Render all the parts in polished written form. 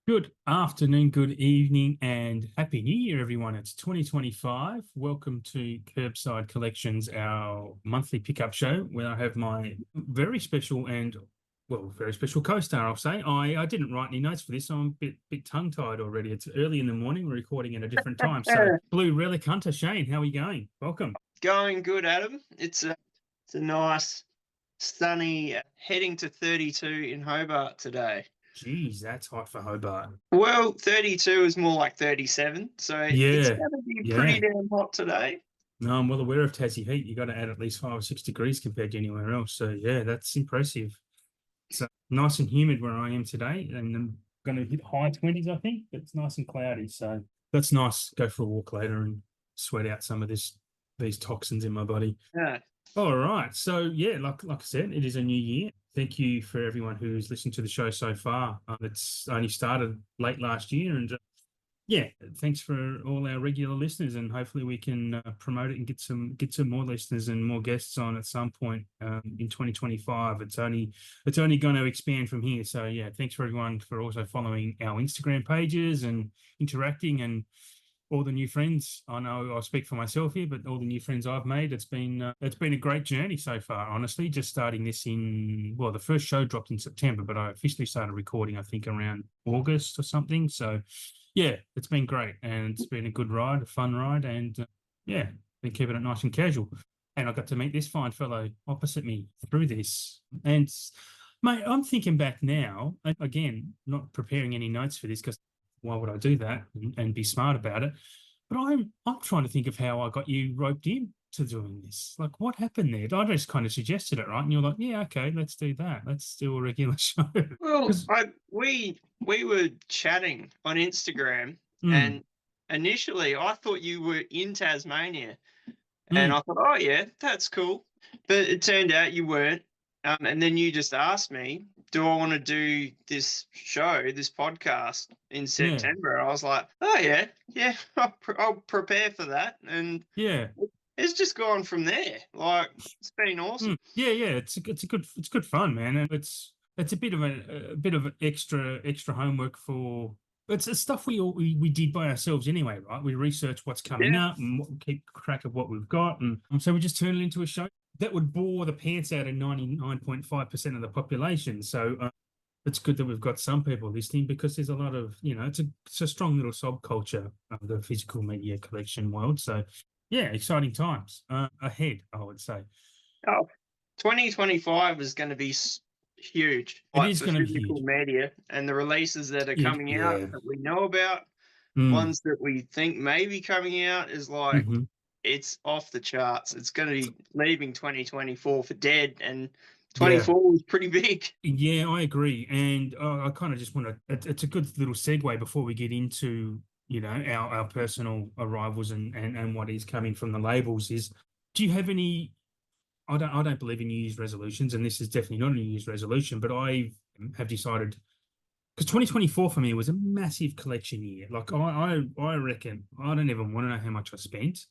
Good afternoon, good evening, and Happy New Year, everyone. It's 2025. Welcome to KerbSide Collections, our monthly pickup show, where I have my very special very special co-star, I'll say. I didn't write any notes for this, so I'm a bit tongue-tied already. It's early in the morning. We're recording at a different time. So, Blue Relic Hunter, Shane, how are you going? Welcome. Going good, Adam. It's a nice sunny heading to 32 in Hobart today. Geez, that's hot for Hobart. Well, 32 is more like 37, so it's Yeah, going to be pretty yeah. damn hot today. No, I'm well aware of Tassie heat. You got to add at least 5 or 6 degrees compared to anywhere else. So yeah, that's impressive. So nice and humid where I am today, and I'm going to hit high 20s, I think. But it's nice and cloudy, so that's nice. Go for a walk later and sweat out some of these toxins in my body. Yeah. All right, so yeah, like I said, it is a new year. Thank you for everyone who's listened to the show so far. It's only started late last year, and yeah, thanks for all our regular listeners, and hopefully we can promote it and get some more listeners and more guests on at some point in 2025. It's only going to expand from here. So yeah, thanks for everyone for also following our Instagram pages and interacting, and all the new friends. I know I'll speak for myself here, but all the new friends I've made, it's been a great journey so far. Honestly, just starting this the first show dropped in September, but I officially started recording I think around August or something. So yeah, it's been great, and it's been a good ride, a fun ride, and yeah, been keeping it nice and casual. And I got to meet this fine fellow opposite me through this. And mate, I'm thinking back now, again, not preparing any notes for this because why would I do that and be smart about it? But I'm trying to think of how I got you roped in to doing this. Like, what happened there? I just kind of suggested it, right? And you're like, yeah, okay, let's do that. Let's do a regular show. Well, 'Cause, we were chatting on Instagram, mm, and initially I thought you were in Tasmania. And mm, I thought, oh yeah, that's cool. But it turned out you weren't. And then you just asked me, do I want to do this show, this podcast in yeah, September? I was like, oh yeah, yeah, I'll prepare for that. And yeah. it's just gone from there. Like, it's been awesome. Yeah, yeah, it's good fun, man, and it's a bit of extra homework for. It's stuff we did by ourselves anyway, right? We research what's coming Yeah. up and keep track of what we've got, and so we just turn it into a show that would bore the pants out of 99.5% of the population. So it's good that we've got some people listening because there's a lot of it's a strong little subculture of the physical media collection world. So yeah, exciting times ahead, I would say. Oh, 2025 is going to be huge, It like is for going to be physical huge. media and the releases that are coming out Yeah. that we know about. Mm. Ones that we think may be coming out is like Hmm. it's off the charts. It's going to be leaving 2024 for dead, and Yeah. 24 was pretty big. Yeah, I agree. And I kind of just want to, it's a good little segue before we get into, our personal arrivals and what is coming from the labels is, do you have any, I don't believe in New Year's resolutions, and this is definitely not a New Year's resolution, but I have decided, because 2024 for me was a massive collection year. Like I reckon, I don't even want to know how much I spent,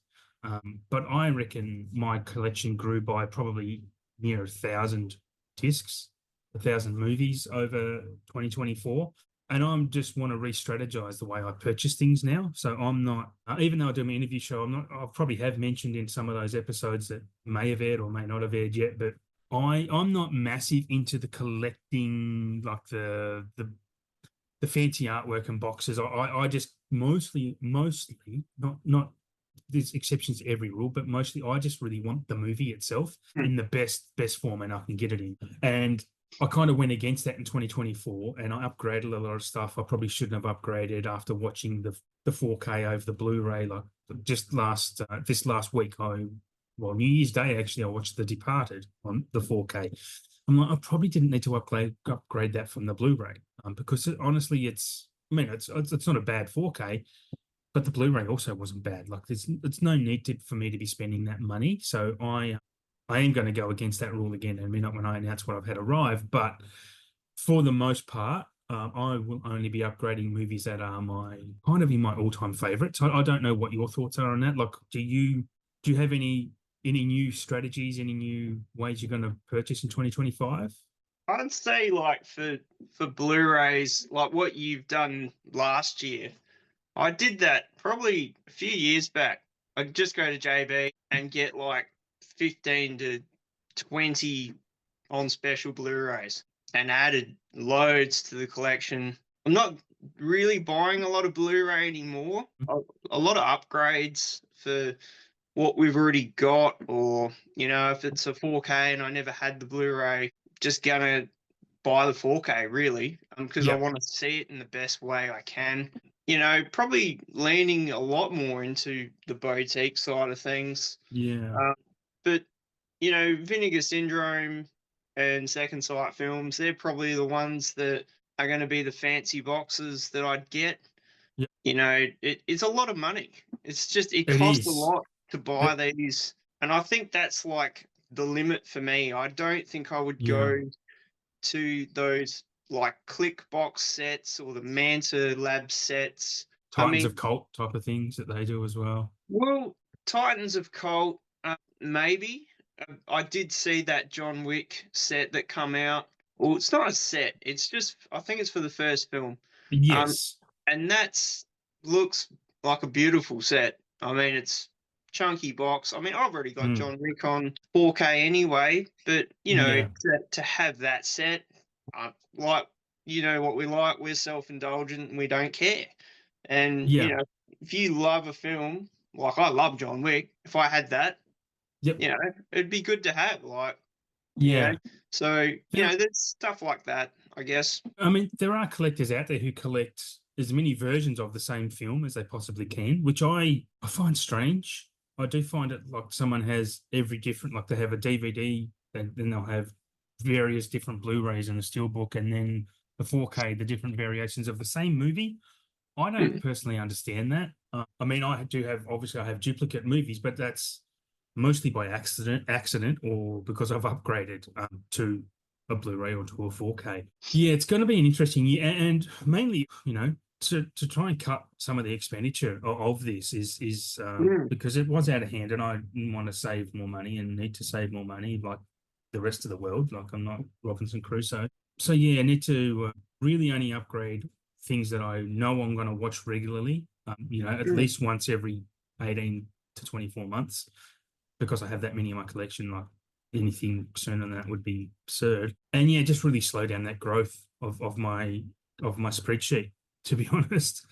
but I reckon my collection grew by probably near 1,000 discs, 1,000 movies over 2024. And I'm just want to re-strategize the way I purchase things now. So I'm not, even though I do my interview show, I probably have mentioned in some of those episodes that may have aired or may not have aired yet, but I'm not massive into the collecting, like the fancy artwork and boxes. I just mostly not there's exceptions to every rule, but mostly I just really want the movie itself Hmm. in the best format I can get it in. And I kind of went against that in 2024, and I upgraded a lot of stuff I probably shouldn't have upgraded after watching the 4K over the Blu-ray. Like just this last week, New Year's Day actually, I watched The Departed on the 4K. I'm like, I probably didn't need to upgrade that from the Blu-ray, because honestly, it's not a bad 4K, but the Blu-ray also wasn't bad. Like it's no need for me to be spending that money. So I am going to go against that rule again. I mean, not when I announce what I've had arrive, but for the most part, I will only be upgrading movies that are my kind of in my all-time favorites. I don't know what your thoughts are on that. Like, do you have any new strategies, any new ways you're going to purchase in 2025? I'd say like for Blu-rays, like what you've done last year, I did that probably a few years back. I'd just go to JB and get like 15 to 20 on special Blu-rays and added loads to the collection. I'm not really buying a lot of Blu-ray anymore. A lot of upgrades for what we've already got, or if it's a 4K and I never had the Blu-ray, just gonna buy the 4K really, because I Yep. want to see it in the best way I can. Probably leaning a lot more into the boutique side of things. Yeah. But Vinegar Syndrome and Second Sight Films, they're probably the ones that are going to be the fancy boxes that I'd get. Yep. It's a lot of money. It It costs a is. lot to buy these, and I think that's like the limit for me. I don't think I would Yeah. go to those like click box sets or the Manta Lab sets. I Titans mean, of Cult type of things that they do as well. well, Titans of Cult, maybe. I did see that John Wick set that come out. Well, it's not a set. It's just I think it's for the first film. Um, Yes. and that's looks like a beautiful set. I mean, it's chunky box. I mean, I've already got Mm. John Wick on 4K anyway, but Yeah. to have that set, like what we like, we're self-indulgent and we don't care. And Yeah. if you love a film, like I love John Wick, if I had that, Yep. it'd be good to have. Like, you know, Yeah. so There, there's stuff like that, I guess. I mean, there are collectors out there who collect as many versions of the same film as they possibly can, which I find strange. I do find it like someone has every different, like they have a DVD, then they'll have various different Blu-rays and a steelbook, and then the 4K, the different variations of the same movie. I don't Mm. personally understand that. I mean, I do have obviously I have duplicate movies, but that's mostly by accident, or because I've upgraded to a Blu-ray or to a 4K. Yeah, it's going to be an interesting year, and mainly, to try and cut some of the expenditure of this is Mm. because it was out of hand, and I want to save more money and need to save more money, like the rest of the world. Like I'm not Robinson Crusoe, so yeah, I need to really only upgrade things that I know I'm going to watch regularly. At Mm. least once every 18 to 24 months, because I have that many in my collection. Like anything sooner than that would be absurd. And yeah, just really slow down that growth of my spreadsheet, to be honest.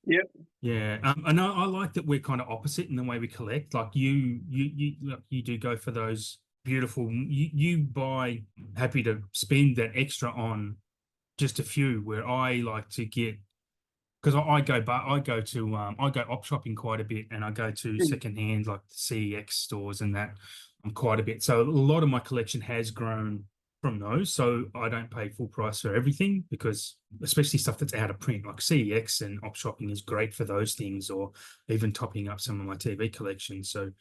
Yep. Yeah, I know. I like that we're kind of opposite in the way we collect. Like you do go for those beautiful. You buy, happy to spend that extra on just a few. Where I like to get, because I go op shopping quite a bit, and I go to Mm. secondhand like the CEX stores and that quite a bit. So a lot of my collection has grown from those. So I don't pay full price for everything, because especially stuff that's out of print, like CEX and op shopping is great for those things, or even topping up some of my TV collection. So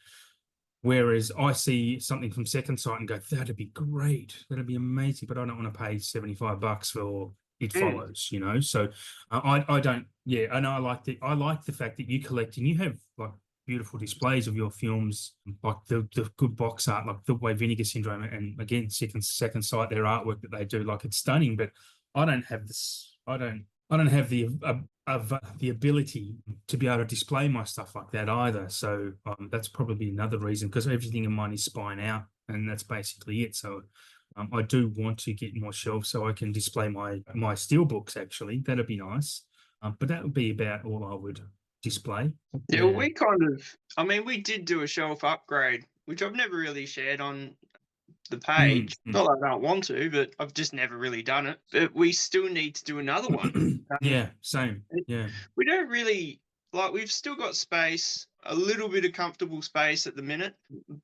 whereas I see something from Second Sight and go, that'd be great, that'd be amazing, but I don't want to pay $75 for It Mm. Follows, So I don't, yeah, and I like the fact that you collect and you have like beautiful displays of your films, like the good box art, like the way Vinegar Syndrome and again Second Sight, their artwork that they do, like it's stunning. But I don't have this. I don't have the ability to be able to display my stuff like that either. So that's probably another reason, because everything in mine is spine out, and that's basically it. So I do want to get more shelves so I can display my steel books. Actually, that'd be nice. But that would be about all I would display. Yeah, well, Yeah. I mean, we did do a shelf upgrade, which I've never really shared on the page. Mm. Not that I don't want to, but I've just never really done it. But we still need to do another one. Um, Yeah, same. Yeah. we don't really like. We've still got space, a little bit of comfortable space at the minute,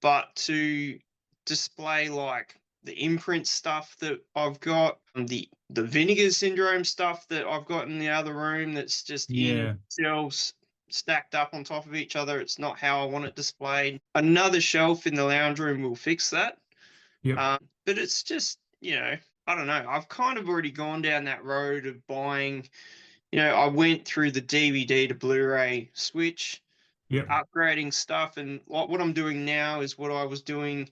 but to display like the imprint stuff that I've got, the Vinegar Syndrome stuff that I've got in the other room, that's just in Yeah. shelves stacked up on top of each other. It's not how I want it displayed. Another shelf in the lounge room will fix that. Yep. But it's just, I don't know. I've kind of already gone down that road of buying. I went through the DVD to Blu-ray switch, Yep. upgrading stuff, and what I'm doing now is what I was doing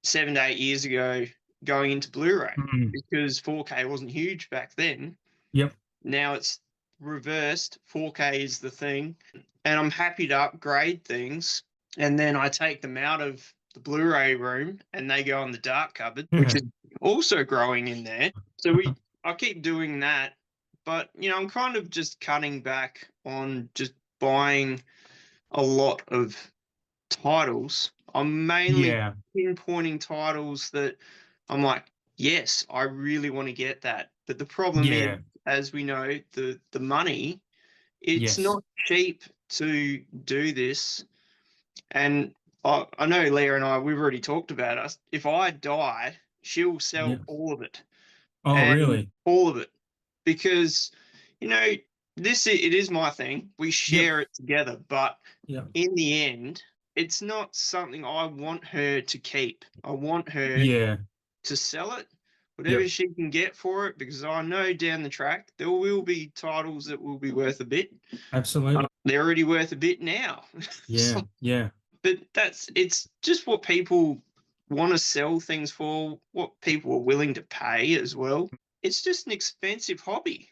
7 to 8 years ago. going into Blu-ray Mm. because 4K wasn't huge back then. Yep. Now it's reversed. 4K is the thing. And I'm happy to upgrade things. And then I take them out of the Blu-ray room and they go on the dark cupboard, which is also growing in there. So I keep doing that. But, I'm kind of just cutting back on just buying a lot of titles. I'm mainly Yeah. pinpointing titles that I'm like, yes, I really want to get that. But the problem is, Yeah. as we know, the money, it's Yes. not cheap to do this. And I know Leah and I, we've already talked about us. If I die, she'll Yeah. sell all of it, Oh, and really? all of it, because you know it is my thing. We Yep. share it together, but Yep. in the end, it's not something I want her to keep. I want her Yeah. to sell it, whatever Yep. she can get for it, because I know down the track there will be titles that will be worth a bit. Absolutely. They're already worth a bit now. Yeah. So, Yeah. but it's just what people want to sell things for, what people are willing to pay as well. It's just an expensive hobby.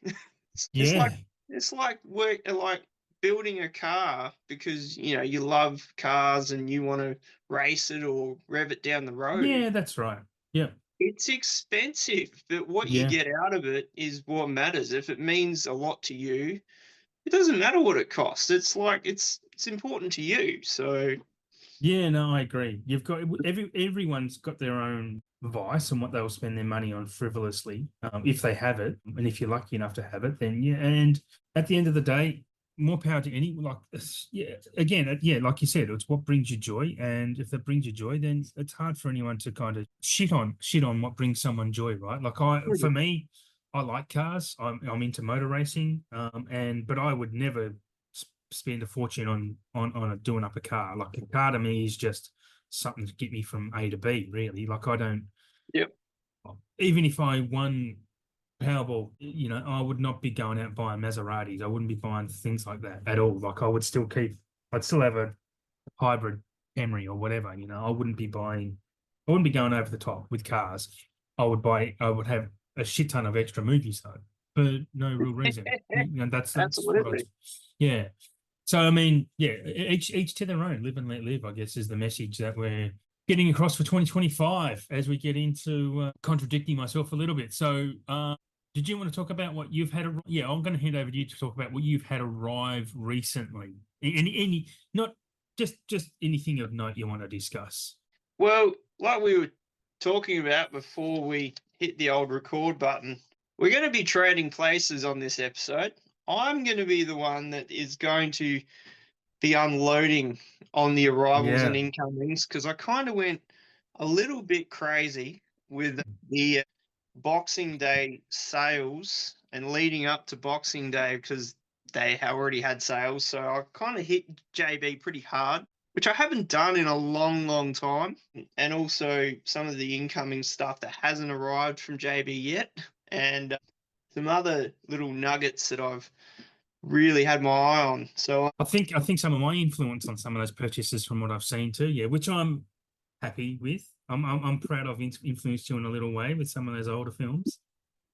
It's like Yeah. work like building a car because you love cars and you want to race it or rev it down the road. Yeah, that's right. Yep. It's expensive, but what you Yeah. get out of it is what matters. If it means a lot to you, it doesn't matter what it costs. It's like it's important to you. So Yeah, no, I agree. You've got everyone's got their own vice and what they'll spend their money on frivolously, if they have it, and if you're lucky enough to have it, then yeah. And at the end of the day, more power to any. Like, yeah, again, yeah, like you said, it's what brings you joy, and if that brings you joy, then it's hard for anyone to kind of shit on what brings someone joy, right? Like for me, I like cars. I'm into motor racing, but I would never spend a fortune on doing up a car. Like a car to me is just something to get me from A to B, really. Like I don't, yep. even if I won Powerball, I would not be going out and buying Maseratis. I wouldn't be buying things like that at all. Like I'd still have a hybrid Camry or whatever, I wouldn't be going over the top with cars. I would have a shit ton of extra movies though, for no real reason. That's what Absolutely. yeah. So I mean, yeah, each to their own. Live and let live, I guess, is the message that we're getting across for 2025 as we get into contradicting myself a little bit. So, did you want to talk about what you've had? Yeah, I'm going to hand over to you to talk about what you've had arrive recently. Any not just anything of note you want to discuss. Well, like we were talking about before we hit the old record button, we're going to be trading places on this episode. I'm going to be the one that is going to be unloading on the arrivals and Yeah. incomings because I kind of went a little bit crazy with the Boxing Day sales and leading up to Boxing Day because they already had sales. So I kind of hit JB pretty hard, which I haven't done in a long, long time. And also some of the incoming stuff that hasn't arrived from JB yet. And some other little nuggets that I've really had my eye on. So I think some of my influence on some of those purchases from what I've seen too, yeah, which I'm happy with. I'm proud I've influenced you in a little way with some of those older films.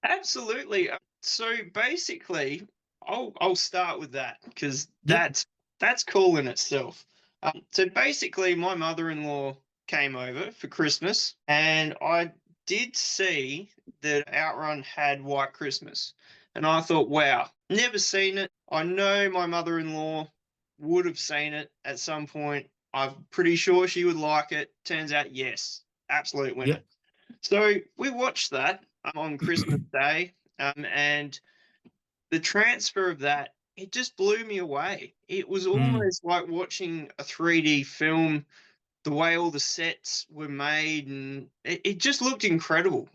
absolutely. So basically, I'll start with that because Yep. that's cool in itself. So basically, my mother-in-law came over for Christmas, and I did see that Outrun had White Christmas, and I thought, wow, never seen it. I know my mother-in-law would have seen it at some point. I'm pretty sure she would like it. Turns out, yes, absolute winner. Yep. So we watched that on Christmas Day, and the transfer of that, it just blew me away. It was Mm, almost like watching a 3D film, the way all the sets were made, and it just looked incredible.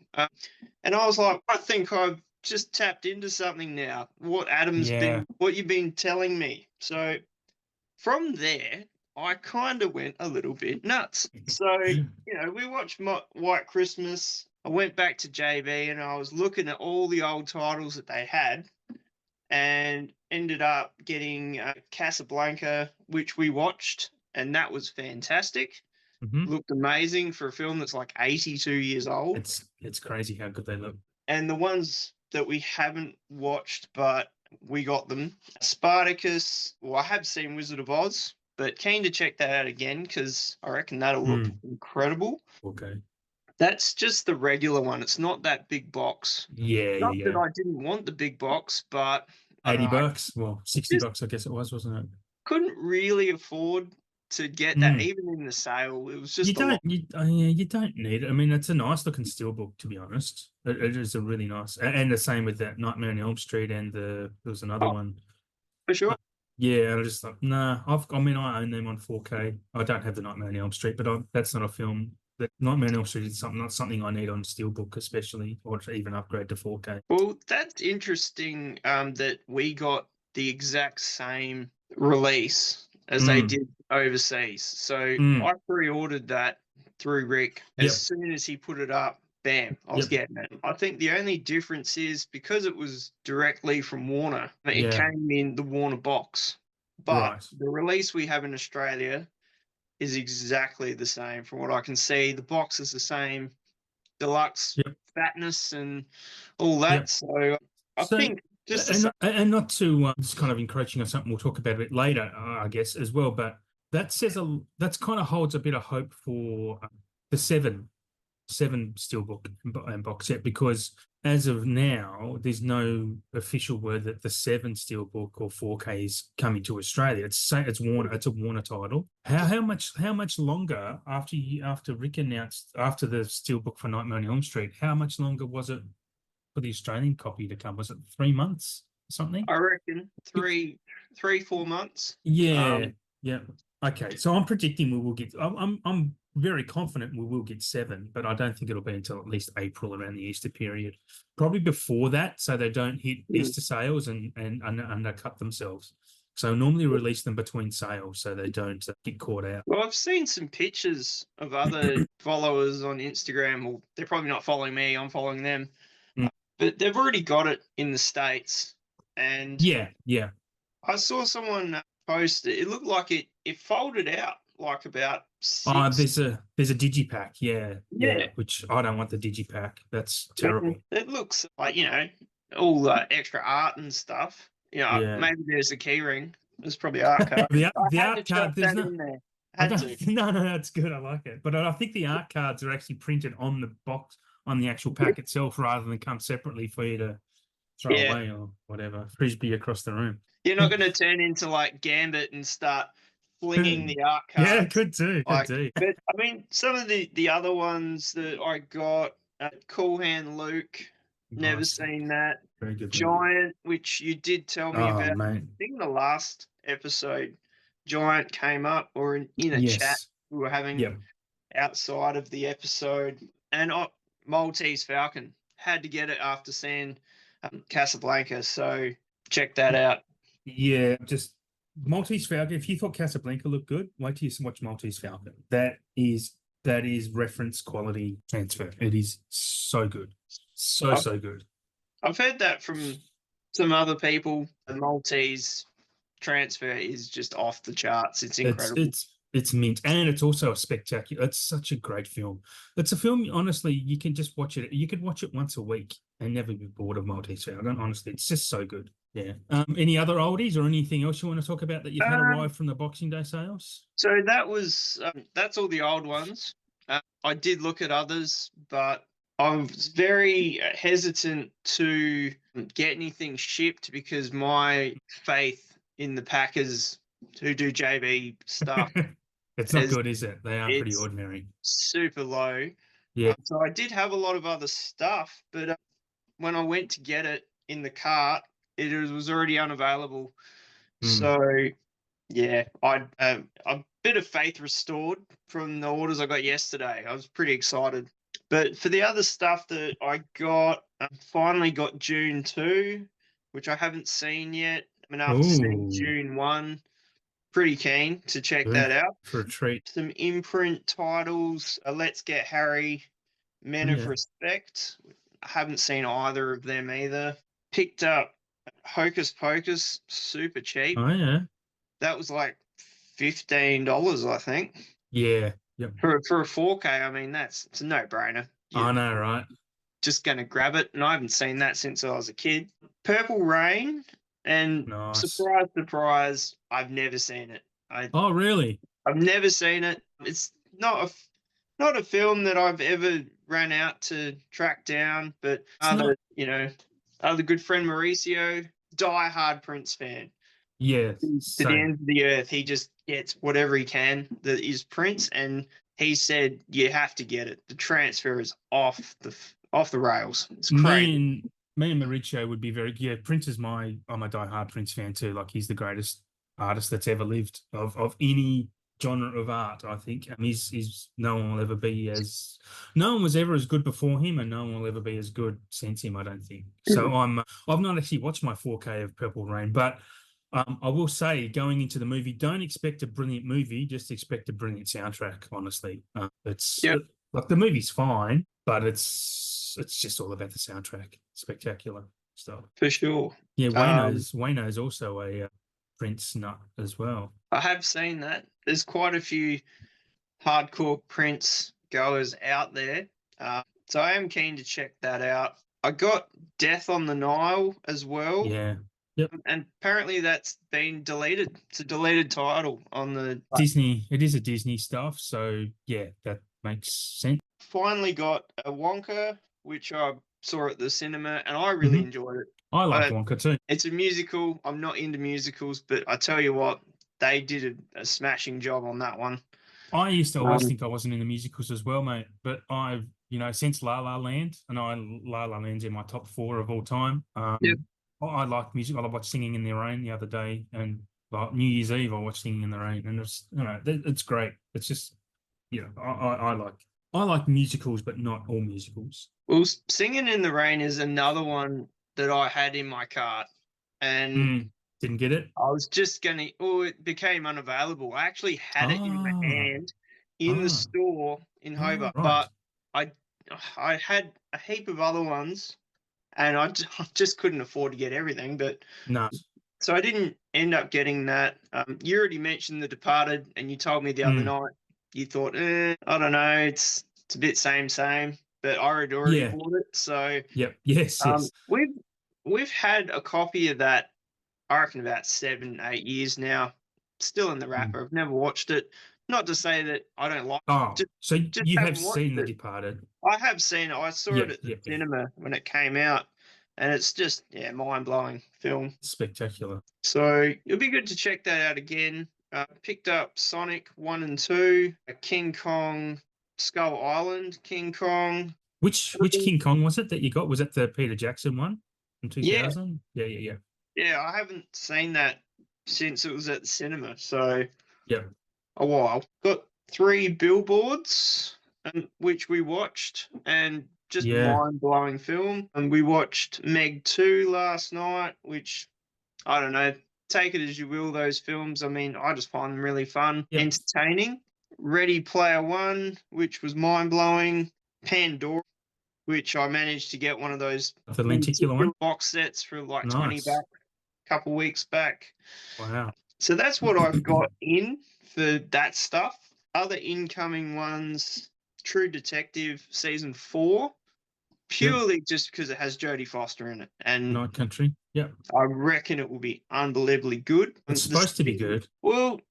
And I was like, I think I've just tapped into something now. yeah. What you've been telling me. So from there, I kind of went a little bit nuts. So, we watched White Christmas. I went back to JB and I was looking at all the old titles that they had and ended up getting Casablanca, which we watched, and that was fantastic. Mhm. looked amazing for a film that's like 82 years old. It's crazy how good they look. And the ones that we haven't watched, but we got them, Spartacus. Well, I have seen Wizard of Oz, but keen to check that out again because I reckon that'll look incredible. Okay. That's just the regular one. It's not that big box. Yeah, Not that yeah. I didn't want the big box, but I don't know. $80. Well, Just $60, I guess it was, wasn't it? couldn't really afford to get that Mm. even in the sale. It was You just a don't lot. yeah, you don't need it. I mean, it's a nice looking steelbook, to be honest. It is a really nice, and the same with that Nightmare on Elm Street, and there was another Oh, one. for sure. Yeah, and I just thought, nah. I mean, I own them on 4K. I don't have the Nightmare on Elm Street, but that's not a film. That Nightmare on Elm Street is not something I need on steelbook, especially, or to even upgrade to 4K. Well, that's interesting that we got the exact same release as they Mm, did overseas. So mm. I pre-ordered that through Rick. As Yep, soon as he put it up, bam, I was yep, getting it. I think the only difference is because it was directly from Warner, it yeah, came in the Warner box. But right. the release we have in Australia is exactly the same from what I can see. The box is the same, deluxe Yep, fatness and all that. yep. So I So, think just the same. and not to just kind of encroaching on something we'll talk about a bit later, I guess as well. But that's kind of holds a bit of hope for the seven steelbook and box set, because as of now, there's no official word that the 7 steelbook or 4K is coming to Australia. It's Warner. It's a Warner title. How much longer after Rick announced after the steelbook for Nightmare on Elm Street? How much longer was it for the Australian copy to come? Was it 3 months or something? I reckon 4 months. Yeah, yeah. Okay, so I'm predicting we will get. I'm very confident we will get 7, but I don't think it'll be until at least April, around the Easter period. Probably before that, so they don't hit Easter sales and undercut themselves. So normally release them between sales so they don't get caught out. Well, I've seen some pictures of other followers on Instagram. Well, they're probably not following me. I'm following them, Mm. but they've already got it in the States. And Yeah, yeah. I saw someone post it. It looked like it folded out like about Oh, 6. there's a digipack. Yeah, yeah. Yeah, Which I don't want the digipack. That's and terrible. it looks like all the extra art and stuff. Yeah. Maybe there's a key ring. There's probably art card. I The had to art card. chuck There's that no. in there. I Had to. don't. No, no, that's good. I like it. But I think the art cards are actually printed on the box, on the actual pack itself, rather than come separately for you to throw Yeah. away or whatever. Frisbee across the room. You're not going to turn into like Gambit and start flinging the art Yeah, cards. could do. Could do. But I mean, some of the other ones that I got, Cool Hand Luke, never Nice. seen that. Very good. Giant, which you did tell me Oh, about. mate. I think in the last episode, Giant came up, or in a chat Yes. we were having Yep. outside of the episode. And Maltese Falcon, had to get it after seeing Casablanca, so check that out. Yeah, just Maltese Falcon. If you thought Casablanca looked good, wait till you watch Maltese Falcon. That is reference quality transfer. It is so good. So good. I've heard that from some other people. The Maltese transfer is just off the charts. It's incredible. It's mint, and it's also a spectacular. It's such a great film. It's a film, honestly, you can just watch it. You could watch it once a week and never be bored of Maltese Falcon. Honestly, it's just so good. Yeah. Any other oldies or anything else you want to talk about that you've had arrive from the Boxing Day sales? So that's all the old ones. I did look at others, but I was very hesitant to get anything shipped because my faith in the Packers who do JB stuff It's not good, is it? They are pretty it's ordinary. super low. Yeah. So I did have a lot of other stuff, but when I went to get it in the cart, it was already unavailable. So yeah, I a bit of faith restored from the orders I got yesterday. I was pretty excited. But for the other stuff that I got, I finally got June 2, which I haven't seen yet. I mean, after seeing Ooh. June 1, pretty keen to check Good. that out. For a treat. Some imprint titles, Let's Get Harry, Men of Respect. I haven't seen either of them either. Picked up Hocus Pocus, super cheap. Oh, yeah. That was like $15, I think. Yeah. Yep. For a 4K, I mean, it's a no-brainer. You're I know, right? just going to grab it, and I haven't seen that since I was a kid. Purple Rain, and Nice. surprise, surprise, I've never seen it. Oh, really? I've never seen it. It's not a film that I've ever ran out to track down, but It's not. other good friend Mauricio, die-hard Prince fan. Yeah, To the same. ends of the earth, he just gets whatever he can that is Prince, and he said you have to get it. The transfer is off the rails. It's Me crazy. and me and Mauricio would be very. Yeah, Prince is I'm a diehard Prince fan too. Like he's the greatest artist that's ever lived of any genre of art. I think. He's no one will ever be as no one was ever as good before him, and no one will ever be as good since him. I don't think. So I've not actually watched my 4K of Purple Rain, but I will say, going into the movie, don't expect a brilliant movie. Just expect a brilliant soundtrack. Honestly, Yep, like the movie's fine, but it's just all about the soundtrack. Spectacular stuff. for sure. Yeah, Um, Wayno's also a Prince nut as well. I have seen that. There's quite a few hardcore Prince goers out there. So I am keen to check that out. I got Death on the Nile as well. Yeah. Yep. And apparently that's been deleted. It's a deleted title on the Disney. It is a Disney stuff, so yeah, that makes sense. finally got a Wonka, which I saw at the cinema, and I really enjoyed it. I like Wonka too. It's a musical. I'm not into musicals, but I tell you what, they did a smashing job on that one. I used to always think I wasn't into musicals as well, mate. But since La La Land, and La La Land's in my top 4 of all time. Yep. I like music. I watched Singing in the Rain the other day, and like New Year's Eve, I watched Singing in the Rain, and it's great. It's just, I like musicals, but not all musicals. Well, Singing in the Rain is another one that I had in my cart, and Didn't get it. I was just gonna. Oh, it became unavailable. I actually had it in my hand in the store in Hobart, right. but I had a heap of other ones, and I just couldn't afford to get everything. But No. so I didn't end up getting that. You already mentioned The Departed, and you told me the other night you thought, I don't know, it's a bit same, but I had already bought it. So Yep. Yes. we've had a copy of that, I reckon, about 7-8 years now. Still in the wrapper. I've never watched it. Not to say that I don't like it. So you have haven't watched seen The it. Departed? I have seen it. I saw it at the cinema when it came out, and it's just mind-blowing film. Spectacular. So it'll be good to check that out again. Picked up Sonic 1 and 2, King Kong, Skull Island, King Kong. Which King Kong was it that you got? Was it the Peter Jackson one from 2000? Yeah. Yeah, I haven't seen that since it was at the cinema, so yeah, a while. Got 3 billboards, which we watched, and just mind-blowing film. And we watched Meg 2 last night, which, I don't know, take it as you will, those films. I mean, I just find them really fun, entertaining. Ready Player One, which was mind-blowing. Pandora, which I managed to get one of those the lenticular one box sets for like 20 bucks a couple weeks back. Wow. So that's what I've got in for that stuff. Other incoming ones, True Detective Season 4, purely just because it has Jodie Foster in it. And Night Country, I reckon it will be unbelievably good. It's supposed to be good. Well,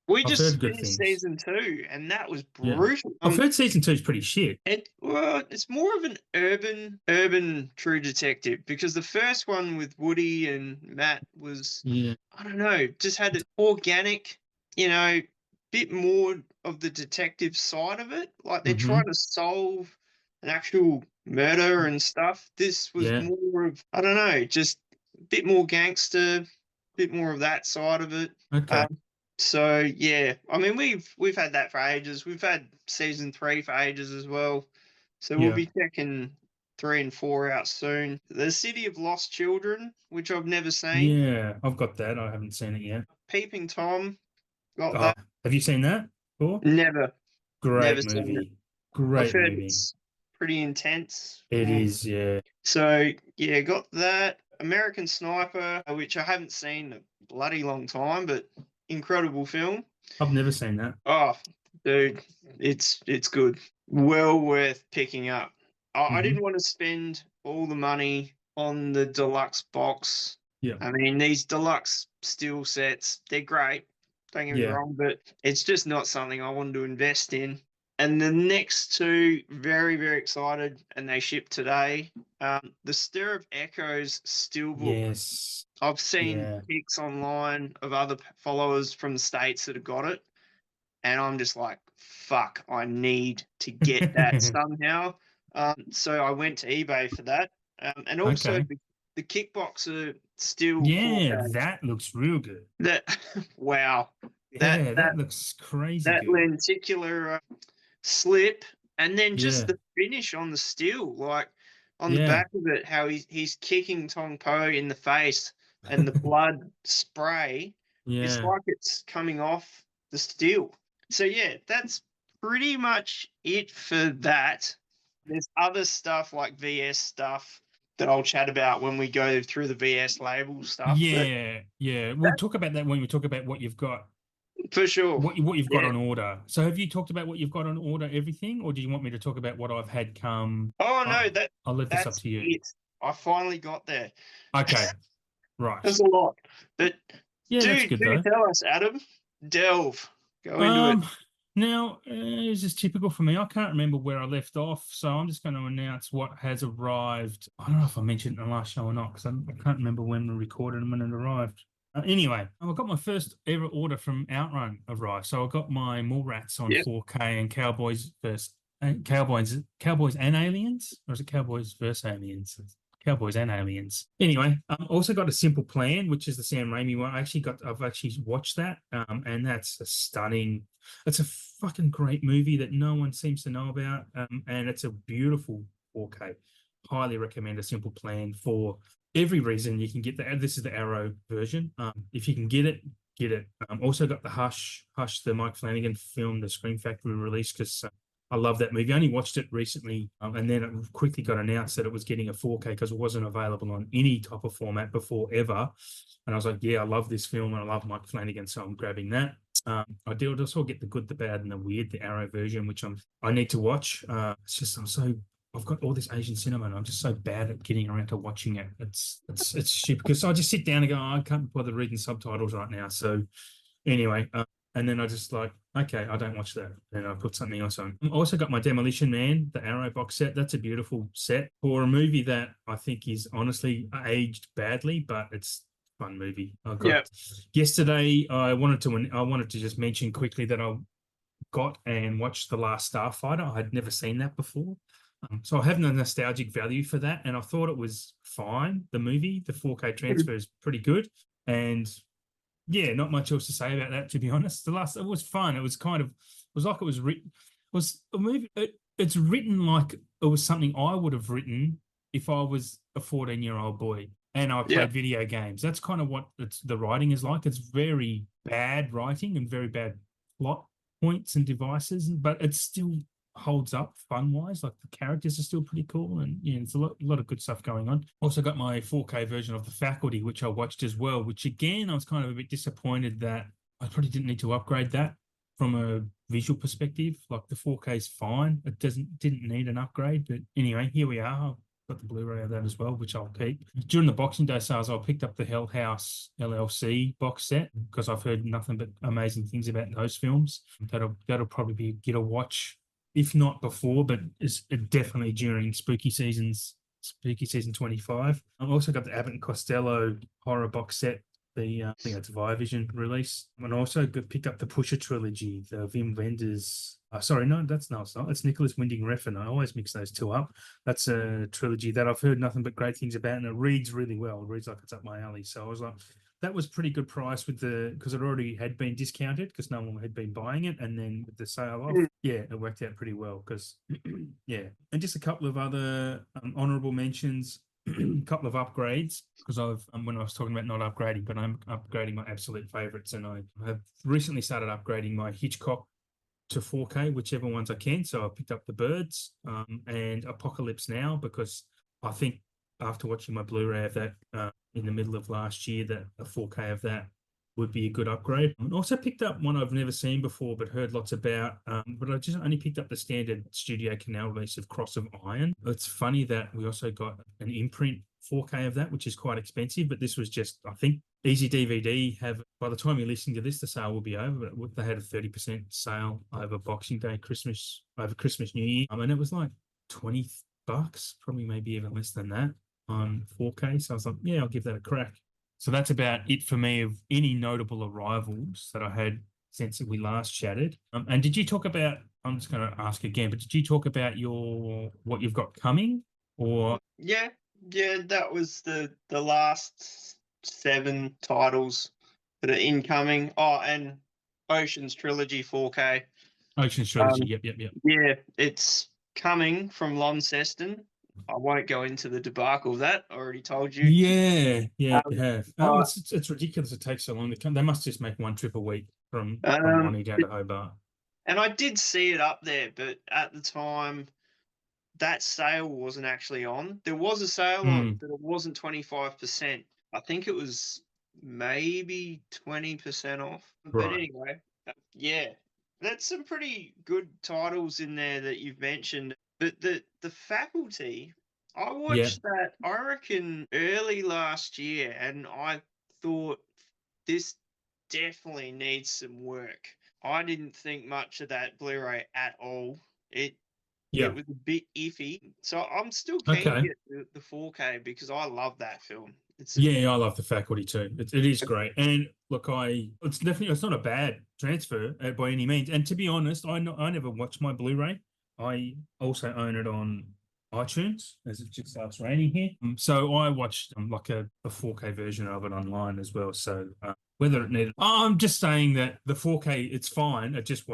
we I've just heard good finished things. Season 2, and that was brutal. I've heard Season 2 is pretty shit. It's more of an urban True Detective, because the first one with Woody and Matt was, I don't know, just had an organic, bit more of the detective side of it. Like they're trying to solve an actual murder and stuff. This was more of, I don't know, just a bit more gangster, a bit more of that side of it. Okay. So yeah, I mean we've had that for ages. We've had Season 3 for ages as well. So we'll be checking 3 and 4 out soon. The City of Lost Children, which I've never seen. Yeah, I've got that. I haven't seen it yet. Peeping Tom, got that. Have you seen that before? Never. Great Never movie. Great movie. It's pretty intense. It is, yeah. So yeah, got that. American Sniper, which I haven't seen in a bloody long time, but incredible film. I've never seen that. Oh, dude, it's good. Well worth picking up. I Hmm. didn't want to spend all the money on the deluxe box. Yeah. I mean, these deluxe steel sets, they're great. Don't get me Yeah. wrong, but it's just not something I wanted to invest in. And the next two, very, very excited, and they ship today. The Stir of Echoes Steelbook. Yes. I've seen Yeah. pics online of other followers from the States that have got it, and I'm just like, fuck, I need to get that somehow. So I went to eBay for that. And also Okay. the kickboxer still Yeah, 4K. that looks real good. That wow, that Yeah, that that looks crazy that good. lenticular slip, and then just Yeah. the finish on the steel, like on the Yeah. back of it, how he's kicking Tong Po in the face, and the blood spray. It's Yeah. like it's coming off the steel. So yeah, that's pretty much it for that. There's other stuff like VS stuff that I'll chat about when we go through the VS label stuff, but Yeah. Yeah. We'll that talk about that when we talk about what you've got, for sure. what you've got Yeah. on order. So have you talked about what you've got on order, everything, or do you want me to talk about what I've had come? Oh no, I'll let this up that's to you. it. I finally got there. Okay. Right. That's a lot. But Yeah, that's good do though. tell us, Adam. Delve. Go into it. Um, Now, this is typical for me. I can't remember where I left off, so I'm just going to announce what has arrived. I don't know if I mentioned it in the last show or not, because I can't remember when we recorded and when it arrived. Anyway, I got my first ever order from Outrun arrived. So I got my Mallrats on Yep. 4K and Cowboys versus Cowboys and Aliens, or is it Cowboys versus Aliens? Cowboys and Aliens. Anyway, also got A Simple Plan, which is the Sam Raimi one. I've actually watched that, and that's a stunning. It's a fucking great movie that no one seems to know about, and it's a beautiful 4K. Highly recommend A Simple Plan for every reason. You can get that. This is the Arrow version. If you can get it, get it. Also got the Hush, the Mike Flanagan film, the Scream Factory release, because I love that movie. I only watched it recently, and then it quickly got announced that it was getting a 4K because it wasn't available on any type of format before ever. And I was like, yeah, I love this film and I love Mike Flanagan, so I'm grabbing that. I did also get the Good, the Bad, and the Weird, the Arrow version, which I need to watch. It's just I've got all this Asian cinema, and I'm just so bad at getting around to watching it. It's stupid because I just sit down and go, oh, I can't bother reading subtitles right now. So anyway, and then I just like, okay, I don't watch that. And I put something else on. I also got my Demolition Man, the Arrow box set. That's a beautiful set for a movie that I think is honestly aged badly, but it's a fun movie. I got Yep. yesterday. I wanted to just mention quickly that I got and watched The Last Starfighter. I had never seen that before. So I have no nostalgic value for that, and I thought it was fine. The movie, the 4K transfer is pretty good, and yeah, not much else to say about that, to be honest. It was fun. It was like it was written. Was a movie. It's written like it was something I would have written if I was a 14-year-old boy and I played Yep. video games. That's kind of what the writing is like. It's very bad writing and very bad plot points and devices, but it still holds up fun wise. Like the characters are still pretty cool, and yeah, there's a lot of good stuff going on. Also got my 4K version of The Faculty, which I watched as well, which again I was kind of a bit disappointed that I probably didn't need to upgrade that from a visual perspective. Like the 4K is fine. It didn't need an upgrade. But anyway, here we are. I've got the Blu-ray of that as well, which I'll keep. During the Boxing Day sales, I picked up the Hell House LLC box set because I've heard nothing but amazing things about those films. That'll probably get a watch, if not before, but it's definitely during spooky season 25. I've also got the Abbott and Costello horror box set, I think it's Viavision release. And also picked up the Pusher trilogy, the Wim Wenders. Sorry, no, it's not. It's Nicholas Winding Refn. I always mix those two up. That's a trilogy that I've heard nothing but great things about, and it reads really well. It reads like it's up my alley. So I was like, that was pretty good price because it already had been discounted because no one had been buying it, and then with the sale off, yeah, it worked out pretty well because yeah. And just a couple of other honorable mentions. A couple of upgrades because when I was talking about not upgrading, but I'm upgrading my absolute favorites, and I have recently started upgrading my Hitchcock to 4K, whichever ones I can. So I picked up The Birds and Apocalypse Now because I think after watching my Blu-ray of that in the middle of last year, that a 4K of that would be a good upgrade. And also picked up one I've never seen before, but heard lots about. But I just only picked up the standard Studio Canal release of Cross of Iron. It's funny that we also got an imprint 4K of that, which is quite expensive. But this was just, I think, Easy DVD have. By the time you're listening to this, the sale will be over. But they had a 30% sale over Boxing Day, Christmas, New Year, and it was like $20, probably maybe even less than that on 4K. So I was like, yeah, I'll give that a crack. So that's about it for me of any notable arrivals that I had since we last chatted. And did you talk about, I'm just going to ask again, but did you talk about what you've got coming or? Yeah, that was the last 7 titles that are incoming. Oh, and Ocean's Trilogy 4K. Ocean's Trilogy, yep. Yeah, it's coming from Launceston. I won't go into the debacle of that. I already told you. Yeah, you have. Oh, but, it's ridiculous it takes so long to come. They must just make one trip a week from um, Ronnie down to Hobart. and I did see it up there, but at the time, that sale wasn't actually on. There was a sale on, but it wasn't 25%. I think it was maybe 20% off. But Right. anyway, yeah, that's some pretty good titles in there that you've mentioned. But the Faculty, I Yeah. watched that, I reckon, early last year, and I thought this definitely needs some work. I didn't think much of that Blu-ray at all. It Yeah. was a bit iffy, so I'm still keen to get the 4K because I love that film. Yeah, I love The Faculty too. It is great, and look, it's not a bad transfer by any means. And to be honest, I never watched my Blu-ray. I also own it on iTunes as it just starts raining here. So I watched like a 4K version of it online as well. So whether it needed, I'm just saying that the 4K, it's fine. It just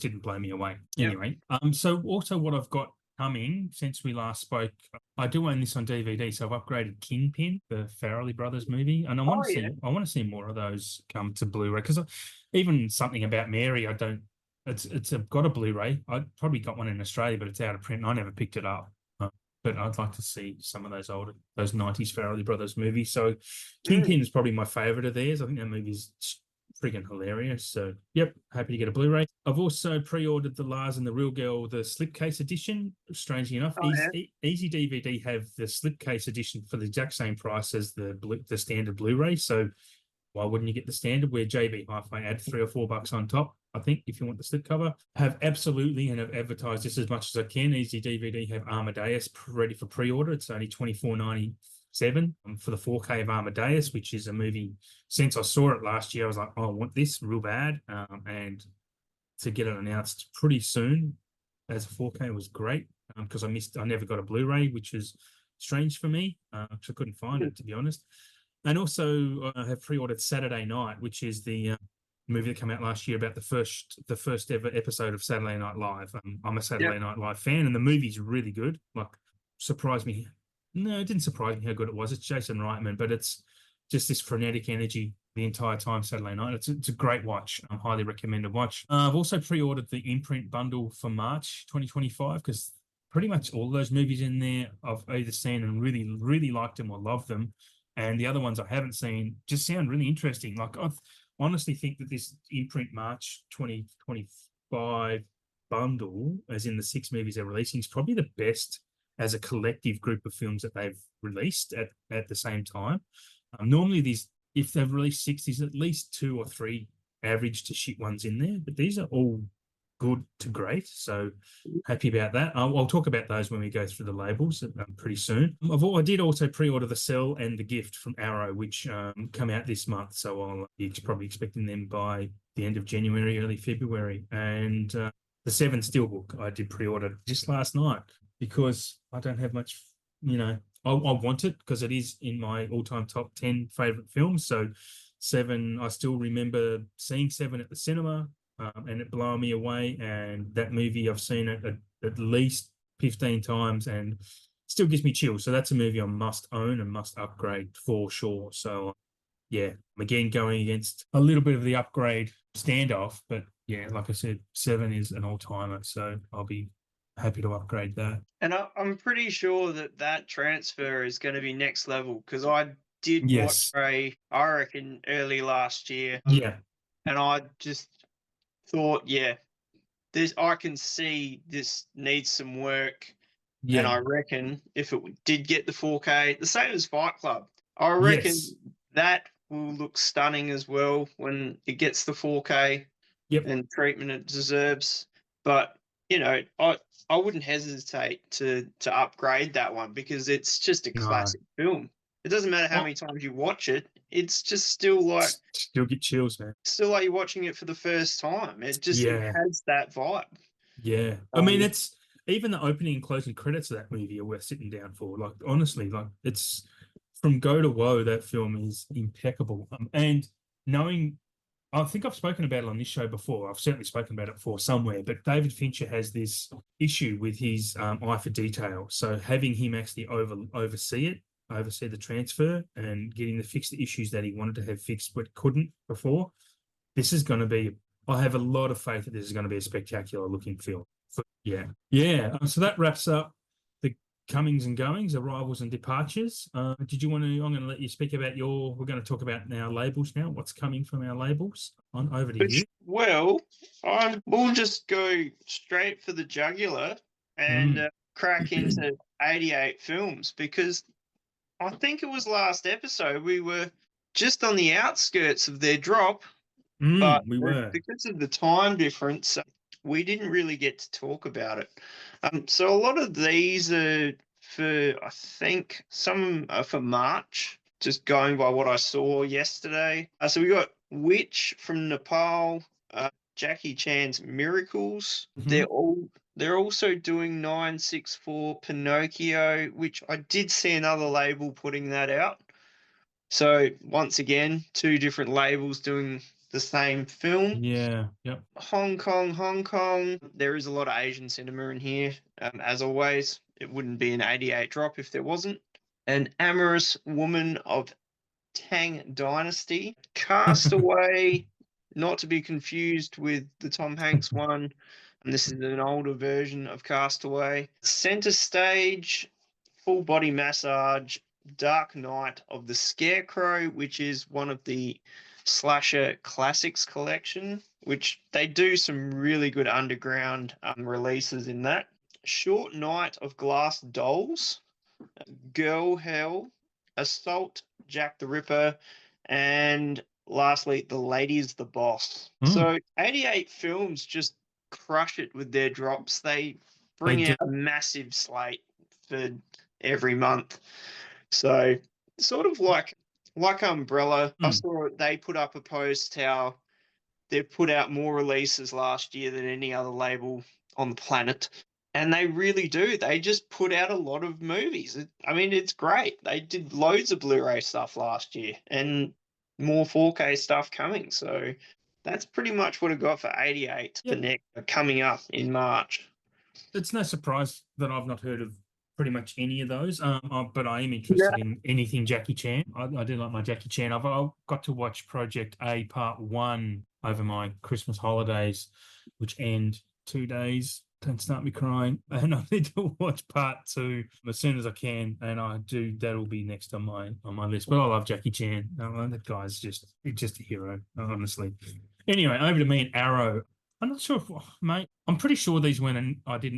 didn't blow me away. Yep. Anyway, so also what I've got coming since we last spoke, I do own this on DVD, so I've upgraded Kingpin, the Farrelly Brothers movie, and I want to see more of those come to Blu-ray because even something about Mary, I don't. It's got a Blu-ray. I probably got one in Australia, but it's out of print. And I never picked it up. But I'd like to see some of those 90s Farrelly Brothers movies. So Kingpin is probably my favorite of theirs. I think that movie's freaking hilarious. So, yep, happy to get a Blu-ray. I've also pre-ordered the Lars and the Real Girl, the slipcase edition. Strangely enough, Easy DVD have the slipcase edition for the exact same price as the standard Blu-ray. So why wouldn't you get the standard? Where JB Hi-Fi add $3 or $4 on top, I think, if you want the slipcover. Have absolutely and have advertised this as much as I can. Easy DVD have Amadeus ready for pre-order. It's only $24.97 for the 4K of Amadeus, which is a movie. Since I saw it last year, I was like, oh, I want this real bad. And to get it announced pretty soon as a 4K was great because I never got a Blu-ray, which is strange for me because I couldn't find it, to be honest. And also, I have pre-ordered Saturday Night, which is the movie that came out last year about the first ever episode of Saturday Night Live. I'm a Saturday Night Live fan, and the movie's really good. Like, surprised me. No, it didn't surprise me how good it was. It's Jason Reitman, but it's just this frenetic energy the entire time Saturday night. It's a great watch. I highly recommend a watch. I've also pre-ordered the imprint bundle for March 2025 because pretty much all those movies in there I've either seen and really, really liked them or loved them. And the other ones I haven't seen just sound really interesting. Like, I honestly think that this imprint March 2025 bundle, as in the 6 movies they're releasing, is probably the best as a collective group of films that they've released at the same time. Normally, if they've released 6, there's at least 2 or 3 average to shit ones in there, but these are all good to great. So happy about that. I'll talk about those when we go through the labels pretty soon. I did also pre-order The Cell and The Gift from Arrow, which come out this month. So I'll be probably expecting them by the end of January, early February. And the Seven Steelbook I did pre-order just last night because I don't have much, I want it because it is in my all-time top 10 favorite films. So Seven, I still remember seeing Seven at the cinema. And it blew me away. And that movie, I've seen it at least 15 times and still gives me chills. So that's a movie I must own and must upgrade for sure. So, yeah, I'm again going against a little bit of the upgrade standoff. But, yeah, like I said, Seven is an all-timer. So I'll be happy to upgrade that. And I'm pretty sure that transfer is going to be next level because I did watch Yes. I reckon, early last year, Yeah. and I just thought, yeah, I can see this needs some work, and Yeah. I reckon if it did get the 4K, the same as Fight Club, I reckon Yes. that will look stunning as well when it gets the 4K Yep. and treatment it deserves. But I wouldn't hesitate to upgrade that one because it's just a No. classic film. It doesn't matter how Oh, many times you watch it; it's just still still get chills, man. like you're watching it for the first time. It Yeah. has that vibe. Yeah. I mean, it's even the opening and closing credits of that movie are worth sitting down for. Like, honestly, like it's from go to woe, that film is impeccable. And knowing, I think I've spoken about it on this show before. I've certainly spoken about it before somewhere, but David Fincher has this issue with his eye for detail. So having him actually oversee the transfer and getting to fix the issues that he wanted to have fixed but couldn't before, this is going to be, I have a lot of faith that this is going to be a spectacular looking film. Yeah. Yeah. So that wraps up the comings and goings, arrivals and departures. Did you want to, I'm going to let you speak about we're going to talk about our labels now, what's coming from our labels. On over to you. Well, we'll just go straight for the jugular and Mm. crack into 88 films because I think it was last episode we were just on the outskirts of their drop, but We were. because of the time difference, we didn't really get to talk about it. So a lot of these are for, I think some are for March, just going by what I saw yesterday. So we got Witch from Nepal, Jackie Chan's Miracles. Mhm. They're also doing 964 Pinocchio, which I did see another label putting that out. So once again, two different labels doing the same film. Yeah. Yep. Hong Kong, Hong Kong. There is a lot of Asian cinema in here, as always. It wouldn't be an 88 drop if there wasn't. An Amorous Woman of Tang Dynasty. Castaway, not to be confused with the Tom Hanks one. And this is an older version of Castaway. Center Stage, Full Body Massage, Dark Knight of the Scarecrow, which is one of the Slasher Classics collection, which they do some really good underground releases in that. Short Night of Glass Dolls, Girl Hell, Assault Jack the Ripper, and lastly, The Lady's the Boss. Mm. So 88 films just crush it with their drops. They They bring do. out a massive slate for every month. So sort of like Umbrella, I Mm. saw they put up a post how they put out more releases last year than any other label on the planet. And they really do. They just put out a lot of movies. I mean, it's great. They did loads of Blu-ray stuff last year and more 4K stuff coming. So that's pretty much what I got for 88 for Yep. coming up in March. It's no surprise that I've not heard of pretty much any of those. But I am Yeah. interested in anything Jackie Chan. I do like my Jackie Chan. I got to watch Project A Part 1 over my Christmas holidays, which end 2 days. Don't start me crying. And I need to watch Part 2 as soon as I can. And that'll be next on my list. But I love Jackie Chan. That guy's just a hero, honestly. Anyway, over to me and Arrow. I'm not sure if, mate. I'm pretty sure these went, and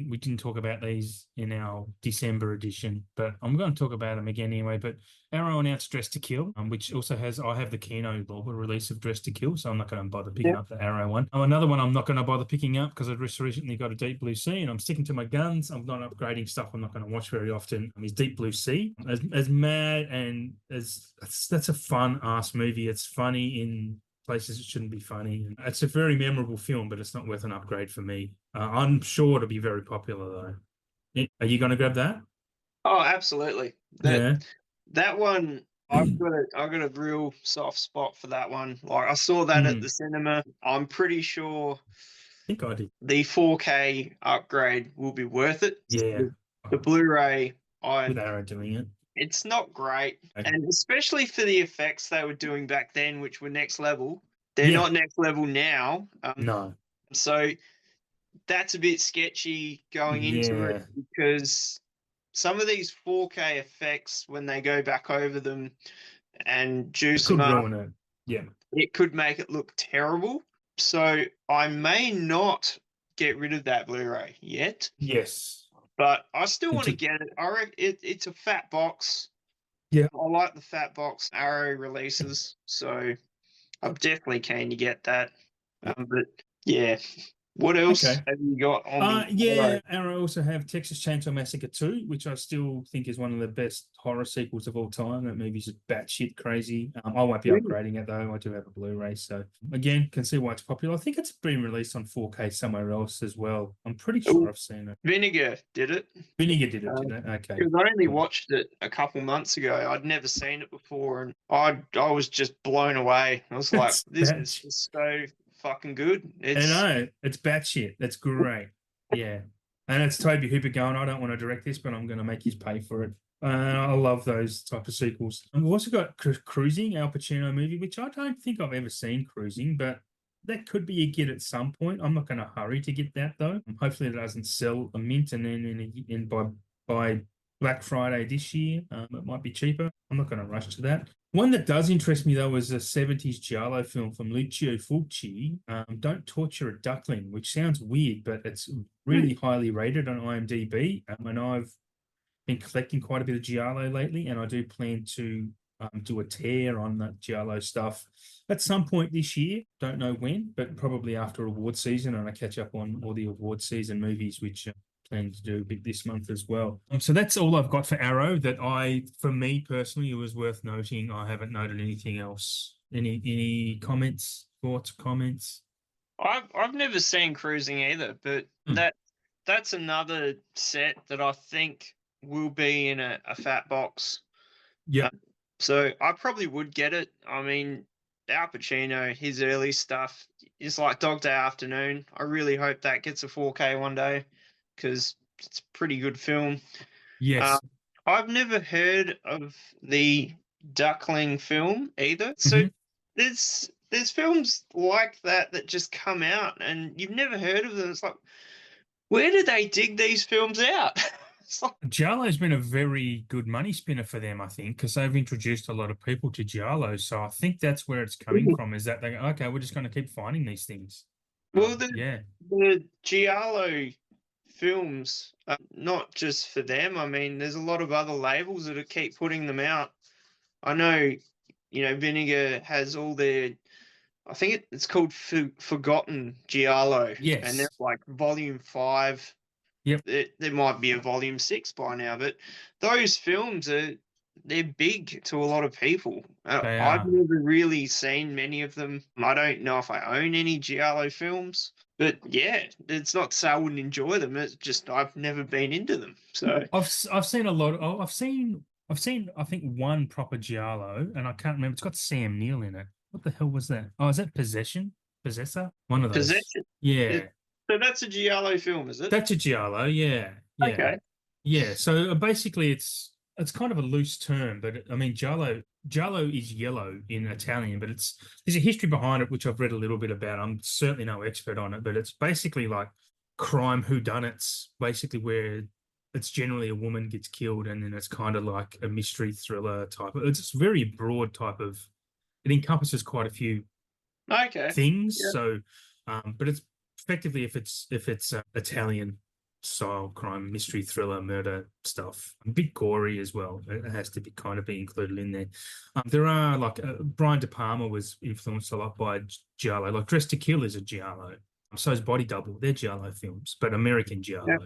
we didn't talk about these in our December edition, but I'm going to talk about them again anyway. But Arrow announced Dress to Kill, which also I have the Kino Lorber release of Dress to Kill, so I'm not going to bother picking up the Arrow one. Another one I'm not going to bother picking up because I just recently got a Deep Blue Sea, and I'm sticking to my guns. I'm not upgrading stuff I'm not going to watch very often. Is Deep Blue Sea as mad and as that's a fun ass movie. It's funny in places it shouldn't be funny. It's a very memorable film, but it's not worth an upgrade for me. I'm sure it'll be very popular though. Are you going to grab that? Oh, absolutely. Yeah. That one, I've got a real soft spot for that one. Like I saw that at Mm, the cinema. I'm pretty sure I think I did. the 4K upgrade will be worth it. Yeah. The Blu-ray, With Arrow doing it. it's not great, Okay. and especially for the effects they were doing back then, which were next level. They're Yeah. not next level now. No. So that's a bit sketchy going into it Yeah. because some of these 4K effects, when they go back over them, and It juice them could up, ruin it. Yeah. it could make it look terrible. So I may not get rid of that Blu-ray yet, Yes. but I still want to Into, get it. I reckon it's a fat box. yeah. I like the fat box Arrow releases, so I'm definitely keen to get that. But yeah, what else Okay. have you got on the Arrow? Yeah, and I also have Texas Chainsaw Massacre 2, which I still think is one of the best horror sequels of all time. That movie's just batshit crazy. I won't be Really? upgrading it though. I do have a Blu-ray, so again, can see why it's popular. I think it's been released on 4K somewhere else as well. I'm pretty sure I've seen it. Vinegar did it. Vinegar did it, did it? Okay. Because I only Cool. watched it a couple months ago. I'd never seen it before, and I was just blown away. I was like, It's "This is batshit. just so fucking good." I It's know, it's batshit. That's great. Yeah. And it's Toby Hooper going, I don't want to direct this, but I'm going to make you pay for it. I love those type of sequels. And we've also got Cruising, Al Pacino movie, which I don't think I've ever seen Cruising, but that could be a get at some point. I'm not going to hurry to get that though. Hopefully it doesn't sell a mint and then by Black Friday this year, it might be cheaper. I'm not going to rush to that. One that does interest me though is a 70s Giallo film from Lucio Fulci, Don't Torture a Duckling, which sounds weird, but it's really highly rated on IMDb. And I've been collecting quite a bit of Giallo lately, and I do plan to do a tear on that Giallo stuff at some point this year. Don't know when, but probably after award season, and I catch up on all the award season movies, which plan to do a bit this month as well. So that's all I've got for Arrow. For me personally, it was worth noting. I haven't noted anything else. Any comments, thoughts, comments? I've never seen Cruising either, but that's another set that I think will be in a fat box. Yeah. So I probably would get it. I mean, Al Pacino, his early stuff is like Dog Day Afternoon. I really hope that gets a 4K one day because it's a pretty good film. Yes. I've never heard of the Duckling film either. So there's films like that just come out and you've never heard of them. It's like, where do they dig these films out? It's like, Giallo's been a very good money spinner for them, I think, because they've introduced a lot of people to Giallo. So I think that's where it's coming from, is that they go, okay, we're just going to keep finding these things. well, Yeah. the Giallo films, not just for them. I mean, there's a lot of other labels that keep putting them out. I know, Vinegar has all their, I think it's called Forgotten Giallo. Yes. And they're like volume 5. Yep. There might be a volume 6 by now, but those films they're big to a lot of people. They I've are. never really seen many of them. I don't know if I own any Giallo films, but yeah, it's not to say I wouldn't enjoy them. It's just I've never been into them. So I've seen a lot. I've seen I think one proper Giallo, and I can't remember. It's got Sam Neill in it. What the hell was that? Oh, is that Possessor? One of those. Possession. Yeah. So that's a Giallo film, is it? That's a Giallo, yeah. Yeah. Okay. Yeah. So basically it's kind of a loose term, but I mean Giallo is yellow in Italian, but there's a history behind it which I've read a little bit about. I'm certainly no expert on it, but it's basically like crime whodunits, basically where it's generally a woman gets killed and then it's kind of like a mystery thriller type. It's a very broad type of, it encompasses quite a few things. Yeah. So but it's effectively if it's Italian style crime, mystery thriller, murder stuff, a bit gory as well. It has to be kind of be included in there. There are like Brian De Palma was influenced a lot by Giallo. Like Dress to Kill is a Giallo. So is Body Double. They're Giallo films, but American Giallo. Yeah.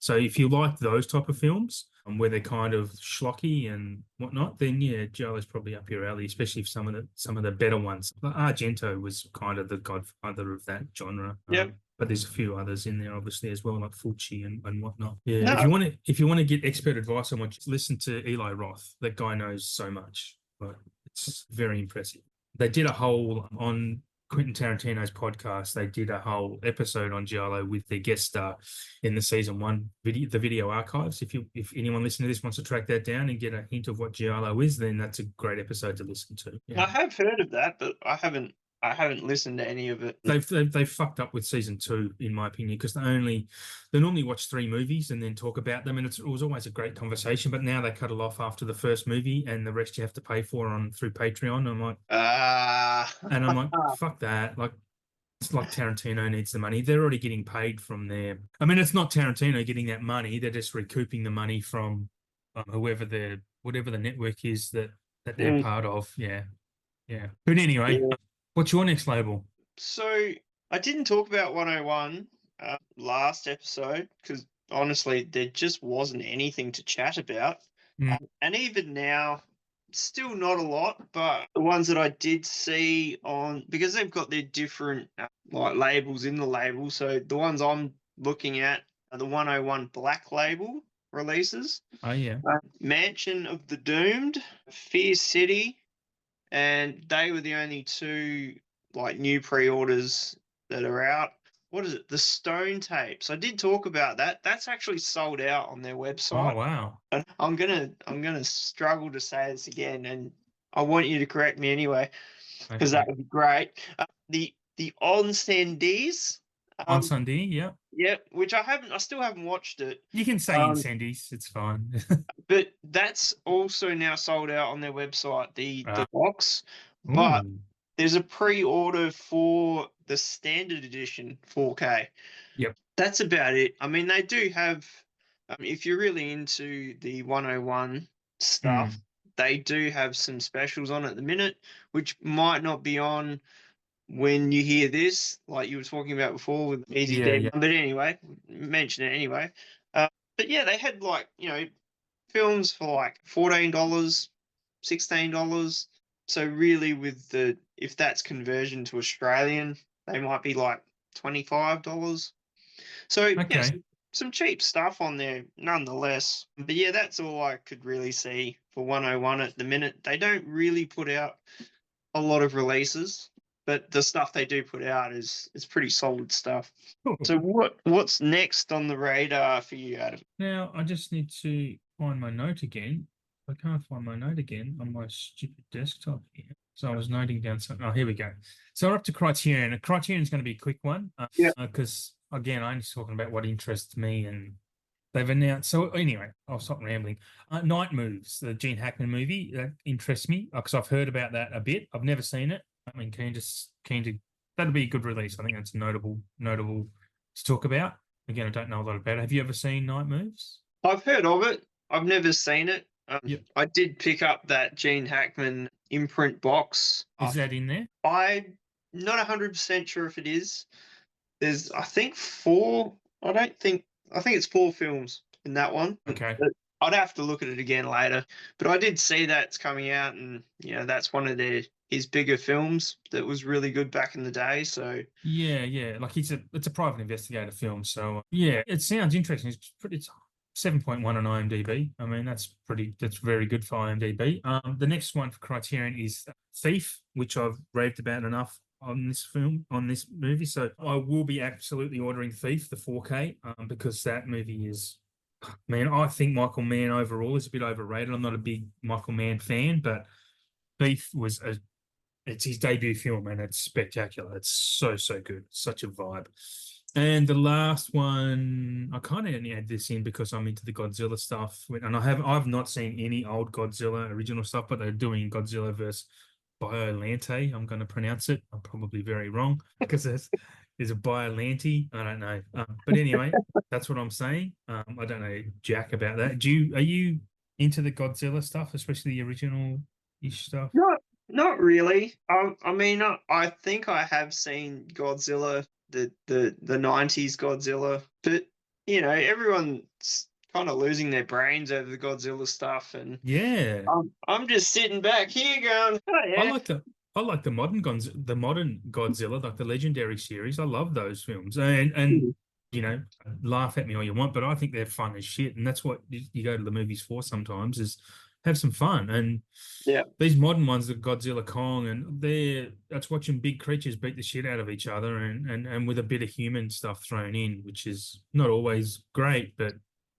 So if you like those type of films where they're kind of schlocky and whatnot, then yeah, Giallo's probably up your alley, especially if some of the better ones. Argento was kind of the godfather of that genre. Yep. But there's a few others in there, obviously, as well, like Fulci and whatnot. Yeah. No. If you want to get expert advice on what, listen to Eli Roth. That guy knows so much. But it's very impressive. They did a whole on Quentin Tarantino's podcast. They did a whole episode on Giallo with their guest star in the season 1 video archives. If anyone listening to this wants to track that down and get a hint of what Giallo is, then that's a great episode to listen to. Yeah. I have heard of that, but I haven't I haven't listened to any of it. They've fucked up with season 2, in my opinion, because they normally watch 3 movies and then talk about them, and it was always a great conversation. But now they cut it off after the first movie, and the rest you have to pay for through Patreon. And I'm like, fuck that. Like, it's like Tarantino needs the money. They're already getting paid from there. I mean, it's not Tarantino getting that money. They're just recouping the money from whatever the network is that they're part of. Yeah. Yeah. But anyway, Yeah. what's your next label? So I didn't talk about 101 last episode because honestly, there just wasn't anything to chat about. And even now, still not a lot, but the ones that I did see on, because they've got their different like labels in the label. So the ones I'm looking at are the 101 Black Label releases. Oh, yeah. Mansion of the Doomed, Fear City, and they were the only 2 like new pre-orders that are out. What is it? The Stone Tapes. I did talk about that. That's actually sold out on their website. Oh, wow. And I'm gonna struggle to say this again, and I want you to correct me anyway, because that would be great. The On Sandies. On Sunday, yeah. Yep, which I still haven't watched it. You can say Incendies, it's fine. But that's also now sold out on their website, the box. Ooh. But there's a pre-order for the standard edition 4K. Yep. That's about it. I mean, they do have, if you're really into the 101 stuff, they do have some specials on at the minute, which might not be on when you hear this, like you were talking about before with Easy Dead. But anyway, mention it anyway. But yeah, they had like, films for like $14, $16. So really if that's conversion to Australian, they might be like $25. So yeah, some cheap stuff on there nonetheless. But yeah, that's all I could really see for 101 at the minute. They don't really put out a lot of releases, but the stuff they do put out is pretty solid stuff. Cool. So what's next on the radar for you, Adam? Now I just need to find my note again. I can't find my note again on my stupid desktop here. So I was noting down something. Oh, here we go. So we're up to Criterion. Criterion is going to be a quick one. Because again, I'm just talking about what interests me, and they've announced. So anyway, I'll stop rambling. Night Moves, the Gene Hackman movie, that interests me because I've heard about that a bit. I've never seen it. I mean, keen to. That'll be a good release. I think that's notable to talk about. Again, I don't know a lot about it. Have you ever seen Night Moves? I've heard of it. I've never seen it. I did pick up that Gene Hackman imprint box. Is that in there? I'm not 100% sure if it is. There's, I think, 4. I think it's 4 films in that one. Okay. But I'd have to look at it again later. But I did see that's coming out, and that's one of his bigger films that was really good back in the day. So yeah, like it's a private investigator film. So yeah, it sounds interesting. It's 7.1 on IMDb. I mean, that's very good for IMDb. The next one for Criterion is Thief, which I've raved about enough on this movie. So I will be absolutely ordering Thief, the 4K, because that movie is, man, I think Michael Mann overall is a bit overrated. I'm not a big Michael Mann fan, but Thief it's his debut film, and it's spectacular. It's so good. Such a vibe. And the last one, I kind of only add this in because I'm into the Godzilla stuff, and I've not seen any old Godzilla original stuff, but they're doing Godzilla versus Biolante. I'm going to pronounce it. I'm probably very wrong because there's a Biolante. I don't know, but anyway, that's what I'm saying. I don't know jack about that. Are you into the Godzilla stuff, especially the original-ish stuff? Not really. I mean, I think I have seen Godzilla, the 90s Godzilla, but everyone's kind of losing their brains over the Godzilla stuff, and yeah, I'm just sitting back here going, oh, yeah. I like the modern Godzilla, like the Legendary series. I love those films, and laugh at me all you want, but I think they're fun as shit, and that's what you go to the movies for sometimes, is have some fun. And these modern ones, the Godzilla, Kong, and that's watching big creatures beat the shit out of each other, and with a bit of human stuff thrown in, which is not always great, but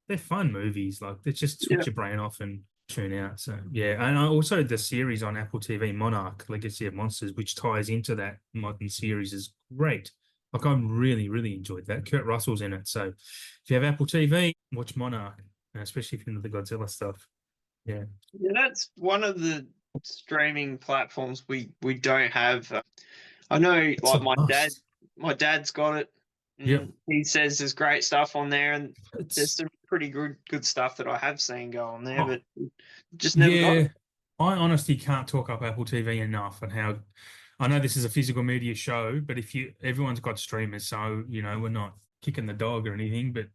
they're fun movies. Like, they just switch your brain off and tune out. So yeah, and also the series on Apple TV, Monarch: Legacy of Monsters, which ties into that modern series, is great. Like, I really enjoyed that. Kurt Russell's in it, so if you have Apple TV, watch Monarch, especially if you're into the Godzilla stuff. Yeah, Yeah, that's one of the streaming platforms we don't have. I know, it's like a must. my dad's got it, Yep, and he says there's great stuff on there, and there's it's some pretty good stuff that I have seen go on there, oh but just never got yeah. it. I honestly can't talk up Apple TV enough, and how I know this is a physical media show, but if you everyone's got streamers, so we're not kicking the dog or anything. But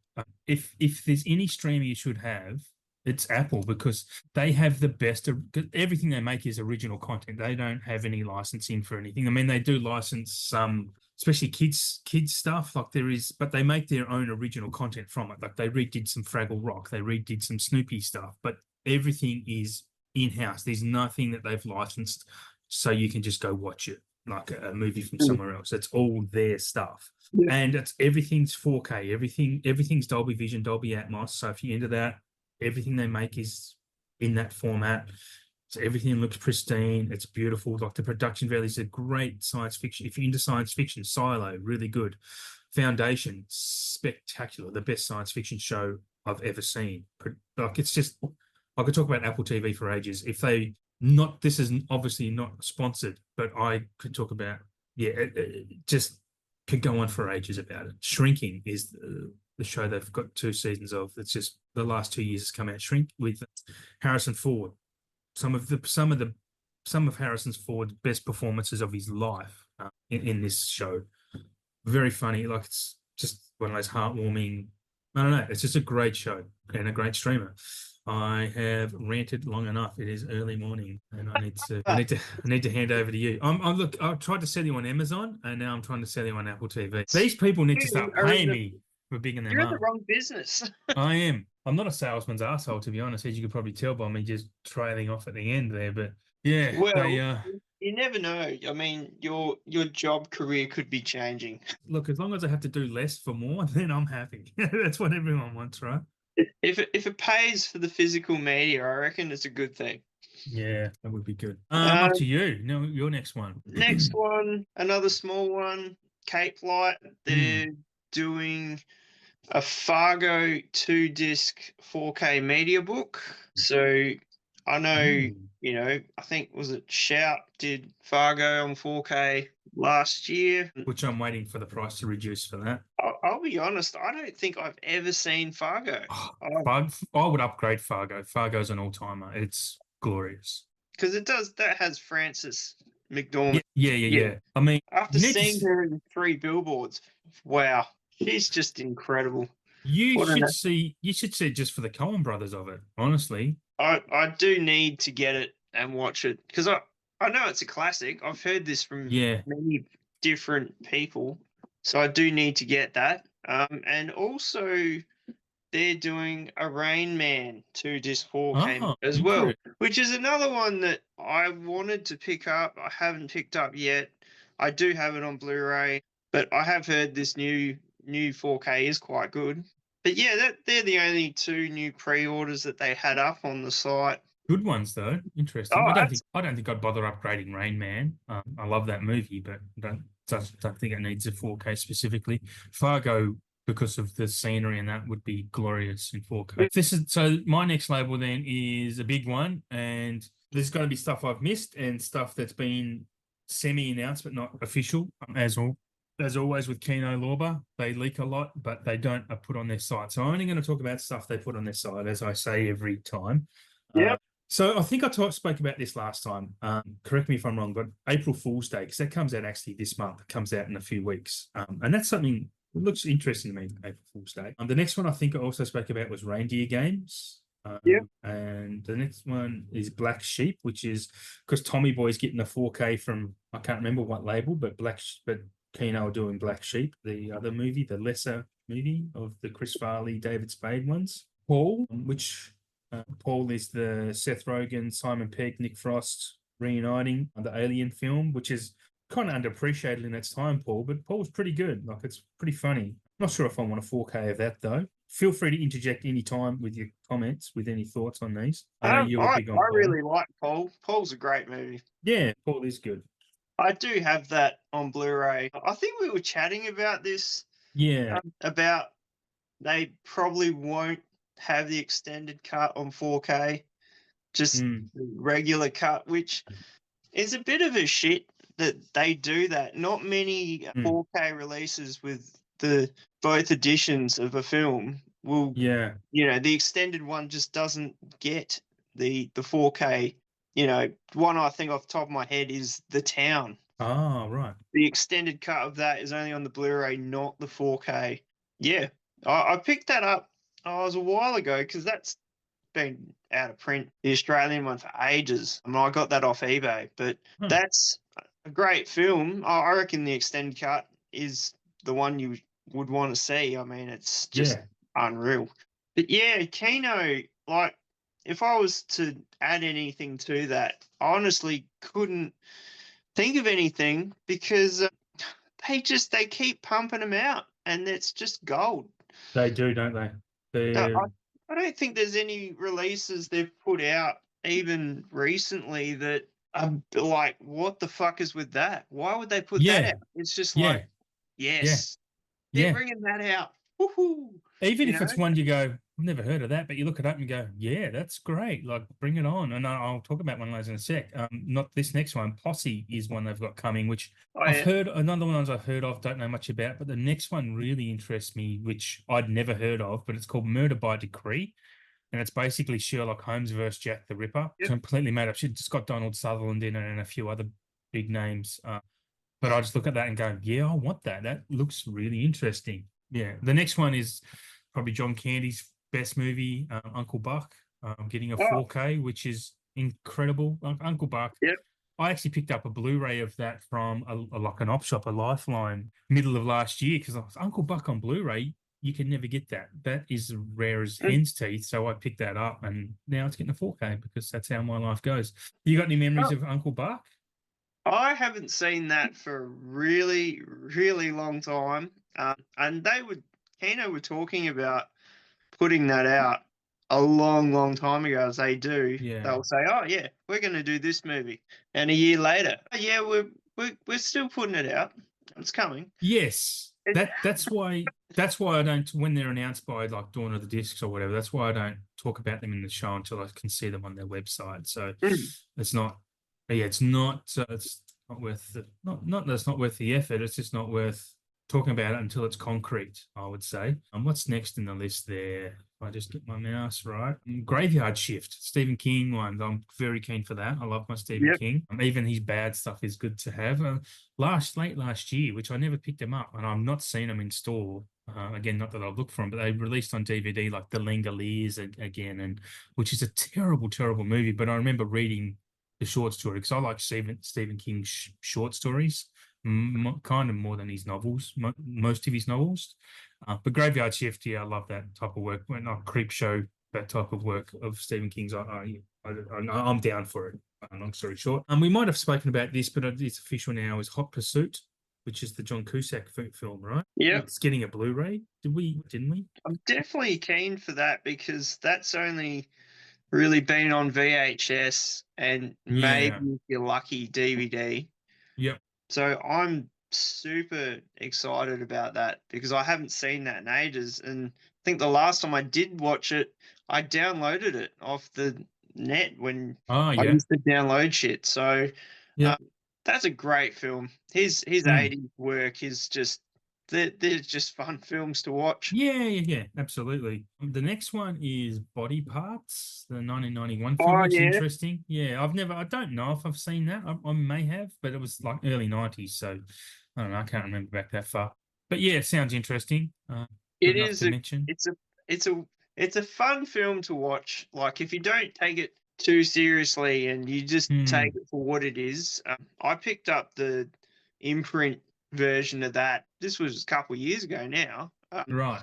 if there's any streamer you should have, it's Apple, because they have the best of, 'cause everything they make is original content. They don't have any licensing for anything. I mean, they do license some, especially kids stuff, like there is, but they make their own original content from it. Like, they redid some Fraggle Rock, they redid some Snoopy stuff, but everything is in-house. There's nothing that they've licensed so you can just go watch it like a movie from somewhere else. It's all their stuff. Yeah. And everything's 4K, everything's Dolby Vision, Dolby Atmos. So if you're into that, everything they make is in that format. So everything looks pristine. It's beautiful. Like, the production value is a great science fiction. If you're into science fiction, Silo, really good. Foundation, spectacular. The best science fiction show I've ever seen. Like, it's just, I could talk about Apple TV for ages. If they not, this is obviously not sponsored, but I could talk about, yeah, just could go on for ages about it. Shrinking is the show they've got 2 seasons of. It's just the last 2 years has come out. Shrink, with Harrison Ford. Some of Harrison Ford's best performances of his life in this show. Very funny. Like, it's just one of those heartwarming. I don't know. It's just a great show and a great streamer. I have ranted long enough. It is early morning, and I need to hand over to you. Look, I tried to sell you on Amazon, and now I'm trying to sell you on Apple TV. These people need to You start are in paying the me for bigging them you're in the up. wrong business. I am. I'm not a salesman's asshole, to be honest, as you could probably tell by me just trailing off at the end there. But yeah, they Well, you never know. I mean, your job career could be changing. look, as long as I have to do less for more, then I'm happy. That's what everyone wants, right? If it pays for the physical media, I reckon it's a good thing. Yeah, that would be good. Um, Up to you. No, your next one. Next one, another small one, Cape Light. Mm. They're doing a Fargo 2-disc 4K media book. So I know, Mm. I think, was it Shout did Fargo on 4K last year. Which I'm waiting for the price to reduce for that. I'll be honest, I don't think I've ever seen Fargo. Oh, I would upgrade Fargo. Fargo's an all-timer. It's glorious. Because that has Frances Yeah, McDormand. Yeah. I mean, After you need seeing to. her in 3 billboards, wow, she's just incredible. You What an should see. You should see just for the Coen brothers of it. Honestly. I do need to get it and watch it because I know it's a classic. I've heard this from Yeah. many different people, so I do need to get that. And also they're doing a Rain Man 2-disc 4K Oh, as well, interesting. which is another one that I wanted to pick up. I haven't picked up yet. I do have it on Blu-ray, but I have heard this new 4K is quite good. But yeah, they're the only 2 new pre-orders that they had up on the site. Good ones though. Interesting. Oh, I don't think I'd bother upgrading Rain Man. I love that movie, but don't think it needs a 4K specifically. Fargo, because of the scenery and that, would be glorious in 4K. So my next label then is a big one, and there's going to be stuff I've missed and stuff that's been semi-announced but not official. As always with Kino Lorber, they leak a lot, but they don't put on their site. So I'm only going to talk about stuff they put on their site, as I say every time. yeah. So I think I spoke about this last time. Correct me if I'm wrong, but April Fool's Day, because that comes out actually this month. It comes out in a few weeks. And that's something that looks interesting to me, April Fool's Day. The next one I think I also spoke about was Reindeer Games. Yeah. And the next one is Black Sheep, which is because Tommy Boy's getting a 4K from, I can't remember what label, but Kino are doing Black Sheep, the other movie, the lesser movie of the Chris Farley, David Spade ones. Paul, which Paul is the Seth Rogen, Simon Pegg, Nick Frost reuniting the Alien film, which is kind of underappreciated in its time, Paul, but Paul's pretty good. Like, it's pretty funny. Not sure if I want a 4K of that though. Feel free to interject any time with your comments with any thoughts on these. I know you were big on I Paul. really like Paul. Paul's a great movie. Yeah, Paul is good. I do have that on Blu-ray. I think we were chatting about this, Yeah. about they probably won't have the extended cut on 4K, just Mm, the regular cut, which is a bit of a shit that they do that. Not many mm, 4K releases with the both editions of a film will, yeah. the extended one just doesn't get the 4K. One I think off the top of my head is The Town. Oh, right. The extended cut of that is only on the Blu-ray, not the 4K. Yeah, I picked that up. Oh, it was a while ago because that's been out of print, the Australian one, for ages. I mean, I got that off eBay, but Huh. that's a great film. I reckon the extended cut is the one you would want to see. I mean, it's just Yeah. unreal. But yeah, Kino, like, if I was to add anything to that, I honestly couldn't think of anything because they keep pumping them out, and it's just gold. They do, don't they? Uh, They're, I don't think there's any releases they've put out even recently that I'm like, what the fuck is with that? Why would they put that yeah, out? It's just yeah, like, yeah, yes, they're yeah. bringing that out. Woohoo! Even You if know? it's one you go, I've never heard of that, but you look it up and go, yeah, that's great. Like, bring it on. And I'll talk about one of those in a sec. Not this next one. Posse is one they've got coming, which Oh I've yeah. heard, another ones I've heard of, don't know much about, but the next one really interests me, which I'd never heard of, but it's called Murder by Decree. And it's basically Sherlock Holmes versus Jack the Ripper. Yep. Completely made up. It's just got Donald Sutherland in it and a few other big names. But I just look at that and go, yeah, I want that. That looks really interesting. Yeah. The next one is probably John Candy's best movie, Uncle Buck, getting a Oh, 4K, which is incredible. Uncle Buck. yep. I actually picked up a Blu-ray of that from like an op shop, a Lifeline, middle of last year because I was Uncle Buck on Blu-ray. You can never get that. That is rare as Mm. hen's teeth. So I picked that up, and now it's getting a 4K because that's how my life goes. You got any memories Oh, of Uncle Buck? I haven't seen that for a really, really long time. And Kino were talking about putting that out a long, long time ago, as they do. Yeah. They'll say, "Oh yeah, we're going to do this movie," and a year later, "Oh, yeah, we're still putting it out. It's coming." Yes, It, that's why I don't, when they're announced by like Dawn of the Discs or whatever. That's why I don't talk about them in the show until I can see them on their website. So Mm. it's not, yeah, it's not worth the, not that it's not worth the effort. It's just not worth talking about it until it's concrete, I would say. What's next in the list there? If I just get my mouse right. Graveyard Shift, Stephen King one. I'm very keen for that. I love my Stephen Yep. King. Even his bad stuff is good to have. Late last year, which I never picked them up, and I've not seen them in store. Again, not that I've looked for them, but they released on DVD like The Langoliers again, and which is a terrible, terrible movie. But I remember reading the short story because I like Stephen King's short stories, kind of more than his novels, most of his novels. But Graveyard Shift, yeah, I love that type of work. When not Creep Show, that type of work of Stephen King's, I'm down for it. Long story short, we might have spoken about this, but it's official now. Is Hot Pursuit, which is the John Cusack film, right? Yep. It's getting a Blu-ray. Didn't we? I'm definitely keen for that because that's only really been on VHS and maybe Yeah. if you're lucky DVD. Yep. So I'm super excited about that because I haven't seen that in ages. And I think the last time I did watch it, I downloaded it off the net when Oh, I yeah. used to download shit. So Yeah. that's a great film. His Mm. 80s work is just they're just fun films to watch. Yeah, absolutely. The next one is Body Parts, the 1991 film. Oh Looks yeah, interesting. Yeah, I don't know if I've seen that. I may have, but it was like early 90s, so I don't know. I can't remember back that far. But yeah, it sounds interesting. Good it enough is to mention. it's a it's a fun film to watch. Like if you don't take it too seriously and you just take Hmm. it for what it is. I picked up the imprint version of that. This was a couple of years ago now. Right.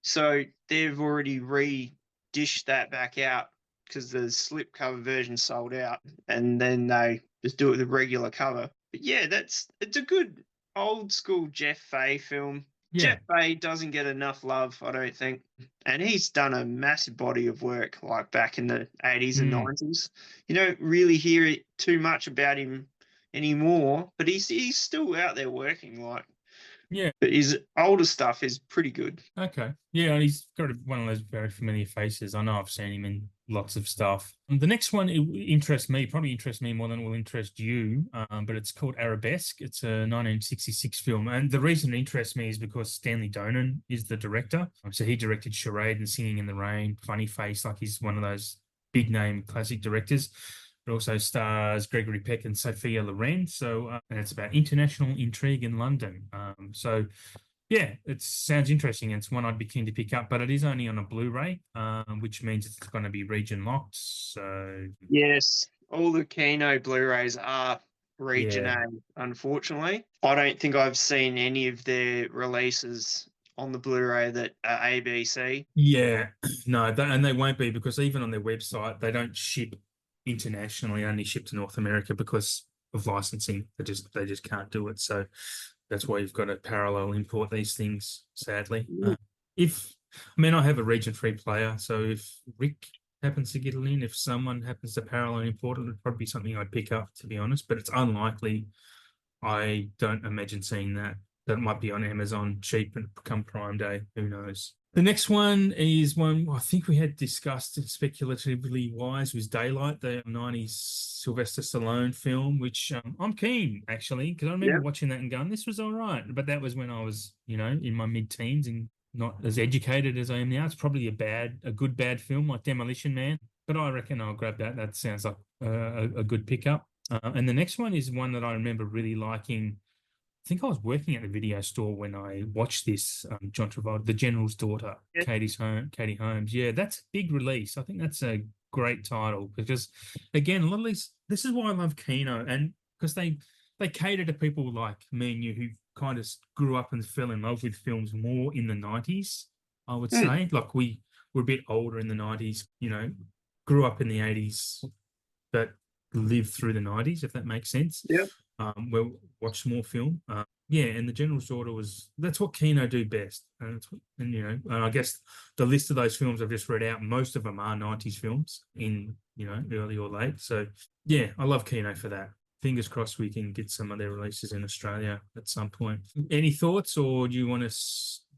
So they've already re-dished that back out because the slipcover version sold out, and then they just do it with the regular cover. But yeah, it's a good old school Jeff Fay film. Yeah. Jeff Bay doesn't get enough love, I don't think. And he's done a massive body of work like back in the 80s and Mm. 90s. You don't really hear it too much about him anymore, but he's still out there working. Like, Yeah. but his older stuff is pretty good. Okay. Yeah, and he's got one of those very familiar faces. I know I've seen him in lots of stuff. The next one it interests me, probably interests me more than it will interest you. But it's called Arabesque. It's a 1966 film, and the reason it interests me is because Stanley Donen is the director. So he directed Charade and Singing in the Rain, Funny Face, like he's one of those big name classic directors. It also stars Gregory Peck and Sophia Loren. So, and it's about international intrigue in London. Yeah, it sounds interesting. It's one I'd be keen to pick up, but it is only on a Blu-ray, which means it's going to be region locked. So Yes, all the Kino Blu-rays are Region yeah, A, unfortunately. I don't think I've seen any of their releases on the Blu-ray that are ABC. yeah, no, and they won't be because even on their website they don't ship internationally, only ship to North America because of licensing. They just can't do it. So that's why you've got to parallel import these things. Sadly, if I mean I have a region-free player, so if Rick happens to get it in, if someone happens to parallel import it, it'd probably be something I'd pick up, to be honest. But it's unlikely. I don't imagine seeing that. That might be on Amazon cheap and come Prime Day. Who knows? The next one is one I think we had discussed speculatively wise was Daylight, the 90s Sylvester Stallone film, which I'm keen actually, because I remember Yeah. watching that and going, this was all right. But that was when I was, in my mid-teens and not as educated as I am now. It's probably a good bad film like Demolition Man, but I reckon I'll grab that. That sounds like a good pickup. And the next one is one that I remember really liking. I think I was working at the video store when I watched this. John Travolta, The General's Daughter, Yeah. Katie Holmes. Yeah, that's a big release. I think that's a great title because, again, a lot of these. This is why I love Kino, and because they cater to people like me and you who kind of grew up and fell in love with films more in the 90s. I would Hmm. say, like we were a bit older in the 90s. Grew up in the 80s, but lived through the 90s, if that makes sense. Yeah. We'll watch more film. Yeah, and The General's Daughter that's what Kino do best. And I guess the list of those films I've just read out, most of them are 90s films in, early or late. So yeah, I love Kino for that. Fingers crossed we can get some of their releases in Australia at some point. Any thoughts, or do you want to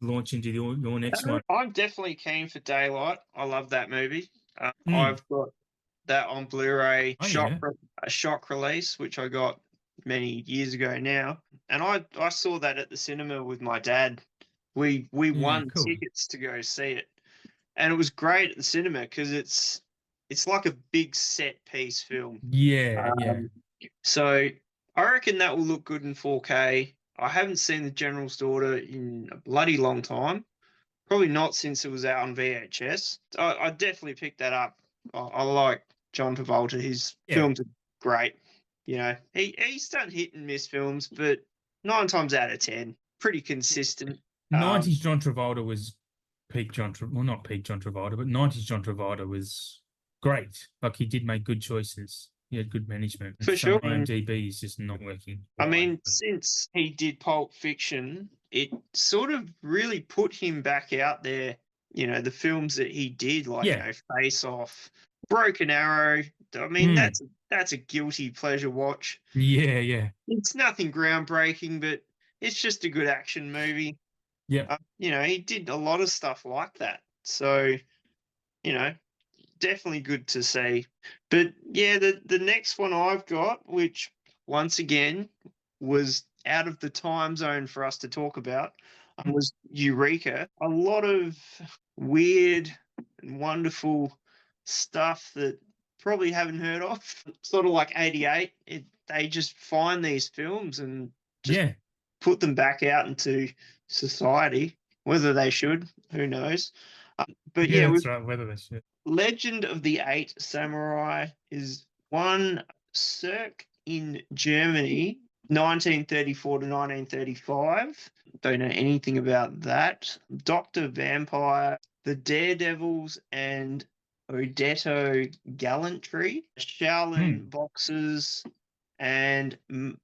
launch into your next one? I'm definitely keen for Daylight. I love that movie. Mm. I've got that on Blu-ray Oh yeah. a shock release, which I got many years ago now, and I saw that at the cinema with my dad. We Yeah, won cool. tickets to go see it, and it was great at the cinema because it's like a big set piece film. Yeah, yeah. Um, so I reckon that will look good in 4K. I haven't seen The General's Daughter in a bloody long time. Probably not since it was out on VHS. I definitely picked that up. I like John Travolta. His Yeah. films are great. He's done hit and miss films, but 9 times out of 10, pretty consistent. 90s John Travolta was peak John Travolta. Well, not peak John Travolta, but 90s John Travolta was great. Like he did make good choices. He had good management. For Some sure. IMDb is just not working. I Why? mean, since he did Pulp Fiction, it sort of really put him back out there. The films that he did, like Yeah. Face Off, Broken Arrow. I mean, Mm. that's a guilty pleasure watch. Yeah, yeah. It's nothing groundbreaking, but it's just a good action movie. Yeah. He did a lot of stuff like that. So, you know, definitely good to see. But yeah, the next one I've got, which once again was out of the time zone for us to talk about, was Eureka. A lot of weird and wonderful stuff that probably haven't heard of. Sort of like 88. They just find these films and just Yeah. put them back out into society. Whether they should, who knows? But Yeah, yeah, that's right. Whether that's it. Legend of the Eight Samurai is one circ in Germany, 1934 to 1935. Don't know anything about that. Dr. Vampire, The Daredevils, and Odetto Gallantry, Shaolin Boxers, and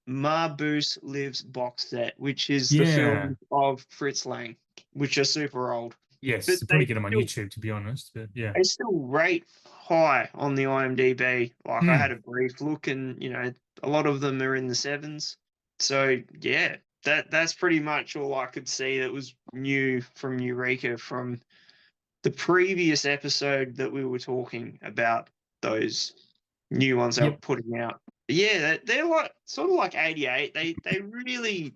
Marboos Lives box set, which is the Yeah. film of Fritz Lang, which are super old. Yes. But You probably get them on YouTube, to be honest. But yeah. they still rate high on the IMDb. Like I had Mm. a brief look, and a lot of them are in the sevens. So yeah, that's pretty much all I could see that was new from Eureka from the previous episode that we were talking about those new ones they were Yep. putting out. Yeah, they're like sort of like 88. They really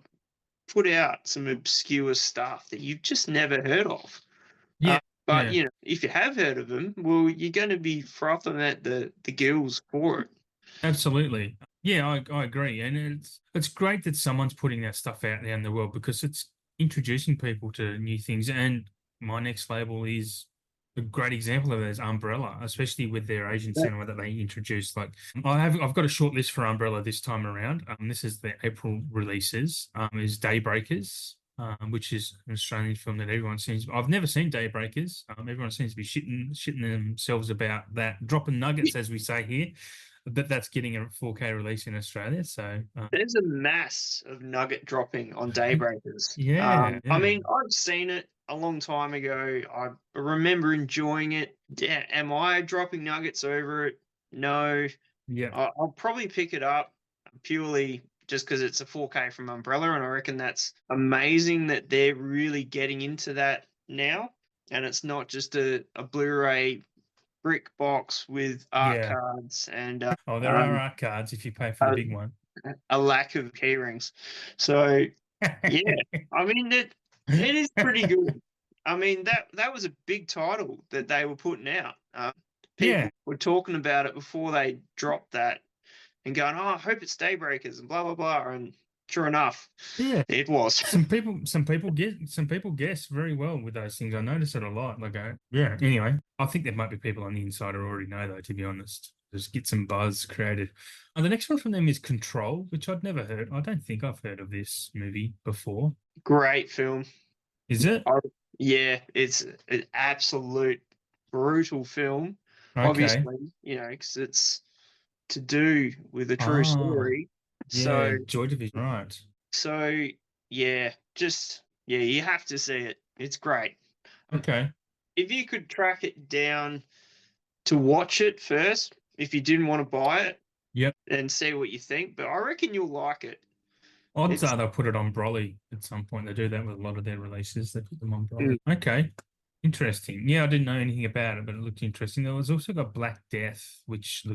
put out some obscure stuff that you've just never heard of. Yeah. But Yeah. if you have heard of them, well, you're going to be frothing at the gills for it. Absolutely. Yeah, I agree. And it's great that someone's putting that stuff out there in the world because it's introducing people to new things. And my next label is a great example of that is Umbrella, especially with their Asian That cinema that they introduced. Like I've got a short list for Umbrella this time around. This is the April releases. Is Daybreakers. Which is an Australian film that everyone seems. I've never seen Daybreakers. Everyone seems to be shitting themselves about that, dropping nuggets, as we say here. But that's getting a 4K release in Australia. So There's a mass of nugget dropping on Daybreakers. yeah, I yeah, mean, I've seen it a long time ago. I remember enjoying it. Yeah, am I dropping nuggets over it? No. yeah, I'll probably pick it up purely just because it's a 4K from Umbrella, and I reckon that's amazing that they're really getting into that now, and it's not just a Blu-ray brick box with art yeah. cards and Oh, there are um, art cards if you pay for the a, big one. a lack of keyrings. So yeah, I mean it is pretty good. I mean that was a big title that they were putting out. Yeah, People were talking about it before they dropped that and going, "Oh, I hope it's Daybreakers," and blah blah blah. And sure enough, yeah. it was. Some people guess very well with those things. I notice it a lot. Like, yeah. Anyway, I think there might be people on the inside who already know, though. To be honest, just get some buzz created. And the next one from them is Control, which I'd never heard. I don't think I've heard of this movie before. Great film. Is it? I, yeah, it's an absolute brutal film. Okay. Obviously, because it's to do with a true Ah, story. So, yeah. Joy Division. Right. so yeah, you have to see it. It's great. Um, Okay. If you could track it down to watch it first, if you didn't want to buy it, Yep. and see what you think, but I reckon you'll like it. Odds It's are they'll put it on Broly at some point. They do that with a lot of their releases. They put them on mm, Broly. Okay. Interesting. Yeah, I didn't know anything about it, but it looked interesting. There was also got Black Death, which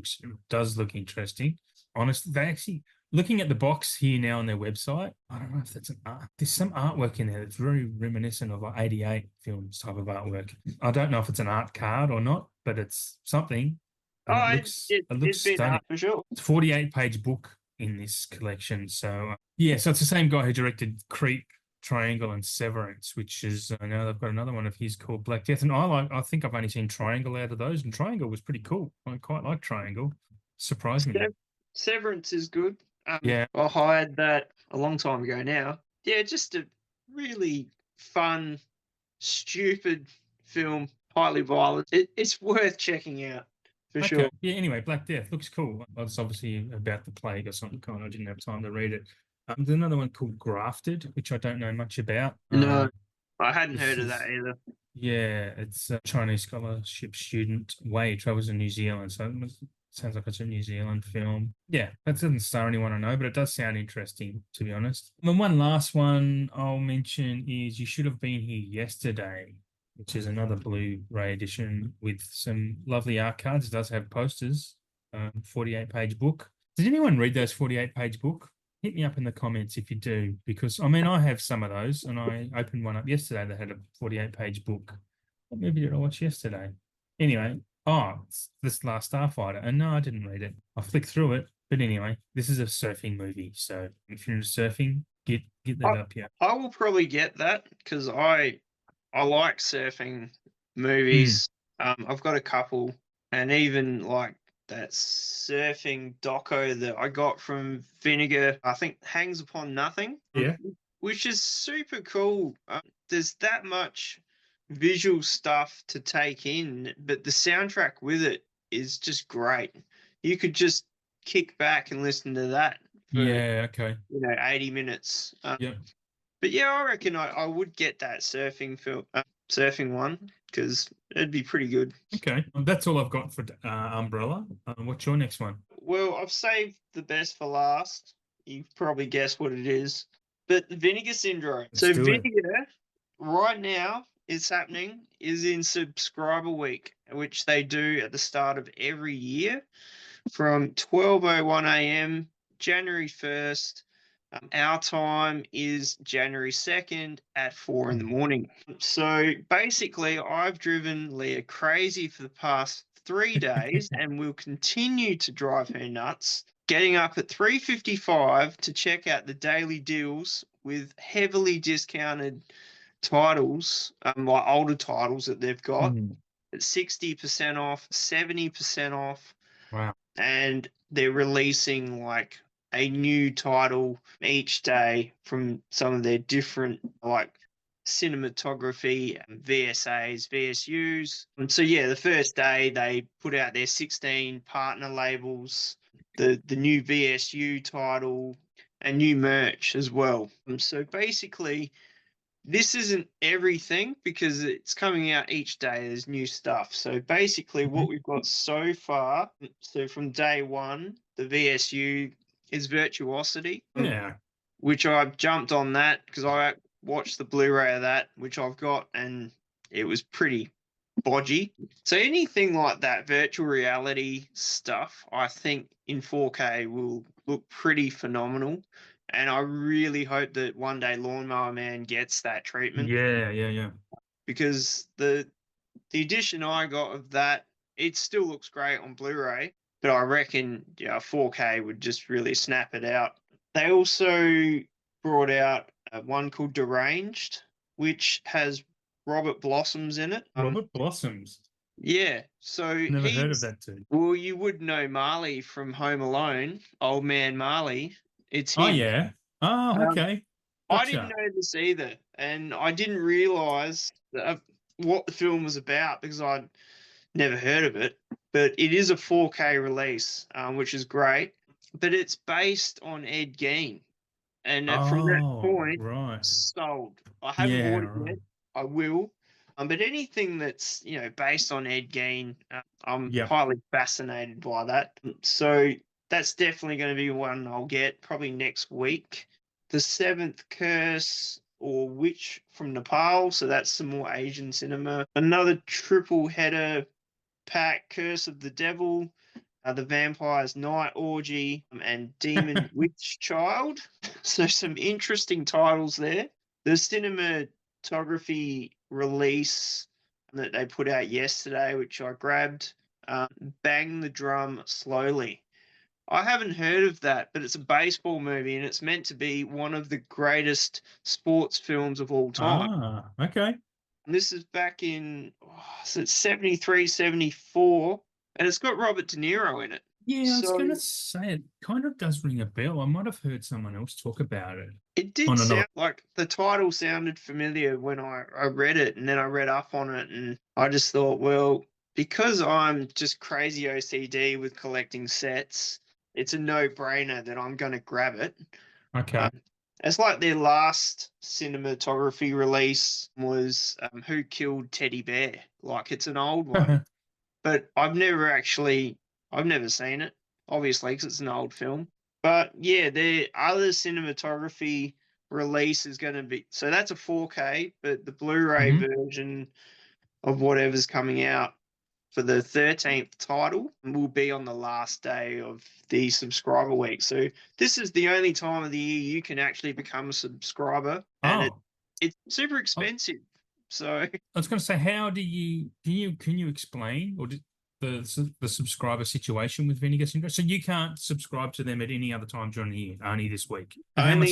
does look interesting. Honestly, they actually looking at the box here now on their website. I don't know if that's an art. There's some artwork in there that's very reminiscent of like 88 films type of artwork. I don't know if it's an art card or not, but it's something, and it oh, looks it it looks it'd be an stunning. art for sure. It's a 48-page book in this collection. So yeah, so it's the same guy who directed Creep, Triangle, and Severance, which is now they've got another one of his called Black Death. And I think I've only seen Triangle out of those, and Triangle was pretty cool. I quite like Triangle. Surprised me. Severance is good. Yeah. I hired that a long time ago now. Yeah, just a really fun, stupid film, highly violent. It's worth checking out for Okay. sure. Yeah. Anyway, Black Death looks cool. It's obviously about the plague or something kind. I didn't have time to read it. There's another one called Grafted, which I don't know much about. No, I hadn't This heard of that is either. Yeah, it's a Chinese scholarship student. Wei travels in New Zealand, so sounds like it's a New Zealand film. Yeah, that doesn't star anyone I know, but it does sound interesting, to be honest. And one last one I'll mention is You Should Have Been Here Yesterday, which is another Blu-ray edition with some lovely art cards. It does have posters, 48-page book. Did anyone read those 48-page book? Hit me up in the comments if you do, because I mean, I have some of those, and I opened one up yesterday that had a 48-page book. What movie did I watch yesterday? Anyway, it's this Last Starfighter, and no, I didn't read it. I flicked through it, but anyway, this is a surfing movie, so if you're into surfing, get that I, up here. I will probably get that because I like surfing Mm, movies. I've got a couple, and even like that surfing doco that I got from Vinegar, I think Hangs Upon Nothing, yeah. which is super cool. There's that much visual stuff to take in, but the soundtrack with it is just great. You could just kick back and listen to that for Yeah. Okay. 80 minutes. Yep. But yeah, I reckon I would get that surfing one because it'd be pretty good. Okay. Well, that's all I've got for umbrella. What's your next one? Well, I've saved the best for last. You've probably guessed what it is, but the vinegar syndrome. Let's So do it. vinegar right now is in subscriber week, which they do at the start of every year from 12:01 a.m. January 1st. Our time is January 2nd at 4 in the morning. So basically, I've driven Leah crazy for the past 3 days and will continue to drive her nuts, getting up at 3:55 to check out the daily deals with heavily discounted titles, like older titles that they've got Mm. at 60% off, 70% off, Wow. and they're releasing like a new title each day from some of their different like cinematography, VSAs, VSUs. And so yeah, the first day they put out their 16 partner labels, the new VSU title, and new merch as well. So basically this isn't everything because it's coming out each day. There's new stuff. So basically, Mhm. what we've got so far, so from day one, the VSU is Virtuosity, Yeah. which I jumped on that because I watched the Blu-ray of that, which I've got, and it was pretty bodgy. So anything like that virtual reality stuff, I think in 4K will look pretty phenomenal. And I really hope that one day Lawnmower Man gets that treatment Yeah. Yeah. Yeah. because the edition I got of that, it still looks great on Blu-ray, but I reckon 4K would just really snap it out. They also brought out one called Deranged, which has Robert Blossoms in it. Robert Blossoms. Yeah, so Never heard of he's that too. well, you would know Marley from Home Alone, Old Man Marley. It's Oh him. yeah. Oh, Um, okay. I didn't Gotcha. know this either, and I didn't realize what the film was about because I'd never heard of it. But it is a 4K release, which is great. But it's based on Ed Gein, and from that Oh, point, right. sold. I haven't Yeah, bought it right. yet. I will. But anything that's based on Ed Gein, I'm Yep. highly fascinated by that. So that's definitely going to be one I'll get probably next week. The Seventh Curse or Witch from Nepal, so that's some more Asian cinema. Another triple header pack, Curse of the Devil, The Vampire's Night Orgy, and Demon Witch Child. So some interesting titles there. The cinematography release that they put out yesterday, which I grabbed, Bang the Drum Slowly. I haven't heard of that, but it's a baseball movie and it's meant to be one of the greatest sports films of all time. Ah, okay. And this is back in so it's 73, 74, and it's got Robert De Niro in it. Yeah, I was So gonna say it kind of does ring a bell. I might have heard someone else talk about it it did on another. sound like the title sounded familiar when I read it, and then I read up on it, and I just thought, well, because I'm just crazy OCD with collecting sets, it's a no-brainer that I'm going to grab it. Okay. Um, it's like their last cinematography release was Who Killed Teddy Bear? Like it's an old one, but I've never seen it, obviously, because it's an old film. But yeah, the other cinematography release is going to be so that's a 4K, but the Blu-ray Hmm. version of whatever's coming out for the 13th title will be on the last day of the subscriber week. So this is the only time of the year you can actually become a subscriber, and Oh, it's super I expensive. So I was gonna say, how do you can you explain or the subscriber situation with Vinegar Syndrome? So you can't subscribe to them at any other time during the year, only this week. And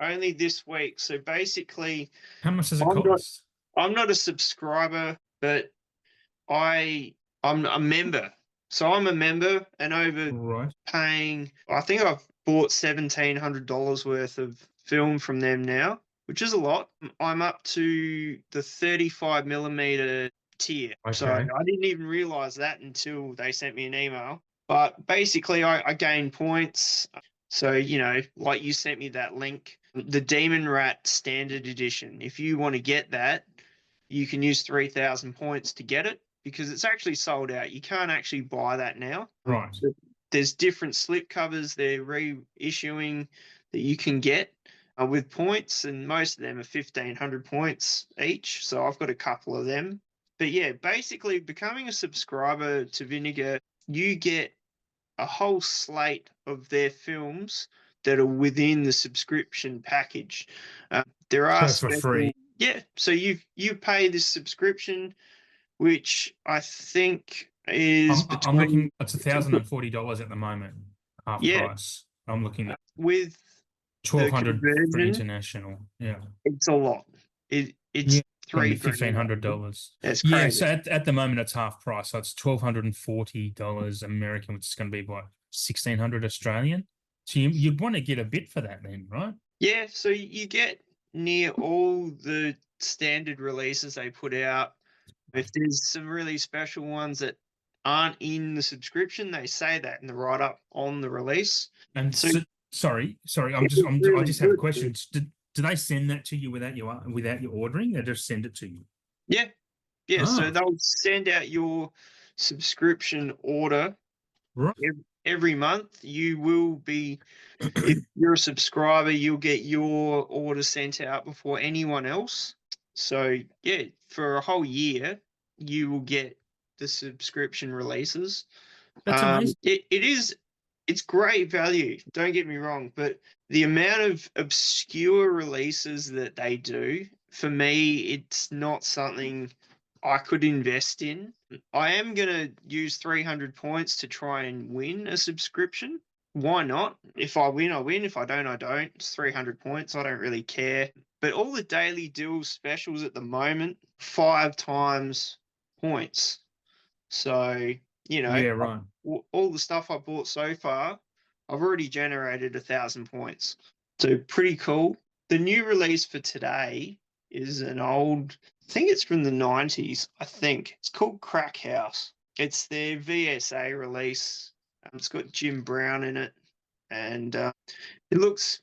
only this week. So basically, how much does it I'm not cost? I'm not a subscriber, but I'm a member. So I'm a member and over Right. paying. I think I've bought $1,700 worth of film from them now, which is a lot. I'm up to the 35 millimeter tier. So Okay. I didn't even realize that until they sent me an email. But basically, I gain points. So, like you sent me that link, the Demon Rat Standard Edition. If you want to get that, you can use 3,000 points to get it because it's actually sold out. You can't actually buy that now. Right. So there's different slip covers they're reissuing that you can get with points, and most of them are 1,500 points each. So I've got a couple of them. But yeah, basically becoming a subscriber to Vinegar, you get a whole slate of their films that are within the subscription package. There So are it's for free. yeah. So you pay this subscription, which I think is I'm looking. between It's $1,040 at the moment, half yeah price. I'm looking at with the 1,200 for conversion, international. Yeah. it's a lot. Yeah. It's It's going to be 3 grand. $1,500. That's Yeah. crazy. So at the moment it's half price. So it's $1,240 American, which is going to be what, 1,600 Australian. So you'd want to get a bit for that then, right? Yeah, so you get near all the standard releases they put out. If there's some really special ones that aren't in the subscription, they say that in the write up on the release. And So so, sorry, it was I really just have a good. question. Do they send that to you without you ordering? They just send it to you. Yeah, yeah. So Ah, they'll send out your subscription order right. every month. You will be, if you're a subscriber, you'll get your order sent out before anyone else. So yeah, for a whole year, you will get the subscription releases. That's amazing. It's great value. Don't get me wrong, but the amount of obscure releases that they do, for me, it's not something I could invest in. I am gonna use 300 points to try and win a subscription. Why not? If I win, I win. If I don't, I don't. It's 300 points. I don't really care. But all the daily deal specials at the moment, 5 times points. So, you know, Yeah, right. all the stuff I bought so far, I've already generated 1,000 points. So pretty cool. The new release for today is an old, I think it's from the 90s, I think. It's called Crack House. It's their VSA release. It's got Jim Brown in it. And it looks,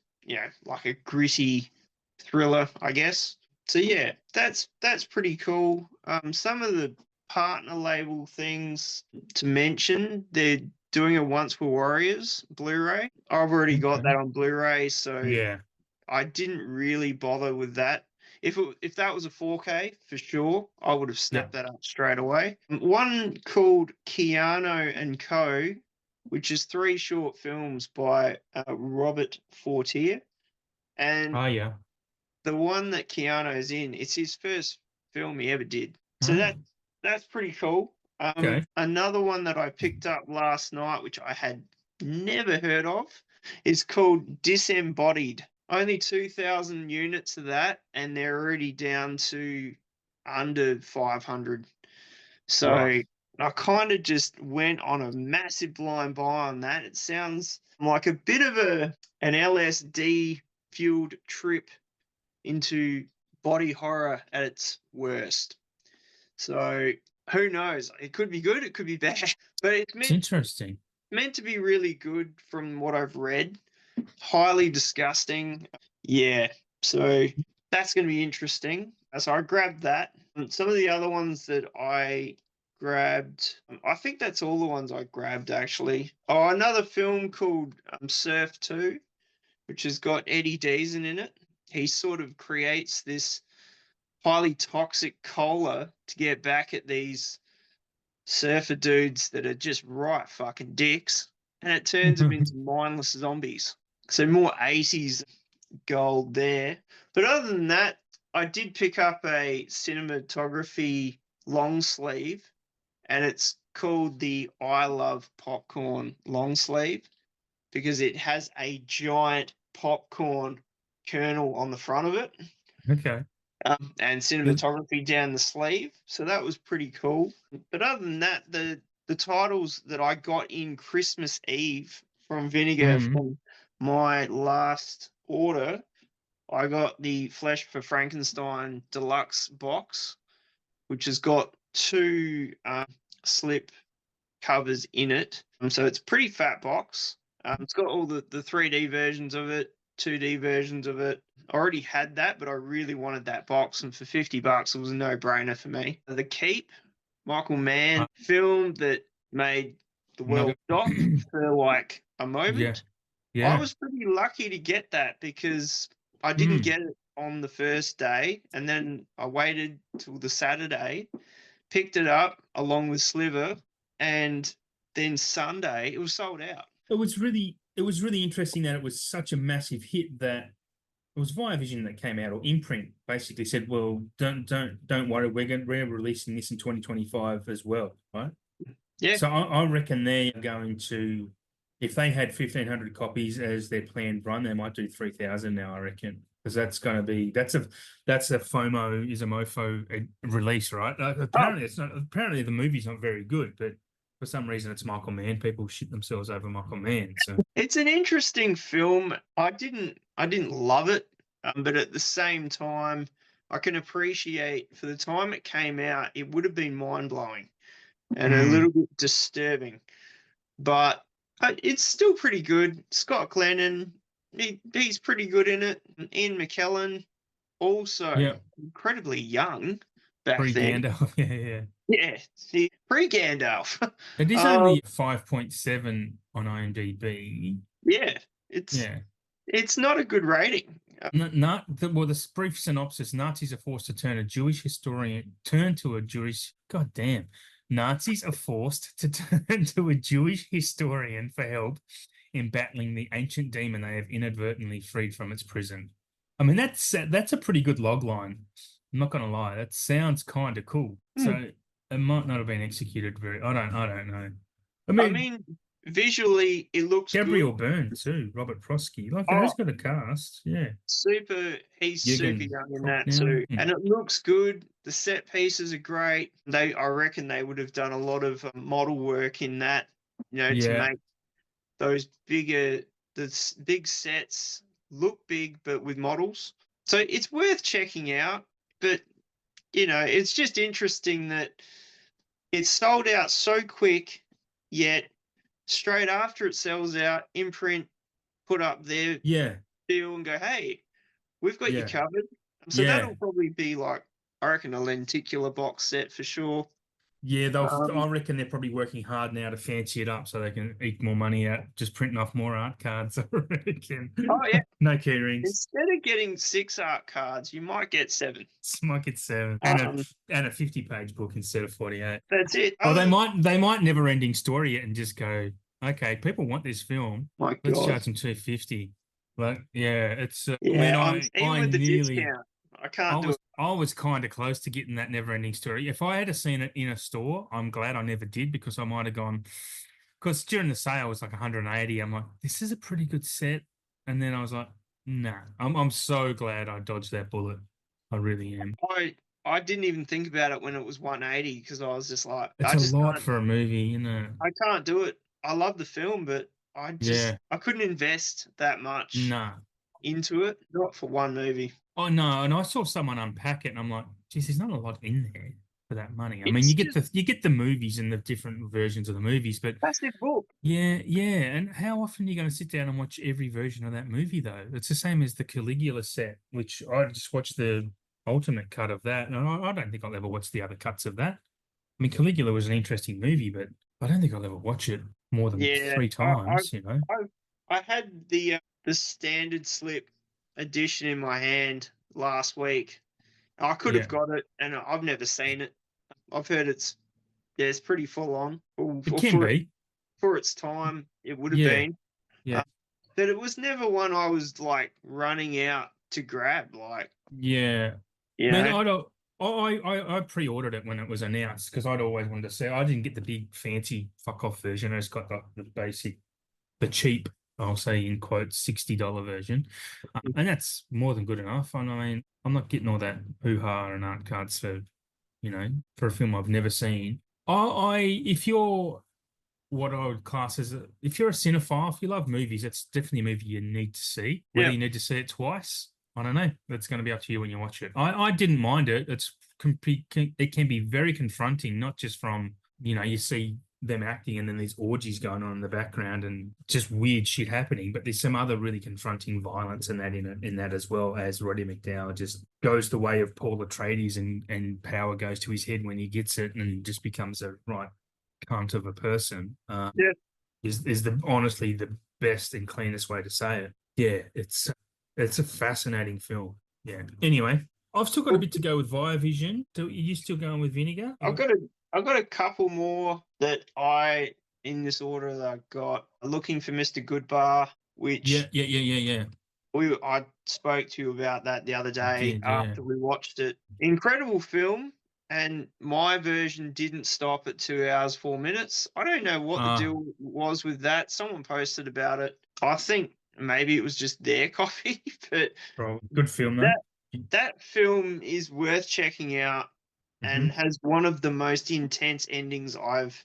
like a gritty thriller, I guess. So yeah, that's pretty cool. Some of the partner label things to mention, they're doing a Once Were Warriors Blu-ray. I've already got Okay. that on Blu-ray, so Yeah. I didn't really bother with that. If that was a 4K, for sure, I would have Yeah. snapped that up straight away. One called Keanu and Co., which is 3 short films by Robert Fortier. And Oh, yeah. the one that Keanu's in, it's his first film he ever did. So Oh, that's pretty cool. okay. Another one that I picked up last night, which I had never heard of, is called Disembodied. Only 2,000 units of that, and they're already down to under 500. So Right. I kind of just went on a massive blind buy on that. It sounds like a bit of an LSD fueled trip into body horror at its worst. So who knows? It could be good, it could be bad, but it's It's interesting. meant to be really good from what I've read. Highly disgusting. Yeah. So that's going to be interesting. So I grabbed that. Some of the other ones that I grabbed, I think that's all the ones I grabbed actually. Oh, another film called Surf 2, which has got Eddie Deason in it. He sort of creates this highly toxic cola to get back at these surfer dudes that are just right fucking dicks, and it turns them into mindless zombies. So more 80s gold there. But other than that, I did pick up a cinematography long sleeve, and it's called the I Love Popcorn long sleeve because it has a giant popcorn kernel on the front of it. Okay. And cinematography down the sleeve. So that was pretty cool. But other than that, the titles that I got in Christmas Eve from Vinegar Mm. from my last order, I got the Flesh for Frankenstein deluxe box, which has got 2 slip covers in it. So it's a pretty fat box. It's got all the 3D versions of it, 2D versions of it. I already had that, but I really wanted that box, and for $50, it was a no-brainer for me. The Keep, Michael Mann film that made the world stop for like a Yeah. moment. I Yeah. was pretty lucky to get that because I didn't get it on the first day, and then I waited till the Saturday, picked it up along with Sliver, and then Sunday it was sold out. It was really interesting that it was such a massive hit that it was Via Vision that came out, or Imprint basically said, "Well, don't worry, we're releasing this in 2025 as well, right?" Yeah. So I reckon they're going to, if they had 1,500 copies as their planned run, they might do 3,000 now. I reckon, because that's going to be that's a FOMO is a mofo release, right? Apparently it's not. Apparently the movie's not very good, but for some reason it's Michael Mann. People shit themselves over Michael Mann. So It's an interesting film. I didn't love it, but at the same time, I can appreciate for the time it came out, it would have been mind blowing and a little bit disturbing. But it's still pretty good. Scott Glennon, he's pretty good in it. Ian McKellen, also incredibly young back then. Gandalf, yeah. Yeah, pre Gandalf. It is only 5.7 on IMDb. Yeah, it's not a good rating. The brief synopsis: Nazis are forced to turn to a Jewish. God damn. Nazis are forced to turn to a Jewish historian for help in battling the ancient demon they have inadvertently freed from its prison. I mean, that's a pretty good log line. I'm not gonna lie, that sounds kind of cool. So it might not have been executed very. I don't know. I mean, visually it looks Gabriel good. Byrne too, Robert Prosky. Like, he's got a cast. Yeah. He's super young in that too. And it looks good. The set pieces are great. I reckon they would have done a lot of model work in that, to make those the big sets look big, but with models. So it's worth checking out. But, it's just interesting that it's sold out so quick, yet straight after it sells out, Imprint put up their deal and go, "Hey, we've got you covered." So that'll probably be like, I reckon, a lenticular box set for sure. Yeah, I reckon they're probably working hard now to fancy it up so they can eke more money out, just printing off more art cards. I reckon. Oh yeah, no key rings. Instead of getting 6 art cards, you might get 7. Might get 7 and a 50-page book instead of 48. That's it. Oh, they might never ending story it and just go, okay, people want this film. Let's charge them $250. But yeah, it's even with the discount, I can't do it. I was kind of close to getting that never-ending story. If I had seen it in a store, I'm glad I never did, because I might have gone. Because during the sale it was like 180. I'm like, this is a pretty good set, and then I was like, nah. I'm so glad I dodged that bullet. I really am. I didn't even think about it when it was 180 because I was just like, it's a lot for a movie, I can't do it. I love the film, but I couldn't invest that much into it, not for one movie. Oh no, and I saw someone unpack it, and I'm like, geez, there's not a lot in there for that money. I mean, you get the movies and the different versions of the movies, but that's their book. Yeah. And how often are you going to sit down and watch every version of that movie, though? It's the same as the Caligula set, which I just watched the ultimate cut of that, and I don't think I'll ever watch the other cuts of that. I mean, Caligula was an interesting movie, but I don't think I'll ever watch it more than 3 times. I had the standard slip edition in my hand last week. I could have got it, and I've never seen it. I've heard it's pretty full on. It can be for its time. It would have been, but it was never one I was like running out to grab. Like, I pre-ordered it when it was announced because I'd always wanted to see. I didn't get the big fancy fuck off version. I just got the basic, the cheap, I'll say in quotes, $60 version, and that's more than good enough. And I mean, I'm not getting all that hoo-ha and art cards for a film I've never seen. If you're what I would class as if you're a cinephile, if you love movies, it's definitely a movie you need to see. Whether you need to see it twice, I don't know. That's going to be up to you when you watch it. I didn't mind it. It can be very confronting, not just from you see them acting, and then there's orgies going on in the background and just weird shit happening. But there's some other really confronting violence in that as well, as Roddy McDowall just goes the way of Paul Atreides, and power goes to his head when he gets it, and just becomes a right cunt of a person. Yeah. Is honestly the best and cleanest way to say it. Yeah, it's a fascinating film. Yeah. Anyway, I've still got a bit to go with Via Vision. Are you still going with Vinegar? I've got a couple more that in this order that I got. Looking for Mr. Goodbar, which Yeah. I spoke to you about that the other day Did, yeah. after we watched it. Incredible film, and my version didn't stop at 2 hours 4 minutes. I don't know what the deal was with that. Someone posted about it. I think maybe it was just their copy, but Good film though. that film is worth checking out and has one of the most intense endings I've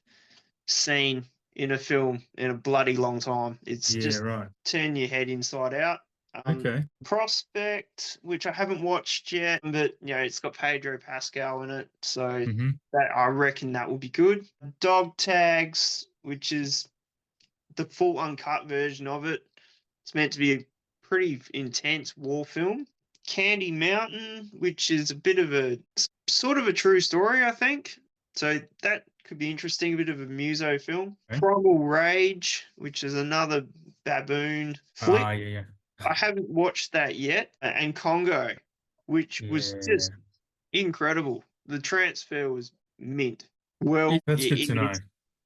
seen in a film in a bloody long time. It's just right. turn your head inside out. Okay. Prospect, which I haven't watched yet, but it's got Pedro Pascal in it, so Mm-hmm. that I reckon that will be good. Dog Tags, which is the full uncut version of it. It's meant to be a pretty intense war film. Candy Mountain, which is a bit of a sort of a true story, I think. So that could be interesting, a bit of a muso film. Okay. Primal Rage, which is another baboon flick. Yeah. I haven't watched that yet. And Congo, which was just incredible. The transfer was mint. Well, that's good to know.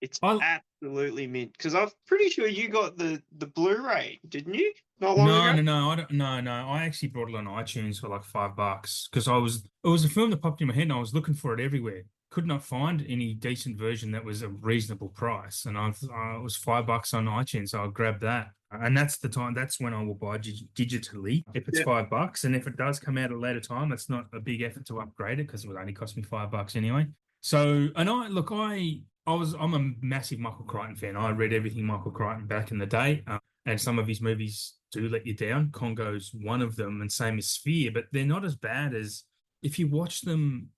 It's absolutely mint, because I'm pretty sure you got the Blu-ray, didn't you? Not long ago. No, I don't. No. I actually bought it on iTunes for like $5 because it was a film that popped in my head and I was looking for it everywhere. Could not find any decent version that was a reasonable price, and it was $5 on iTunes, so I grabbed that. And that's the time. That's when I will buy digitally if it's $5, and if it does come out at a later time, it's not a big effort to upgrade it because it would only cost me $5 anyway. So, and I'm a massive Michael Crichton fan. I read everything Michael Crichton back in the day, and some of his movies do let you down. Congo's one of them, and same as Sphere, but they're not as bad as if you watch them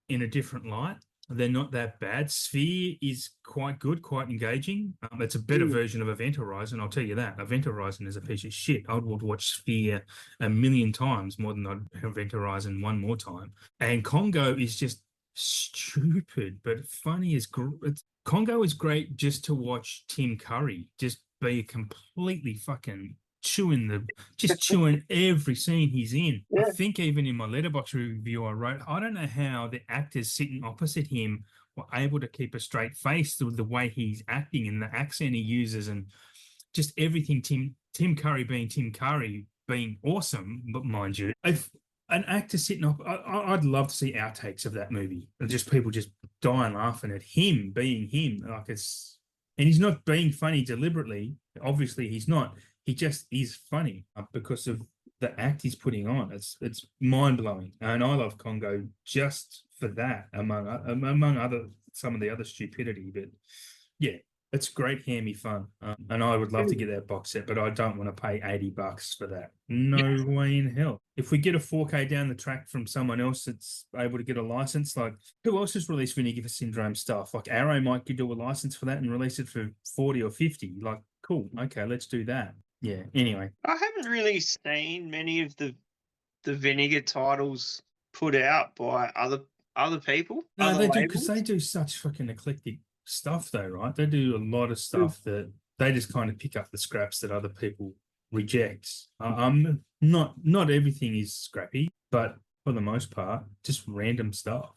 in a different light. They're not that bad. Sphere is quite good, quite engaging. It's a better version of Event Horizon, I'll tell you that. Event Horizon is a piece of shit. I would watch Sphere a million times more than I'd Event Horizon one more time. And Congo is just stupid, but funny as Congo is great just to watch Tim Curry just be completely fucking chewing every scene he's in. I think even in my Letterboxd review I wrote, I don't know how the actors sitting opposite him were able to keep a straight face with the way he's acting and the accent he uses, and just everything. Tim Curry being awesome, but mind you, if an actor sitting up, I'd love to see outtakes of that movie, and just people just dying laughing at him being him. Like and he's not being funny deliberately. Obviously, he's not. He just is funny because of the act he's putting on. It's mind blowing, and I love Congo just for that. Among some of the other stupidity, but yeah, it's great hammy fun, and I would love to get that box set, but I don't want to pay $80 for that. No way in hell. If we get a 4K down the track from someone else that's able to get a license, like who else has released Vinegar Syndrome stuff? Like Arrow might do a license for that and release it for 40 or 50. Like, cool, okay, let's do that. Yeah. Anyway, I haven't really seen many of the Vinegar titles put out by other people. No, they do, because they do such fucking eclectic stuff, though, right? They do a lot of stuff that they just kind of pick up the scraps that other people reject. Not everything is scrappy, but for the most part, just random stuff.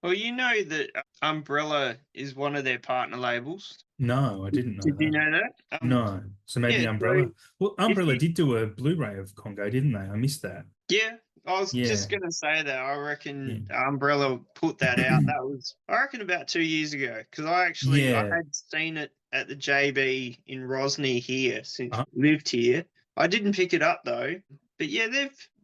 Well, you know that Umbrella is one of their partner labels. No, I didn't know Did that. you know that? No. So maybe Umbrella. Well, Umbrella did do a Blu-ray of Congo, didn't they? I missed that. Yeah, I was just going to say that. I reckon Umbrella put that out. That was, I reckon, about 2 years ago, because I had seen it at the JB in Rosny here since I lived here. I didn't pick it up though, but yeah,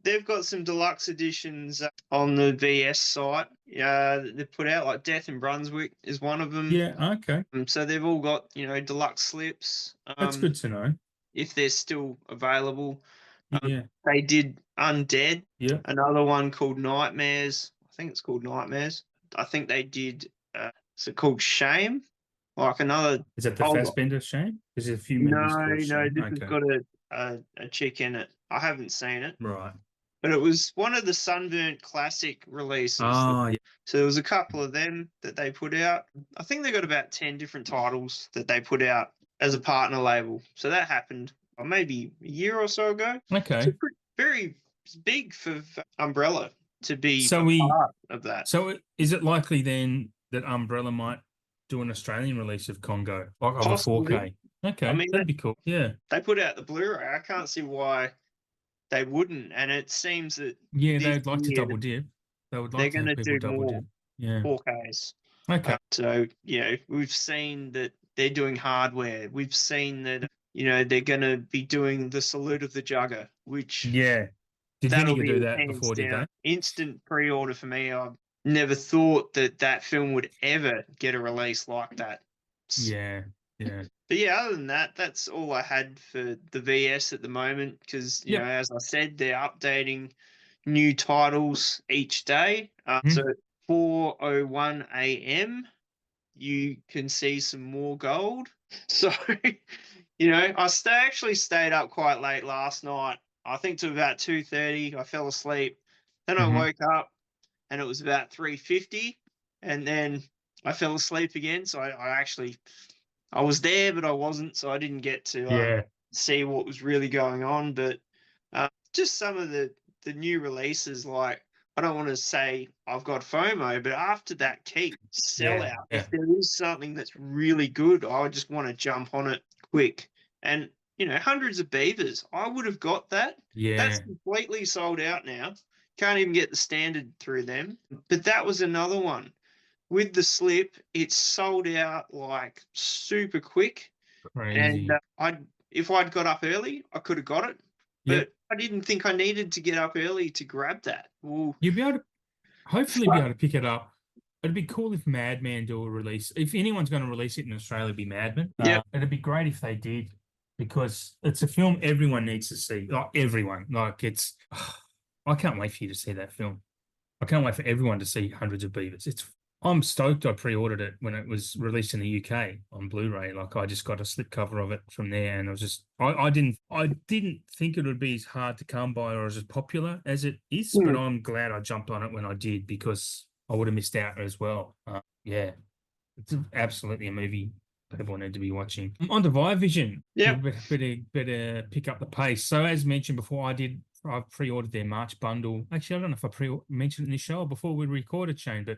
they've got some deluxe editions on the VS site. They put out, like Death in Brunswick is one of them. Yeah, okay. So they've all got deluxe slips. That's good to know. If they're still available. Yeah. They did Undead. Yeah. Another one called Nightmares. I think it's called Nightmares. I think they did. Is it called Shame? like another. Is that the Oh Fassbender, Shane? There's a few movies no, called no, Shane. this has Okay. got a chick in it. I haven't seen it, Right. but it was one of the Sunburnt Classic releases. Oh, yeah. So there was a couple of them that they put out. I think they got about 10 different titles that they put out as a partner label. So that happened maybe a year or so ago. So Okay. very big for Umbrella to be So a part of that. So is it likely then that Umbrella might do an Australian release of Congo, like of a Possibly. 4K? Okay, I mean, that'd be cool. Yeah. they put out the Blu-ray. I can't see why they wouldn't. And it seems that Yeah, this they'd like to year double dip. They would they're like to going have to people do double more dip. Yeah. 4Ks. Okay. So, we've seen that they're doing hardware. We've seen that, they're going to be doing the Salute of the Jugger, which Yeah. Did that'll Vinegar be do a that hands before, did down they? instant pre-order for me. I never thought that that film would ever get a release like that. Yeah. Yeah. But yeah, other than that, that's all I had for the VS at the moment because, Yep. as I said, they're updating new titles each day. So Mhm. at 4:01 a.m., you can see some more gold. So, actually stayed up quite late last night. I think to about 2:30. I fell asleep. Then I Mhm. woke up and it was about 3:50, and then I fell asleep again. So I was there, but I wasn't, so I didn't get to Yeah. see what was really going on. But just some of the new releases, like I don't want to say I've got FOMO, but after that Keep Yeah. sellout, Yeah. if there is something that's really good, I would just want to jump on it quick. And hundreds of beavers, I would have got that. That's Yeah. completely sold out now. Can't even get the standard through them. But that was another one with the slip, it sold out like super quick. And Crazy. if I'd got up early, I could have got it. Yep. But I didn't think I needed to get up early to grab that. Well, You'll be able to hopefully be able to pick it up. It'd be cool if Madman do a release. If anyone's going to release it in Australia, it'd be Madman. yep. It'd be great if they did because it's a film everyone needs to see. Like everyone. Like it's. I can't wait for you to see that film. I can't wait for everyone to see Hundreds of Beavers. I'm stoked I pre-ordered it when it was released in the UK on Blu-ray. Like I just got a slipcover of it from there, and I didn't think it would be as hard to come by or as popular as it is, but I'm glad I jumped on it when I did because I would have missed out as well. Yeah, it's absolutely a movie people need to be watching. On to Vision, Yep. better pick up the pace. So as mentioned before, I've pre-ordered their March bundle. Actually, I don't know if I mentioned it in this show or before we recorded, Shane, but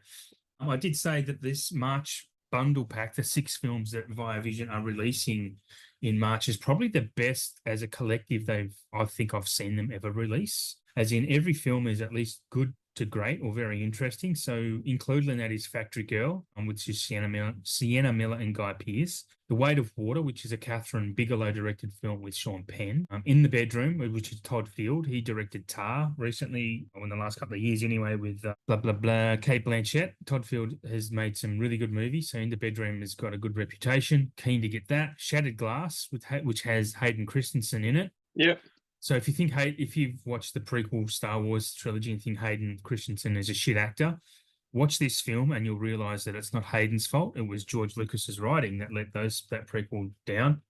I did say that this March bundle pack, the 6 films that Vision are releasing in March, is probably the best as a collective I think I've seen them ever release. As in every film is at least good to great or very interesting. So included in that is Factory Girl, which is Sienna Miller and Guy Pearce. The Weight of Water, which is a Catherine Bigelow directed film with Sean Penn. In the Bedroom, which is Todd Field. He directed Tar recently, or in the last couple of years anyway, with blah, blah, blah, Kate Blanchett. Todd Field has made some really good movies. So In the Bedroom has got a good reputation. Keen to get that. Shattered Glass, which has Hayden Christensen in it. Yep. So if you've watched the prequel Star Wars trilogy and think Hayden Christensen is a shit actor, watch this film and you'll realize that it's not Hayden's fault. It was George Lucas's writing that let those prequels down.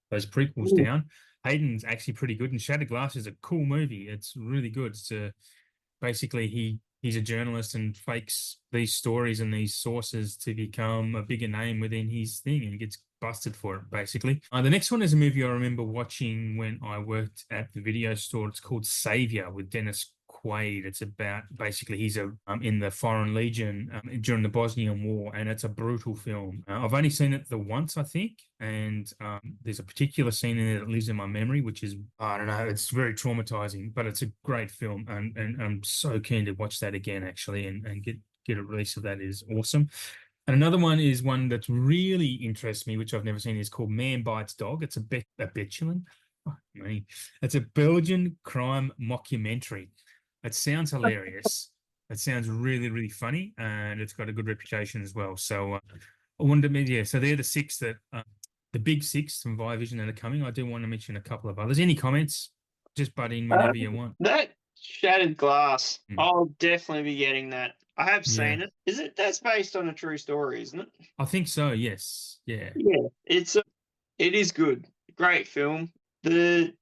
Hayden's actually pretty good, and Shattered Glass is a cool movie. It's really good. Basically he's a journalist and fakes these stories and these sources to become a bigger name within his thing, and gets busted for it, basically. The next one is a movie I remember watching when I worked at the video store. It's called Savior with Dennis Quaid. It's about basically he's in the Foreign Legion during the Bosnian War, and it's a brutal film. I've only seen it the once, I think, and there's a particular scene in it that lives in my memory, which is, I don't know, it's very traumatizing, but it's a great film, and I'm so keen to watch that again, actually, and get a release of that is awesome. And another one is one that really interests me, which I've never seen, is called Man Bites Dog. It's a Betulan. Oh, it's a Belgian crime mockumentary. It sounds hilarious. It sounds really, really funny, and it's got a good reputation as well. So I wanted to, yeah. So they're the 6 that the big 6 from Vision that are coming. I do want to mention a couple of others. Any comments? Just butt in whenever you want. That Shattered Glass, I'll definitely be getting that. I have Yeah, seen it. Is it that's based on a true story, isn't it? I think so. Yes. Yeah. Yeah, it is good. Great film. The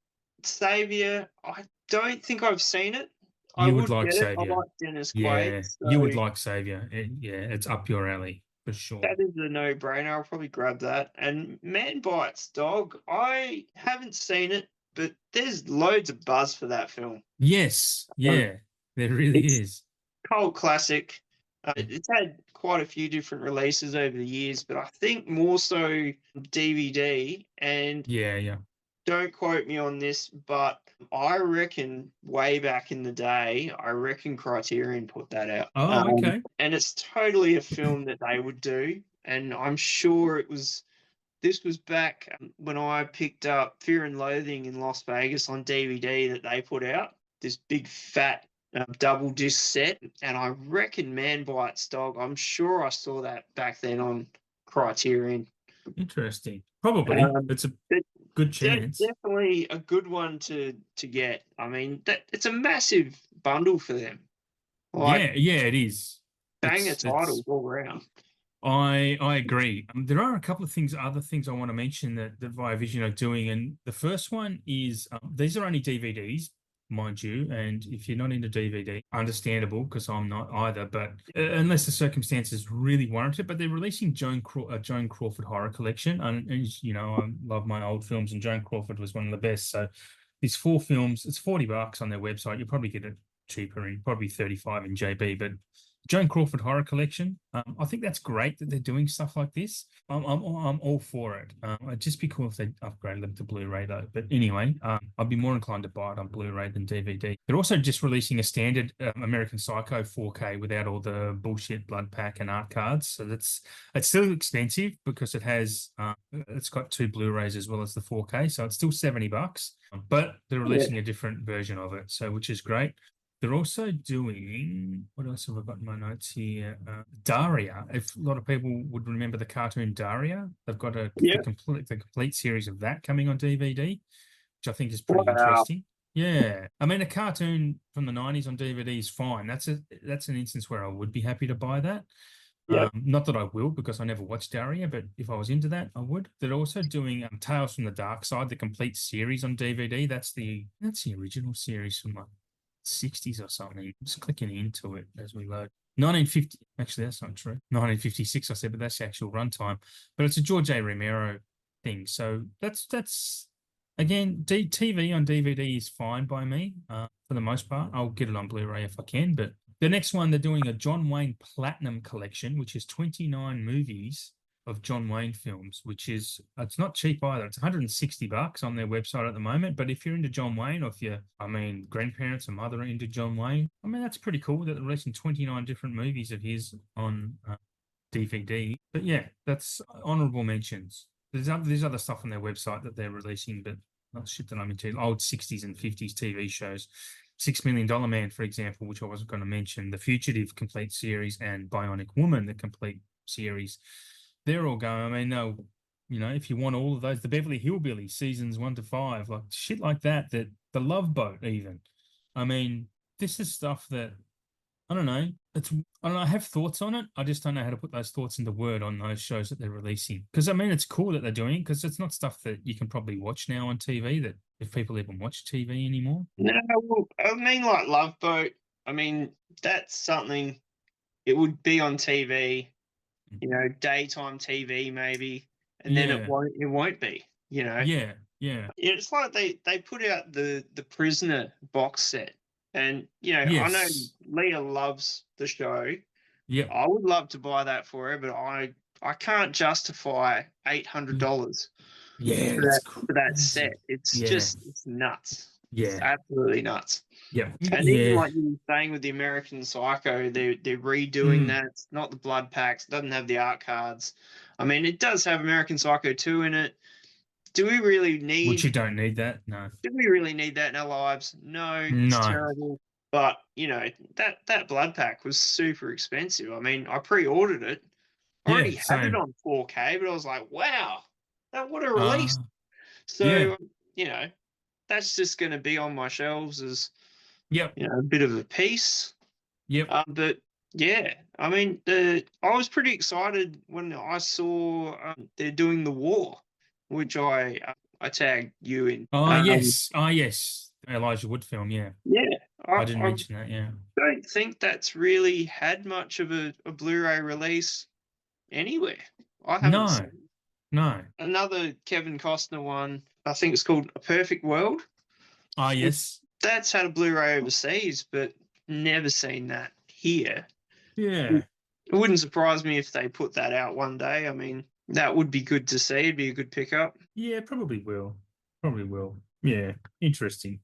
Savior, I don't think I've seen it. I You would would like get it. I Savior. like Dennis Quaid, Yeah, you would so like Savior. Yeah, it's up your alley for sure. that is a no-brainer. I'll probably grab that. And Man Bites Dog, I haven't seen it, but there's loads of buzz for that film. Yes. Um, Yeah, there really it's is. cult classic. It's had quite a few different releases over the years, but I think more so DVD. And Yeah. Yeah. don't quote me on this, but I reckon way back in the day, I reckon Criterion put that out. Oh, okay. And it's totally a film that they would do. And I'm sure this was back when I picked up Fear and Loathing in Las Vegas on DVD that they put out. This big fat double disc set. And I reckon Man Bites Dog, I'm sure I saw that back then on Criterion. Interesting. Probably. Um, It's a but good chance. definitely a good one to get. I mean, that it's a massive bundle for them. Like Yeah. Yeah, it is. banger It's titles all around. I agree. There are a couple of other things I want to mention that Via Vision are doing, and the first one is these are only DVDs, mind you, and if you're not into DVD, understandable because I'm not either. But unless the circumstances really warrant it, but they're releasing Joan Crawford horror collection, and I love my old films, and Joan Crawford was one of the best. So these 4 films, it's $40 on their website. You'll probably get it cheaper, and probably 35 in JB, but Joan Crawford Horror Collection. I think that's great that they're doing stuff like this. I'm all for it. It'd just be cool if they upgraded them to Blu-ray though. But anyway, I'd be more inclined to buy it on Blu-ray than DVD. They're also just releasing a standard American Psycho 4K without all the bullshit blood pack and art cards. So it's still expensive because it's got 2 Blu-rays as well as the 4K. So it's still $70, but they're Yeah, releasing a different version of it. So which is great. They're also doing, what else have I got in my notes here? Daria. If a lot of people would remember the cartoon Daria, they've got yeah. the complete series of that coming on DVD, which I think is pretty Wow. interesting. Yeah, I mean a cartoon from the '90s on DVD is fine. That's an instance where I would be happy to buy that. Yep. Not that I will because I never watched Daria, but if I was into that, I would. They're also doing Tales from the Dark Side, the complete series on DVD. That's the original series from like 60s or something. Just clicking into it as we load. 1950. Actually, that's not true. 1956, I said, but that's the actual runtime. But it's a George A. Romero thing. So that's again, TV on DVD is fine by me for the most part. I'll get it on Blu-ray if I can. But the next one, they're doing a John Wayne Platinum Collection, which is 29 movies of John Wayne films, which is it's not cheap either. It's $160 on their website at the moment. But if you're into John Wayne, or if grandparents or mother are into John Wayne, I mean that's pretty cool that they're releasing 29 different movies of his on DVD. But yeah, that's honorable mentions. There's other stuff on their website that they're releasing, but not shit that I'm into. Old 60s and 50s TV shows. $6 Million Man, for example, which I wasn't going to mention, The Fugitive complete series, and Bionic Woman, the complete series. They're all going. I mean, no, if you want all of those, the Beverly Hillbillies seasons 1 to 5, like shit like that, the Love Boat, even. I mean, this is stuff that I don't know. I don't know. I have thoughts on it. I just don't know how to put those thoughts into word on those shows that they're releasing. Because I mean, it's cool that they're doing because it's not stuff that you can probably watch now on TV. That if people even watch TV anymore. No, well, I mean like Love Boat. I mean that's something. It would be on TV, daytime TV maybe, and then it Yeah, won't be. yeah, yeah. It's like they put out the Prisoner box set, and I know Yes. Leah loves the show. Yep. I would love to buy that for her, but I can't justify $800 Yeah, for it's that set. crazy. It's Yeah, just it's nuts. It's yeah, absolutely nuts. yeah, And even yeah, like you were saying with the American Psycho, they're redoing mm. that. It's not the blood packs. It doesn't have the art cards. I mean, it does have American Psycho 2 in it. Do we really Which you need? don't need that. No, Do we really need that in our lives? No, it's no. terrible. But that blood pack was super expensive. I mean, I pre-ordered it. I Yeah, already had it same. on 4K, but I was like, wow, what a release. Uh, yeah, So, that's just going to be on my shelves as, yep, a bit of a piece. yep. But Yeah, I mean, I was pretty excited when I saw they're doing the war, which I tagged you in. Oh yes, Elijah Wood film. Yeah, Yeah, I didn't I mention that. Yeah, don't think that's really had much of a Blu-ray release anywhere. I haven't no, seen no. another Kevin Costner one. I think it's called A Perfect World. Oh yes, That's had a Blu-ray overseas, but never seen that here. yeah. It wouldn't surprise me if they put that out one day. I mean, that would be good to see. It'd be a good pickup. Yeah, probably will. Probably will. Yeah, interesting.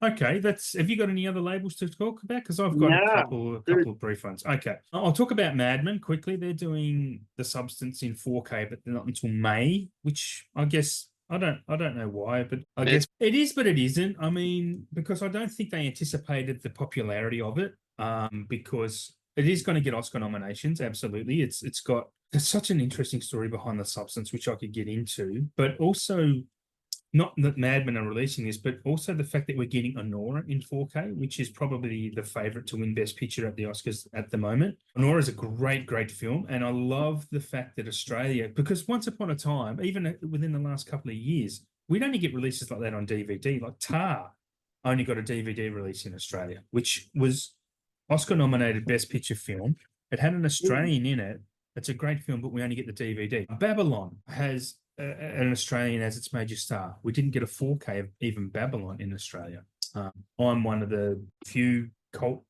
Okay, that's. Have you got any other labels to talk about? Because I've got No, a dude. couple of brief ones. Okay, I'll talk about Madman quickly. They're doing the Substance in 4K, but they're not until May, which I guess I don't know why, but I It's guess it is, but it isn't. I mean, because I don't think they anticipated the popularity of it. Because it is going to get Oscar nominations. Absolutely, it's got there's such an interesting story behind the Substance, which I could get into, but also not that Mad Men are releasing this, but also the fact that we're getting Honora in 4K, which is probably the favorite to win Best Picture at the Oscars at the moment. Honora is a great, great film. And I love the fact that Australia, because once upon a time, even within the last couple of years, we'd only get releases like that on DVD. Like Tar only got a DVD release in Australia, which was Oscar nominated Best Picture film. It had an Australian in it. It's a great film, but we only get the DVD. Babylon has an Australian as its major star. We didn't get a 4K of even Babylon in Australia. I'm one of the few cult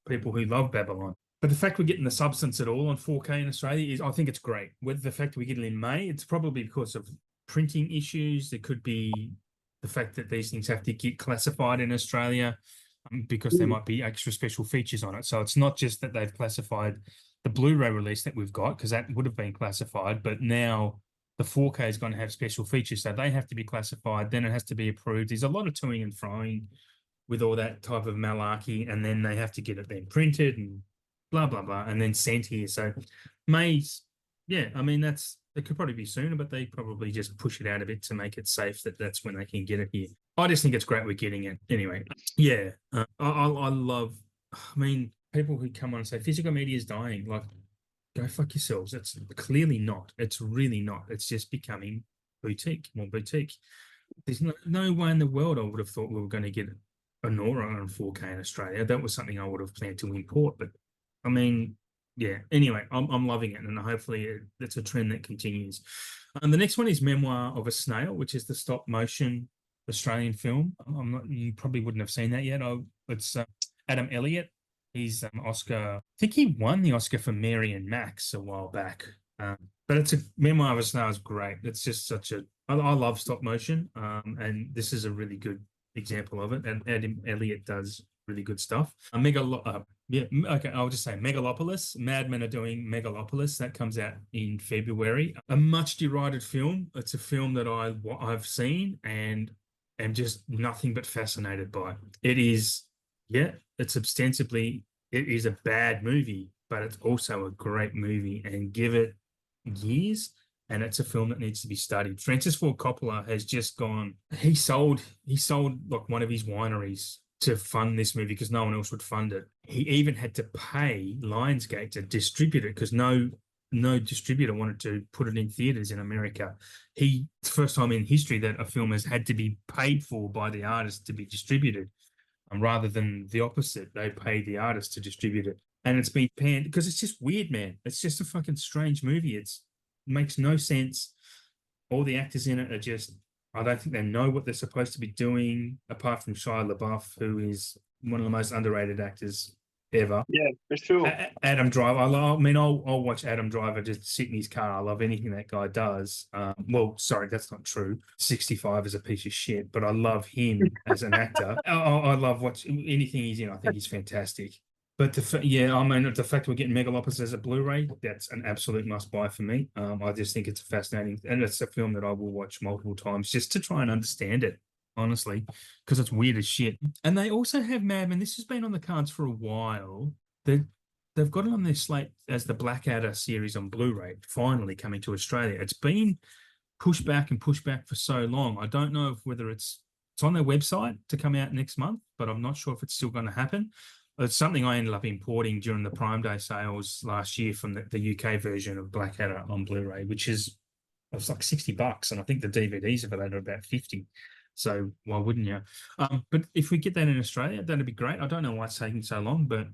people who love Babylon. But the fact we're getting the Substance at all on 4K in Australia is, I think it's great. With the fact that we get it in May, it's probably because of printing issues. There could be the fact that these things have to get classified in Australia because there might be extra special features on it. So it's not just that they've classified the Blu-ray release that we've got, because that would have been classified, but now the 4K is going to have special features, so they have to be classified. Then it has to be approved. There's a lot of toing and froing with all that type of malarkey, and then they have to get it then printed and blah blah blah, and then sent here. So May's, yeah, I mean it could probably be sooner, but they probably just push it out a bit to make it safe that that's when they can get it here. I just think it's great we're getting it anyway. Yeah, I love. I mean, people who come on and say physical media is dying, like go fuck yourselves. It's clearly not. It's really not. It's just becoming more boutique. There's no way in the world I would have thought we were going to get a Nora on 4K in Australia. That was something I would have planned to import. But I mean, yeah. Anyway, I'm loving it, and hopefully it's a trend that continues. And the next one is Memoir of a Snail, which is the stop motion Australian film. I'm not. You probably wouldn't have seen that yet. It's Adam Elliott. He's Oscar. I think he won the Oscar for Mary and Max a while back. But it's a Memoir of a Snail is great. It's just such a. I love stop motion, and this is a really good example of it. And Adam Elliott does really good stuff. Yeah, okay. I'll just say Megalopolis. Mad Men are doing Megalopolis. That comes out in February. A much derided film. It's a film that I've seen and am just nothing but fascinated by. It is, yeah, it's ostensibly it is a bad movie, but it's also a great movie. And give it years, and it's a film that needs to be studied. Francis Ford Coppola has just gone. He sold like one of his wineries to fund this movie because no one else would fund it. He even had to pay Lionsgate to distribute it because no distributor wanted to put it in theaters in America. It's the first time in history that a film has had to be paid for by the artist to be distributed, rather than the opposite. They pay the artist to distribute it. And it's been panned because it's just weird, man. It's just a fucking strange movie. It makes no sense. All the actors in it are just, I don't think they know what they're supposed to be doing, apart from Shia LaBeouf, who is one of the most underrated actors ever. Yeah, for sure. Adam Driver. I'll watch Adam Driver just sit in his car. I love anything that guy does. Well, sorry, that's not true. 65 is a piece of shit, but I love him as an actor. I love anything he's in. I think he's fantastic. But the fact we're getting Megalopolis as a Blu-ray, that's an absolute must-buy for me. I just think it's fascinating, and it's a film that I will watch multiple times just to try and understand it, honestly, because it's weird as shit. And they also have Mad Men. This has been on the cards for a while. They've got it on their slate as the Blackadder series on Blu-ray, finally coming to Australia. It's been pushed back for so long. I don't know whether it's on their website to come out next month, but I'm not sure if it's still going to happen. It's something I ended up importing during the Prime Day sales last year from the UK version of Blackadder on Blu-ray, which is it was like $60, and I think the DVDs for that are about 50. So why wouldn't you? But if we get that in Australia, that'd be great. I don't know why it's taking so long, but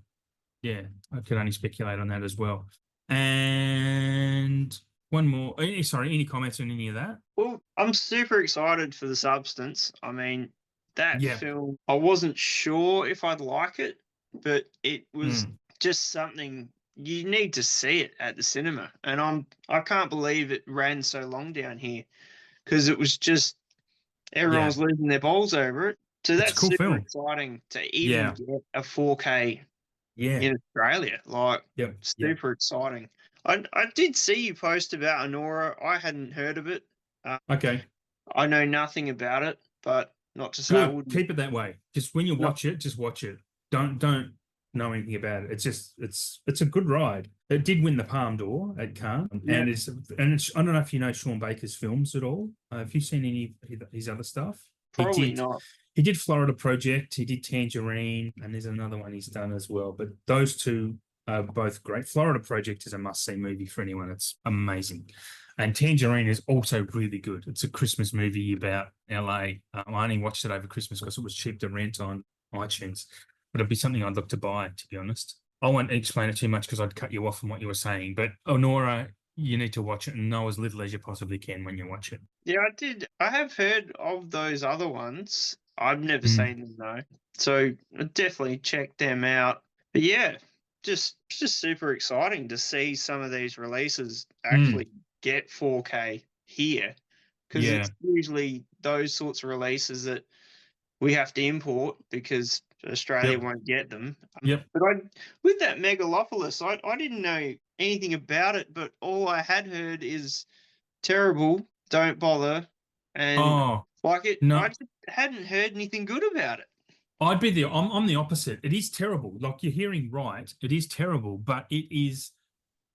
yeah, I could only speculate on that as well. And one more. Sorry, any comments on any of that? Well, I'm super excited for The Substance. I mean, that Yeah. film, I wasn't sure if I'd like it, but it was Mm. just something you need to see it at the cinema. And I can't believe it ran so long down here because it was just everyone Yeah. was losing their balls over it. So It's a that's cool super film. exciting to even Yeah. get a 4K Yeah. in Australia. Like, Yep. Yep. super exciting. I did see you post about Honora. I hadn't heard of it. Okay. I know nothing about it, but not to say I Good. wouldn't. Keep it that way. Just when you Not watch it, just watch it. Don't know anything about it. It's just it's a good ride. It did win the Palme d'Or at Cannes, yeah, and I don't know if you know Sean Baker's films at all. Have you seen any of his other stuff? He probably did not. he did Florida Project. He did Tangerine, and there's another one he's done as well. But those two are both great. Florida Project is a must-see movie for anyone. It's amazing. And Tangerine is also really good. It's a Christmas movie about LA. I only watched it over Christmas because it was cheap to rent on iTunes. But it'd be something I'd look to buy, to be honest. I won't explain it too much because I'd cut you off from what you were saying. But Honora, you need to watch it and know as little as you possibly can when you watch it. Yeah, I did. I have heard of those other ones. I've never Mm. seen them though, so I'd definitely check them out. But yeah, just super exciting to see some of these releases Mm. actually get 4K here, because Yeah. it's usually those sorts of releases that we have to import because Australia Yep. won't get them. Yep. But with that Megalopolis, I didn't know anything about it, but all I had heard is terrible, don't bother, and Oh, like it. I no. just hadn't heard anything good about it. I'm the opposite. It is terrible. Like you're hearing right. It is terrible, but it is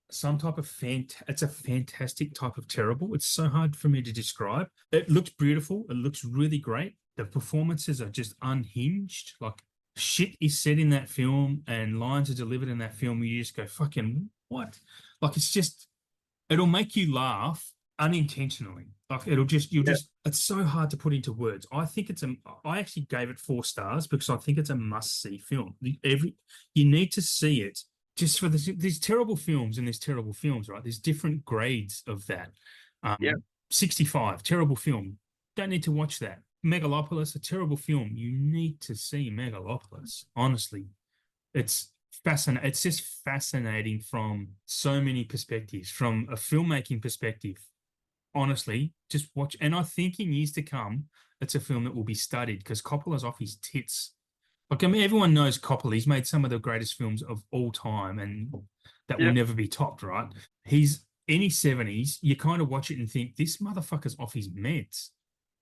some type of it's a fantastic type of terrible. It's so hard for me to describe. It looks beautiful. It looks really great. The performances are just unhinged. Like shit is said in that film and lines are delivered in that film where you just go, fucking what? Like it's just it'll make you laugh unintentionally. Like Yeah, it's so hard to put into words. I actually gave it 4 stars because I think it's a must-see film. You need to see it just for these terrible films and there's terrible films, right? There's different grades of that. yeah, 65, terrible film. Don't need to watch that. Megalopolis, a terrible film. You need to see Megalopolis. Honestly, it's fascinating. It's just fascinating from so many perspectives, from a filmmaking perspective. Honestly, just watch. And I think in years to come, it's a film that will be studied because Coppola's off his tits. Like, I mean, everyone knows Coppola. He's made some of the greatest films of all time, and that will yeah, never be topped, right? He's in his 70s. You kind of watch it and think, this motherfucker's off his meds.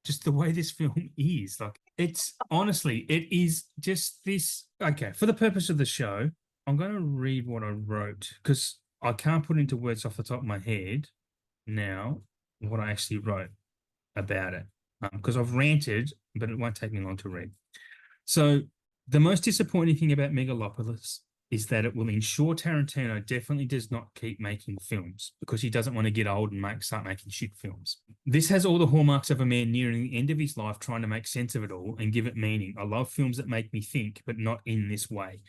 Just the way this film is. Like, it's honestly, it is just this. Okay, for the purpose of the show, I'm going to read what I wrote because I can't put into words off the top of my head now what I actually wrote about it because I've ranted, but it won't take me long to read. So the most disappointing thing about Megalopolis is that it will ensure Tarantino definitely does not keep making films because he doesn't want to get old and start making shit films. This has all the hallmarks of a man nearing the end of his life trying to make sense of it all and give it meaning. I love films that make me think, but not in this way.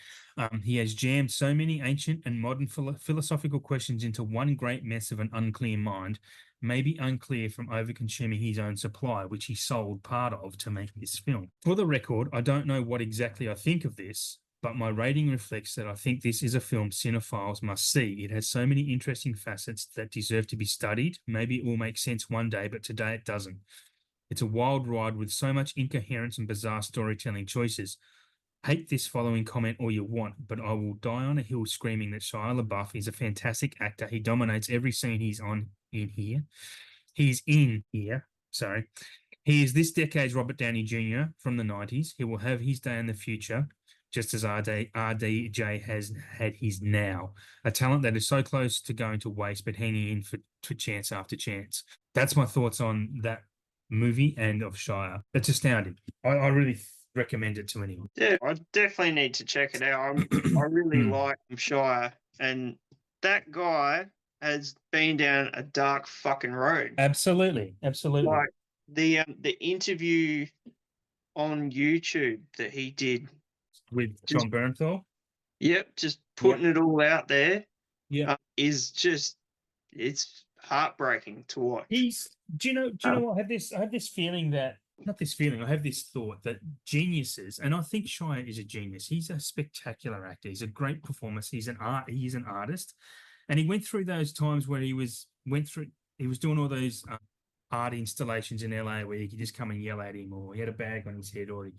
He has jammed so many ancient and modern philosophical questions into one great mess of an unclear mind, maybe unclear from over-consuming his own supply, which he sold part of to make this film. For the record, I don't know what exactly I think of this, but my rating reflects that I think this is a film cinephiles must see. It has so many interesting facets that deserve to be studied. Maybe it will make sense one day, but today it doesn't. It's a wild ride with so much incoherence and bizarre storytelling choices. Hate this following comment all you want, but I will die on a hill screaming that Shia LaBeouf is a fantastic actor. He dominates every scene he's on in here. He's in here. Sorry. He is this decade's Robert Downey Jr. from the 90s. He will have his day in the future, just as RDJ has had his now. A talent that is so close to going to waste, but hanging in for chance after chance. That's my thoughts on that movie and of Shia. It's astounding. I really recommend it to anyone. Yeah, I definitely need to check it out. I really like Shire, and that guy has been down a dark fucking road. Absolutely. Like the interview on YouTube that he did, With just John Bernthal. just Yep. putting it all out there, Yeah. is just it's heartbreaking to watch. Do you know what? I have this feeling that, not this feeling, I have this thought that geniuses, and I think Shire is a genius. He's a spectacular actor. He's a great performer. He's an artist. And he went through those times where he was doing all those art installations in LA where you could just come and yell at him, or he had a bag on his head, or he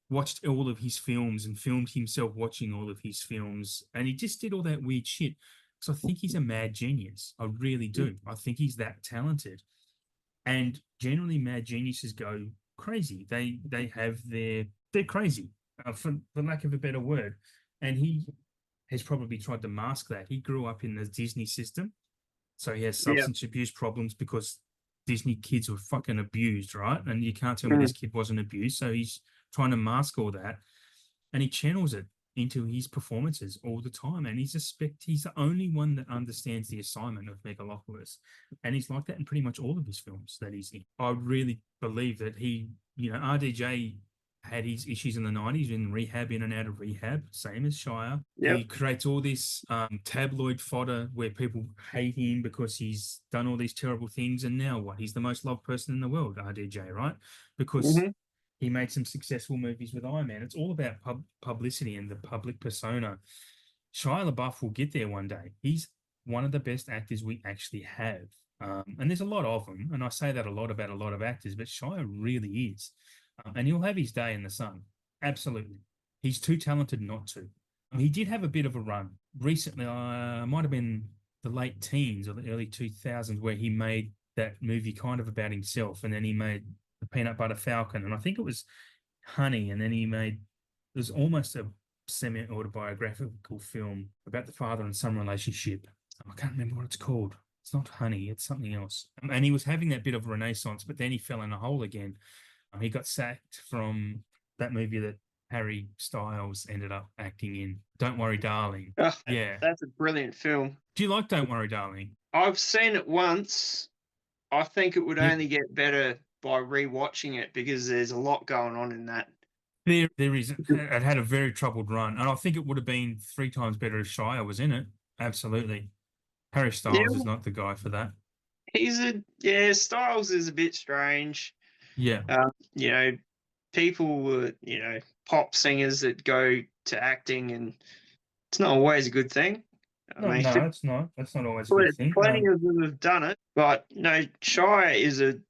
watched all of his films and filmed himself watching all of his films, and he just did all that weird shit. So I think he's a mad genius. I really do. I think he's that talented. And generally, mad geniuses go crazy. They're crazy, for lack of a better word. And he has probably tried to mask that. He grew up in the Disney system, so he has substance abuse problems because Disney kids were fucking abused, right? And you can't tell me this kid wasn't abused. So he's trying to mask all that, and he channels it into his performances all the time. And he's the only one that understands the assignment of Megalopolis. And he's like that in pretty much all of his films that he's in. I really believe that RDJ had his issues in the 90s, in rehab, in and out of rehab, same as Shire. Yep. He creates all this tabloid fodder where people hate him because he's done all these terrible things. And now what? He's the most loved person in the world, RDJ, right? Because he made some successful movies with Iron Man. It's all about publicity and the public persona. Shia LaBeouf will get there one day. He's one of the best actors we actually have. And there's a lot of them. And I say that a lot about a lot of actors, but Shia really is. And he'll have his day in the sun. Absolutely. He's too talented not to. He did have a bit of a run. Recently, might have been the late teens or the early 2000s, where he made that movie kind of about himself. And then he made The Peanut Butter Falcon, and I think it was Honey, and then it was almost a semi-autobiographical film about the father and son relationship. I can't remember what it's called. It's not Honey, it's something else. And he was having that bit of a renaissance, but then he fell in a hole again. He got sacked from that movie that Harry Styles ended up acting in, Don't Worry, Darling. Yeah. That's a brilliant film. Do you like Don't Worry, Darling? I've seen it once. I think it would only get better by rewatching it because there's a lot going on in that. There is. It had a very troubled run, and I think it would have been 3 times better if Shia was in it. Absolutely. Harry Styles is not the guy for that. Styles is a bit strange. Yeah. People were, pop singers that go to acting, and it's not always a good thing. No, it's not. That's not always a good thing. Plenty of them have done it, but no, Shia is an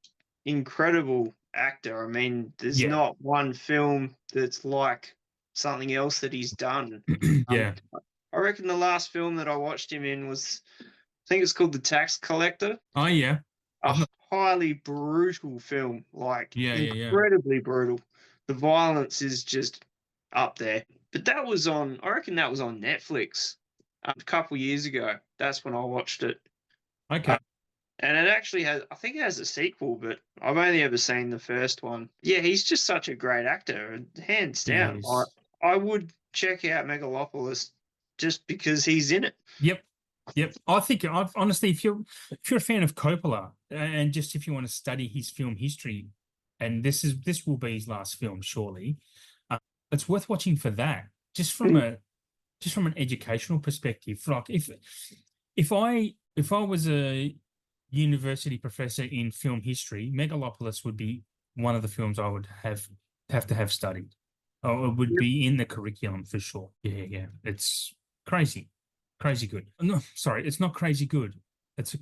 incredible actor. I mean, there's not one film that's like something else that he's done. I reckon the last film that I watched him in was, I think it's called The Tax Collector. Oh, yeah. A highly brutal film, incredibly brutal. The violence is just up there. But I reckon that was on Netflix a couple years ago. That's when I watched it. Okay. And it actually I think it has a sequel, but I've only ever seen the first one. Yeah, he's just such a great actor, hands down. I would check out Megalopolis just because he's in it. Yep. I think, honestly, if you're a fan of Coppola, and just if you want to study his film history, and this will be his last film, surely, it's worth watching for that. Just from an educational perspective. Like if I was a university professor in film history, Megalopolis would be one of the films I would have to have studied. Or it would be in the curriculum for sure. Yeah. It's crazy good. No, sorry, it's not crazy good. It's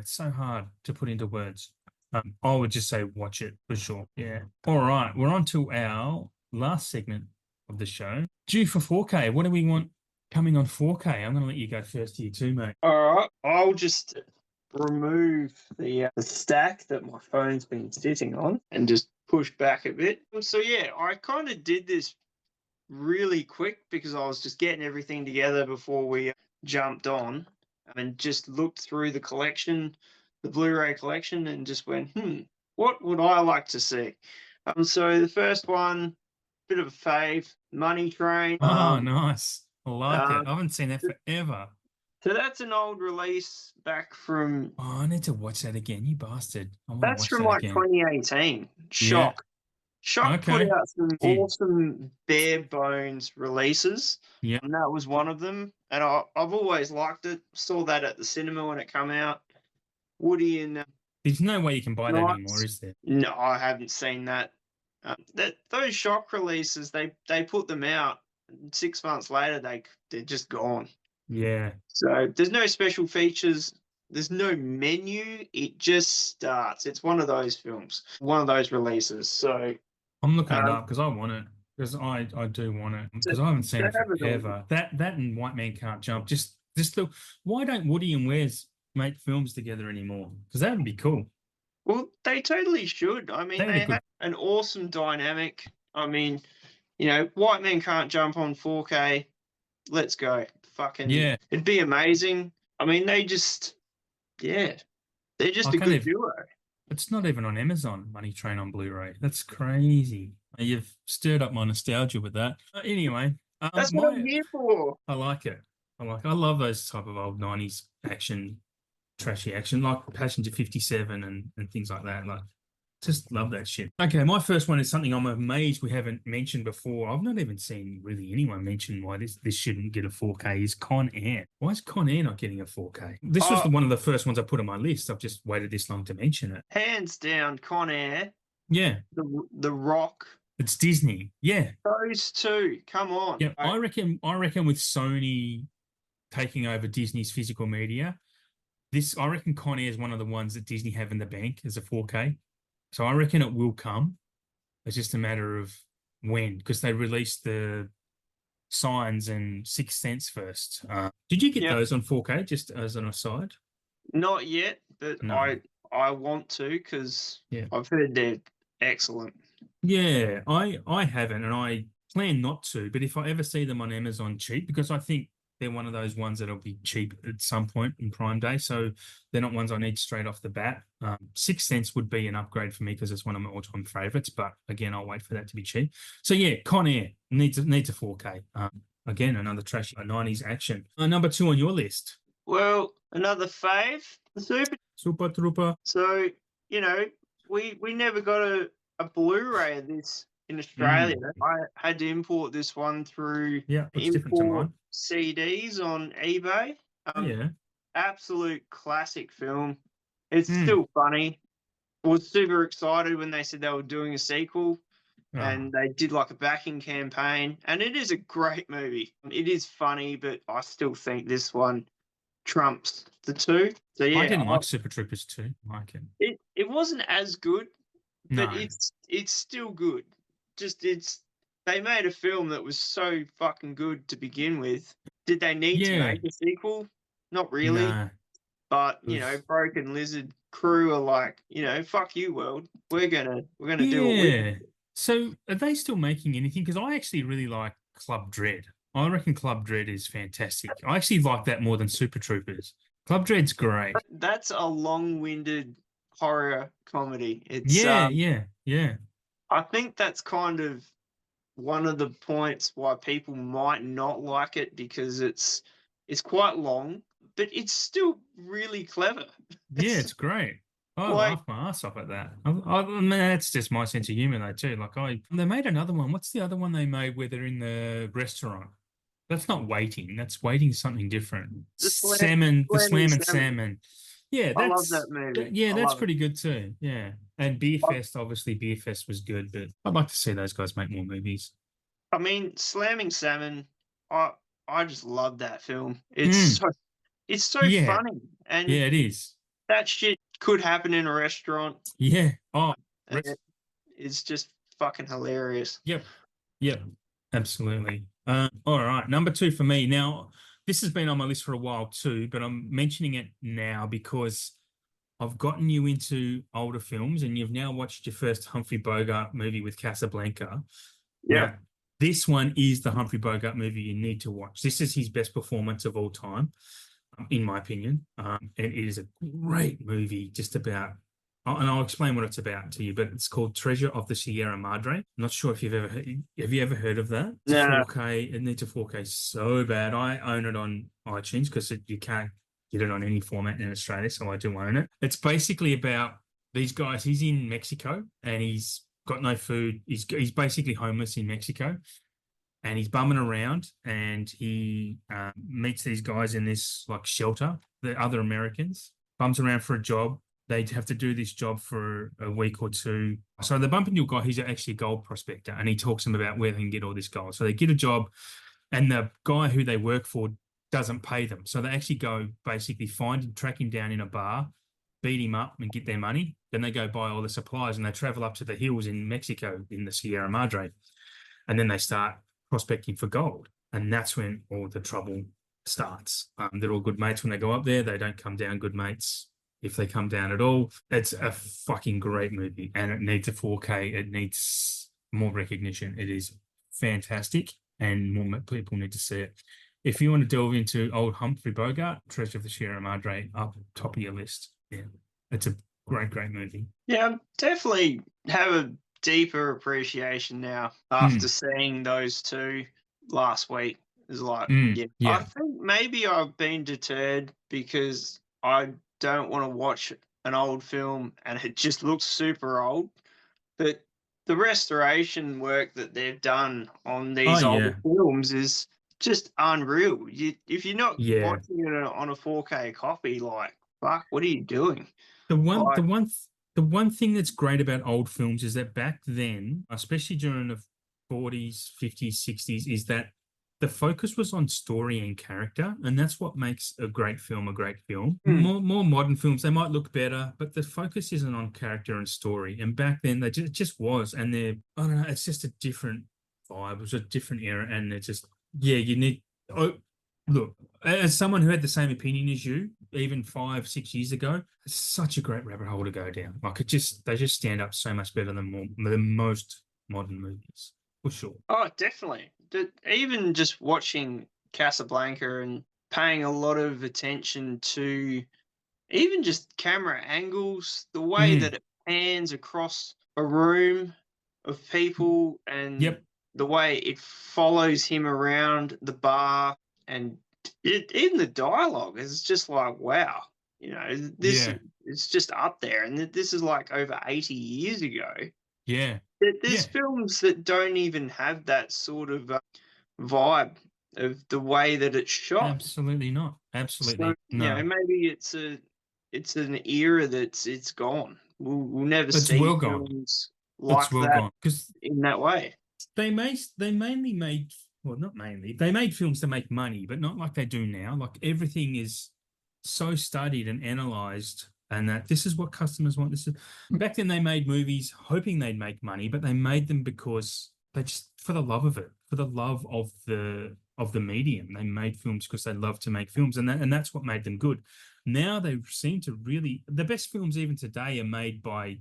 so hard to put into words. I would just say watch it for sure. Yeah. All right, we're on to our last segment of the show. Due for 4K. What do we want coming on 4K? I'm going to let you go first here too, mate. All right, I'll just remove the stack that my phone's been sitting on and just push back a bit. So yeah, I kind of did this really quick because I was just getting everything together before we jumped on, and just looked through the collection, the Blu-ray collection, and just went, what would I like to see? So the first one bit of a fave. Money Train. Oh, nice. I like it. Um, I haven't seen that forever. so that's an old release back from. Oh, I need to watch that again. You bastard. I want to That's watch from that like again. 2018. Yeah. Shock. Shock put Okay. out some Did. awesome bare bones releases, Yeah. and that was one of them. And I've always liked it. Saw that at the cinema when it came out. Woody and There's no way you can buy that anymore, Knights. is there? No, I haven't seen that. That those Shock releases, they put them out. 6 months later, they're just gone. Yeah. So there's no special features. There's no menu. It just starts. It's one of those films, one of those releases. So I'm looking it um, up because I want it. Because I do want it. to, Because I haven't seen to it have it all. forever. That and White Man Can't Jump. Just the why don't Woody and Wes make films together anymore? Because that would be cool. Well, they totally should. I mean, They had a they good. have an awesome dynamic. I mean, White Men Can't Jump on 4K. Let's go. Fucking, Yeah. it'd be amazing. I mean, they're just I a can't good even. duo. It's not even on Amazon. Money Train on Blu-ray. That's crazy. You've stirred up my nostalgia with that. Anyway, That's what I'm here for. I like it. I love those type of old 90s action, trashy action, like Passenger 57 and things like that. Like, just love that shit. Okay, my first one is something I'm amazed we haven't mentioned before. I've not even seen really anyone mention why this shouldn't get a 4K is Con Air. Why is Con Air not getting a 4K? This was one of the first ones I put on my list. I've just waited this long to mention it. Hands down, Con Air. Yeah. The Rock. It's Disney. Yeah. Those two. Come on. Yeah. I reckon with Sony taking over Disney's physical media, I reckon Con Air is one of the ones that Disney have in the bank as a 4K. So I reckon it will come. It's just a matter of when, because they released the Signs and Sixth Sense first. Did you get those on 4K, just as an aside? Not yet, but No. I want to because I've heard they're excellent. Yeah, I haven't, and I plan not to. But if I ever see them on Amazon cheap, because I think they're one of those ones that'll be cheap at some point in Prime Day, so they're not ones I need straight off the bat. Sixth Sense would be an upgrade for me because it's one of my all-time favorites. But again, I'll wait for that to be cheap. So yeah, Con Air needs a 4K. Again, another trashy 90s action. Number 2 on your list. Well, another fave, Super Trooper. So we never got a Blu-ray of this in Australia. I had to import this one through import CDs on eBay. Absolute classic film. It's still funny. I was super excited when they said they were doing a sequel, and they did like a backing campaign. And it is a great movie. It is funny, but I still think this one trumps the two. So yeah, I didn't like Super Troopers 2. Like it. It wasn't as good, but No. it's still good. Just they made a film that was so fucking good to begin with. Did they need to make a sequel? Not really. No. But Broken Lizard crew are like, fuck you, world. We're gonna do what we. So are they still making anything? Because I actually really like Club Dread. I reckon Club Dread is fantastic. I actually like that more than Super Troopers. Club Dread's great. That's a long-winded horror comedy. It's yeah. I think that's kind of one of the points why people might not like it, because it's quite long, but it's still really clever. Yeah, it's great. I laugh my ass off at that. I mean, that's just my sense of humor, though, too. They made another one. What's the other one they made where they're in the restaurant? That's not Waiting. That's Waiting something different. The Slam and Salmon. Yeah, I love that movie. Yeah, that's pretty good too. Yeah, and Beer Fest, obviously, Beer Fest was good, but I'd like to see those guys make more movies. I mean, Slamming Salmon, I just love that film. It's so funny, and yeah, it is. That shit could happen in a restaurant. Yeah. Oh, it's just fucking hilarious. Yep. Absolutely. All right, number 2 for me. Now, this has been on my list for a while too, but I'm mentioning it now because I've gotten you into older films, and you've now watched your first Humphrey Bogart movie with Casablanca. Yeah. Now, this one is the Humphrey Bogart movie you need to watch. This is his best performance of all time, in my opinion. And it is a great movie, just about and I'll explain what it's about to you, but it's called Treasure of the Sierra Madre. I'm not sure if have you ever heard of that? It's a No. 4K. It needs a 4K so bad. I own it on iTunes because you can't get it on any format in Australia, so I do own it. It's basically about these guys. He's in Mexico and he's got no food. He's basically homeless in Mexico, and he's bumming around, and he meets these guys in this like shelter, the other Americans. Bums around for a job. They have to do this job for a week or two. So they bump into a guy. He's actually a gold prospector, and he talks to them about where they can get all this gold. So they get a job, and the guy who they work for doesn't pay them. So they actually go basically find him, track him down in a bar, beat him up, and get their money. Then they go buy all the supplies, and they travel up to the hills in Mexico in the Sierra Madre, and then they start prospecting for gold. And that's when all the trouble starts. They're all good mates when they go up there. They don't come down good mates if they come down at all. It's a fucking great movie, and it needs a 4K. It needs more recognition. It is fantastic, and more people need to see it. If you want to delve into old Humphrey Bogart, Treasure of the Sierra Madre, up top of your list. Yeah, it's a great, great movie. Yeah, I definitely have a deeper appreciation now after seeing those two last week. It's like, I think maybe I've been deterred because I don't want to watch an old film and it just looks super old. But the restoration work that they've done on these older films is just unreal. If you're not watching it on a 4K copy, like, fuck, what are you doing? The one thing that's great about old films is that back then, especially during the 40s, 50s, 60s, is that the focus was on story and character, and that's what makes a great film a great film. More modern films, they might look better, but the focus isn't on character and story. And back then, it just was, and I don't know, it's just a different vibe. It was a different era, and it's just, you need. Look, as someone who had the same opinion as you, even 5-6 years ago, it's such a great rabbit hole to go down. Like they just stand up so much better than most modern movies, for sure. Oh, definitely. Even just watching Casablanca and paying a lot of attention to even just camera angles, the way that it pans across a room of people, and the way it follows him around the bar, and even the dialogue is just like, wow, this is just up there, and this is like over 80 years ago. There's films that don't even have that sort of vibe of the way that it's shot. Absolutely not. Absolutely no. Maybe it's an era it's gone. We'll never see films like that in that way. They mainly made, well, not mainly. They made films to make money, but not like they do now. Like everything is so studied and analyzed, and that this is what customers want. Back then they made movies hoping they'd make money, but they made them because they just, for the love of it, for the love of the medium. They made films because they love to make films, and that's what made them good. Now they seem to really, the best films even today are made by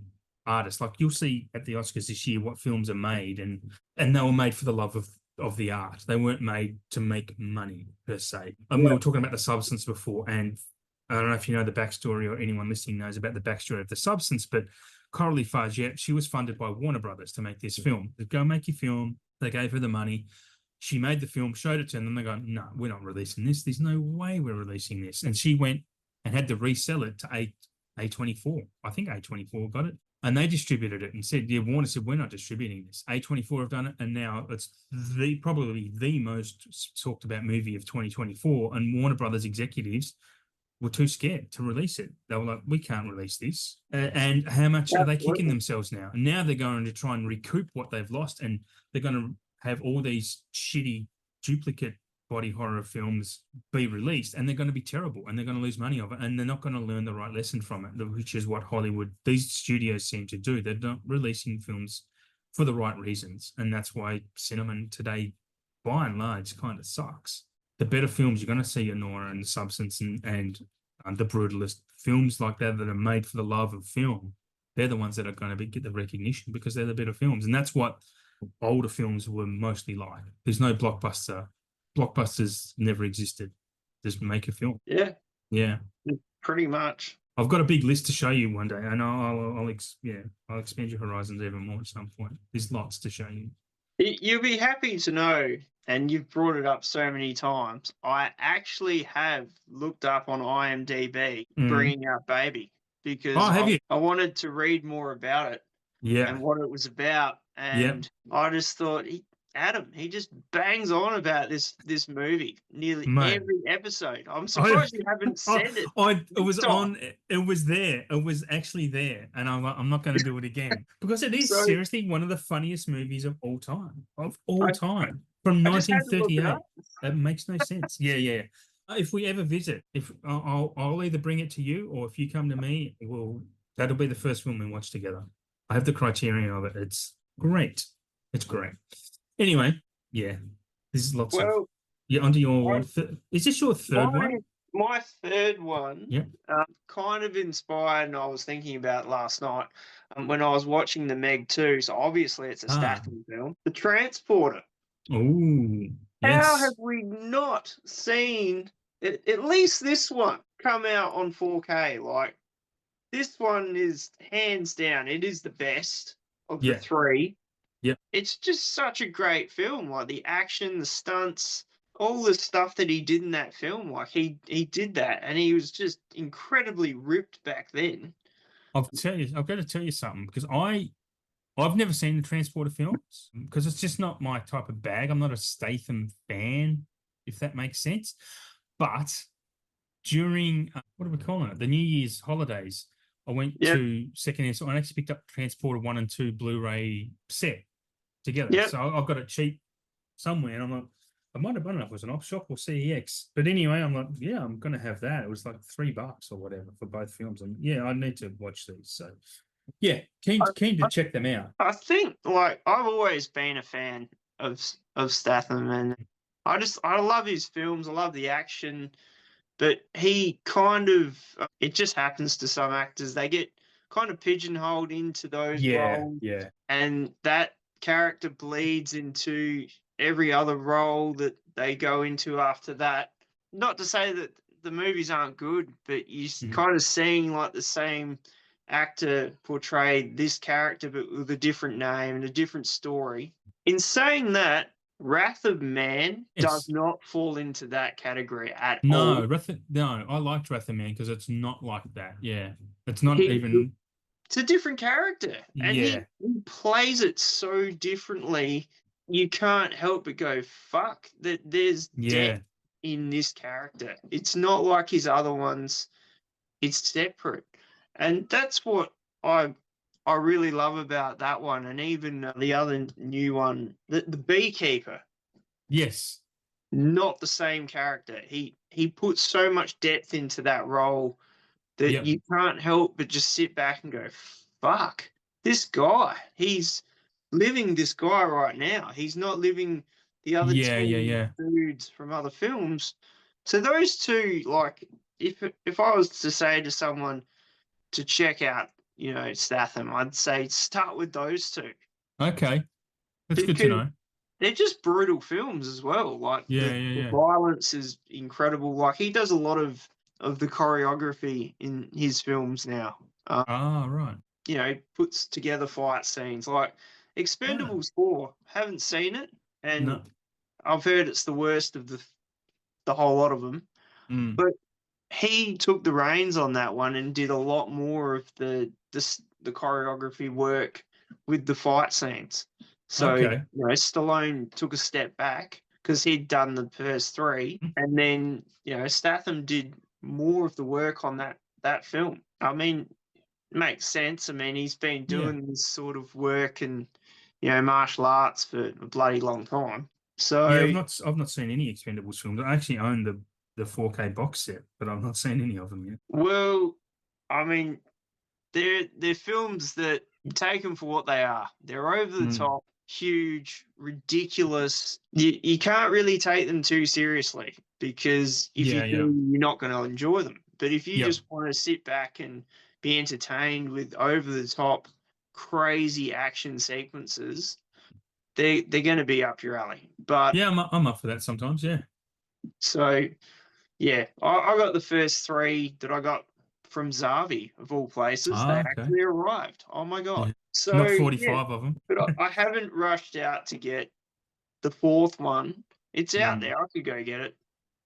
artists. Like you'll see at the Oscars this year what films are made, and they were made for the love of the art. They weren't made to make money per se. We were talking about The Substance before, and I don't know if you know the backstory or anyone listening knows about the backstory of The Substance, but Coralie Fargette, she was funded by Warner Brothers to make this film. They go make your film. They gave her the money. She made the film, showed it to them. They go, no, we're not releasing this. There's no way we're releasing this. And she went and had to resell it to A24. I think A24 got it. And they distributed it and said, Warner said, we're not distributing this. A24 have done it, and now it's probably the most talked about movie of 2024. And Warner Brothers executives were too scared to release it. They were like, we can't release this. And how much are they kicking themselves now? And now they're going to try and recoup what they've lost, and they're going to have all these shitty duplicate body horror films be released, and they're going to be terrible, and they're going to lose money of it, and they're not going to learn the right lesson from it, which is what Hollywood, these studios seem to do. They're not releasing films for the right reasons, and that's why cinema today, by and large, kind of sucks. The better films you're going to see are Nora and Substance and The Brutalist, films like that are made for the love of film. They're the ones that are going to get the recognition because they're the better films, and that's what older films were mostly like. There's no blockbuster. Blockbusters never existed. Just make a film. Yeah. Yeah. Pretty much. I've got a big list to show you one day, and I'll expand your horizons even more at some point. There's lots to show you. You'll be happy to know, and you've brought it up so many times. I actually have looked up on IMDb Bringing Out Baby because Oh, have you? I wanted to read more about it and Yeah. what it was about. Yep. And I just thought, Adam, he just bangs on about this movie nearly Mate. every episode. I'm I, surprised you haven't said it. it was this time. it was there. It was actually there. And I'm not going to do it again because it is So seriously one of the funniest movies of all time. Of all I, time. From I just had to look it 1938. up. That makes no sense. Yeah, yeah. If we ever visit, if I'll either bring it to you, or if you come to me, that'll be the first film we watch together. I have the criterion of it. It's great. It's great. Anyway, yeah. There's lots of Well, onto your is this your third one? My third one, Yeah. kind of inspired, and I was thinking about it last night when I was watching the Meg 2. So obviously it's a Statham film. The Transporter. Oh, How yes. have we not seen at least this one come out on 4K? Like, this one is hands down, it is the best of the three. Yeah. It's just such a great film. Like the action, the stunts, all the stuff that he did in that film. Like he did that, and he was just incredibly ripped back then. I've got to tell you something because I've never seen the Transporter films because it's just not my type of bag. I'm not a Statham fan, if that makes sense. But during what are we calling it? The New Year's holidays, I went to secondhand. So I actually picked up Transporter 1 and 2 Blu-ray set together. Yep. So I've got it cheap somewhere, and I'm like, I might have done it. It was an off shop or CEX. But anyway, I'm like, yeah, I'm gonna have that. It was like $3 or whatever for both films. And yeah, I need to watch these. So yeah, keen to check them out. I think like I've always been a fan of Statham, and I love his films. I love the action, but he kind of it just happens to some actors, they get kind of pigeonholed into those roles, and that character bleeds into every other role that they go into after that. Not to say that the movies aren't good, but you're kind of seeing like the same actor portray this character but with a different name and a different story. In saying that, Wrath of Man does not fall into that category at all. No, I liked Wrath of Man because it's not like that. Yeah, it's not even. It's a different character, and he plays it so differently. You can't help but go, "Fuck!" That there's depth in this character. It's not like his other ones. It's separate, and that's what I really love about that one, and even the other new one, the Beekeeper. Yes. Not the same character. He puts so much depth into that role that you can't help but just sit back and go, fuck, this guy. He's living this guy right now. He's not living the other two dudes from other films. So those two, like, if I was to say to someone to check out, Statham, I'd say start with those two. Okay. That's good to know. They're just brutal films as well. Like the violence is incredible. Like he does a lot of the choreography in his films now. Right. Puts together fight scenes like Expendables 4. Haven't seen it, and I've heard it's the worst of the whole lot of them. But he took the reins on that one and did a lot more of the choreography work with the fight scenes. So, Stallone took a step back because he'd done the first three, and then, Statham did more of the work on that film. I mean, it makes sense. I mean, he's been doing this sort of work and, martial arts for a bloody long time. So yeah, I've not seen any Expendables films. I actually own the 4K box set, but I've not seen any of them yet. Well, I mean, they're films that take them for what they are. They're over the top, huge, ridiculous. You can't really take them too seriously because if you do, you're not going to enjoy them. But if you just want to sit back and be entertained with over the top, crazy action sequences, they're going to be up your alley. But yeah, I'm up for that sometimes. Yeah. So yeah, I got the first three that I got from Zavi, of all places. They Okay. actually arrived. Oh my God. Yeah. So, Not yeah, 45 of them. but I haven't rushed out to get the fourth one. It's out there. I could go get it,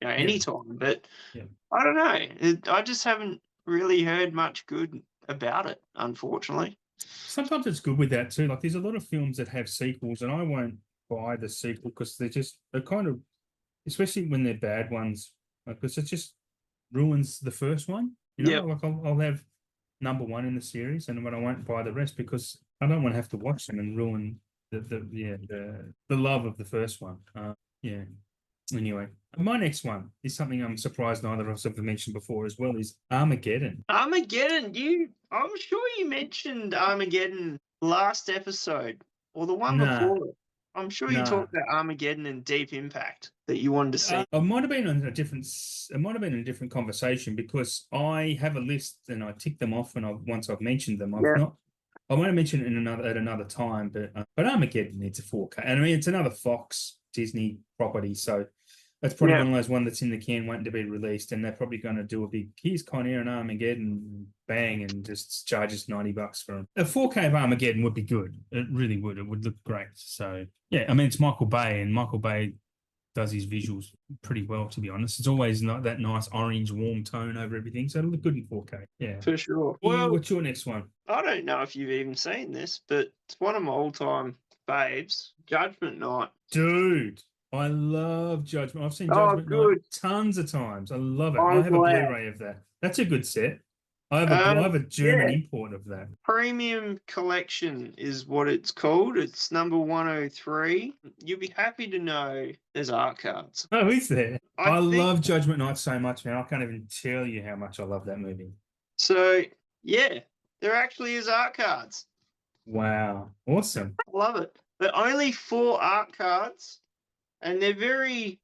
Yeah. anytime. But Yeah. I don't know. I just haven't really heard much good about it, unfortunately. Sometimes it's good with that too. Like there's a lot of films that have sequels, and I won't buy the sequel because they're kind of, especially when they're bad ones, because it just ruins the first one. Yep. Like I'll have number one in the series, and I won't buy the rest because I don't want to have to watch them and ruin the love of the first one. Yeah. Anyway, my next one is something I'm surprised neither of us have mentioned before as well, is Armageddon. Armageddon. I'm sure you mentioned Armageddon last episode or the one Nah, before it. I'm sure you nah. talked about Armageddon and Deep Impact that you wanted to see. It might have been on a different. It might have been a different conversation because I have a list and I tick them off once I've mentioned them. I've Yeah. not. I want to mention it at another time, but Armageddon needs a 4K, and I mean it's another Fox Disney property, so that's probably one of those ones that's in the can waiting to be released, and they're probably going to do a big here's Con Air and Armageddon, bang, and just charge us $90 for them. A 4K of Armageddon would be good. It really would. It would look great. So yeah, I mean it's Michael Bay, and Michael Bay does his visuals pretty well, to be honest. It's always not that nice orange warm tone over everything, so it'll look good in 4K. Yeah, For sure. Well, what's your next one? I don't know if you've even seen this, but it's one of my all-time faves, Judgment Night. Dude, I love Judgment. I've seen Oh, Judgment good. Night tons of times. I love it. I'm I have a glad. Blu-ray of that. That's a good set. I have a German import of that. Premium Collection is what it's called. It's number 103. You'll be happy to know there's art cards. Oh, is there? I think love Judgment Night so much, man. I can't even tell you how much I love that movie. so. Yeah, there actually is art cards. Wow, awesome. I love it. But only 4 art cards, and they're very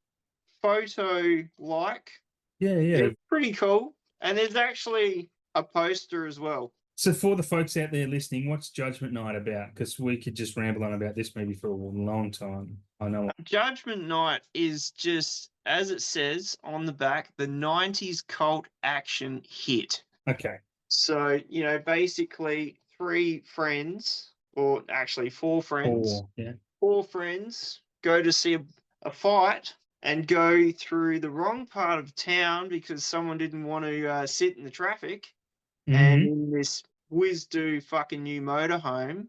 photo-like. Yeah. They're pretty cool. And there's actually a poster as well. So for the folks out there listening, what's Judgment Night about? Because we could just ramble on about this movie for a long time. I know. Judgment Night is just, as it says on the back, the 90s cult action hit. Okay. So, basically 3 friends, or actually 4 friends. 4, yeah. 4 friends go to see a fight and go through the wrong part of town because someone didn't want to sit in the traffic. And in this whiz-do fucking new motorhome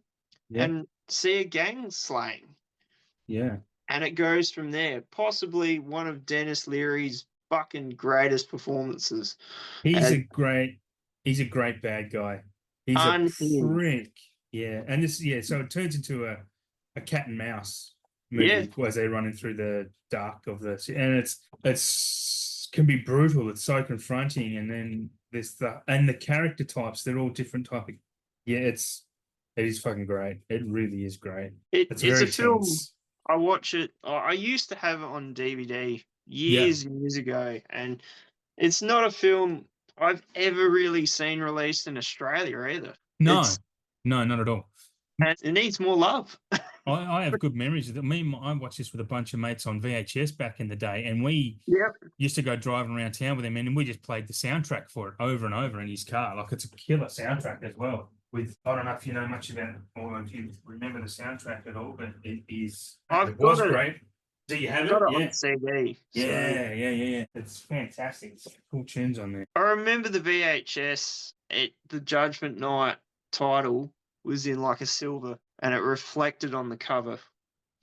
and see a gang slaying. Yeah. And it goes from there. Possibly one of Dennis Leary's fucking greatest performances. He's a great bad guy. He's a prick. Yeah. And so it turns into a cat and mouse movie as they're running through the dark of the, and it's can be brutal. It's so confronting, and then there's the character types. They're all different type of. Yeah, it is fucking great. It really is great. It's a film. I watch it. I used to have it on DVD years and years ago, and it's not a film I've ever really seen released in Australia either. No, not at all. And it needs more love. I have good memories of it. I watched this with a bunch of mates on VHS back in the day, and we used to go driving around town with him, and we just played the soundtrack for it over and over in his car. Like, it's a killer soundtrack as well. I don't know if you know much about it or if you remember the soundtrack at all, but it was great. Do you have it? On CD. Yeah. It's fantastic. It's cool tunes on there. I remember the VHS. The Judgment Night title was in like a silver, and it reflected on the cover.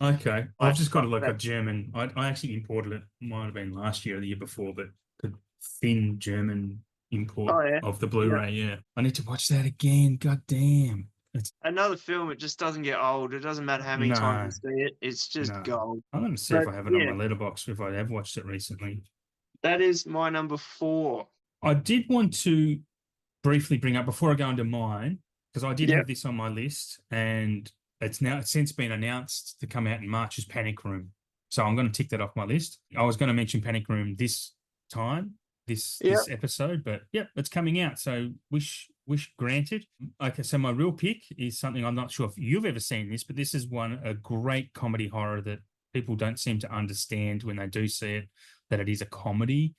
Okay, I've just got a German. I actually imported it. Might have been last year or the year before, but the thin German import of the Blu-ray. Yeah, I need to watch that again. God damn. It's another film. It just doesn't get old. It doesn't matter how many times you see it. It's just gold. I'm going to see if I have it on my letterbox, if I have watched it recently. That is my number 4. I did want to briefly bring up, before I go into mine, because I did have this on my list, and it's since been announced to come out in March, is Panic Room. So I'm going to tick that off my list. I was going to mention Panic Room this episode, but it's coming out. So wish granted. Okay, so my real pick is something I'm not sure if you've ever seen this, but this is a great comedy horror that people don't seem to understand when they do see it, that it is a comedy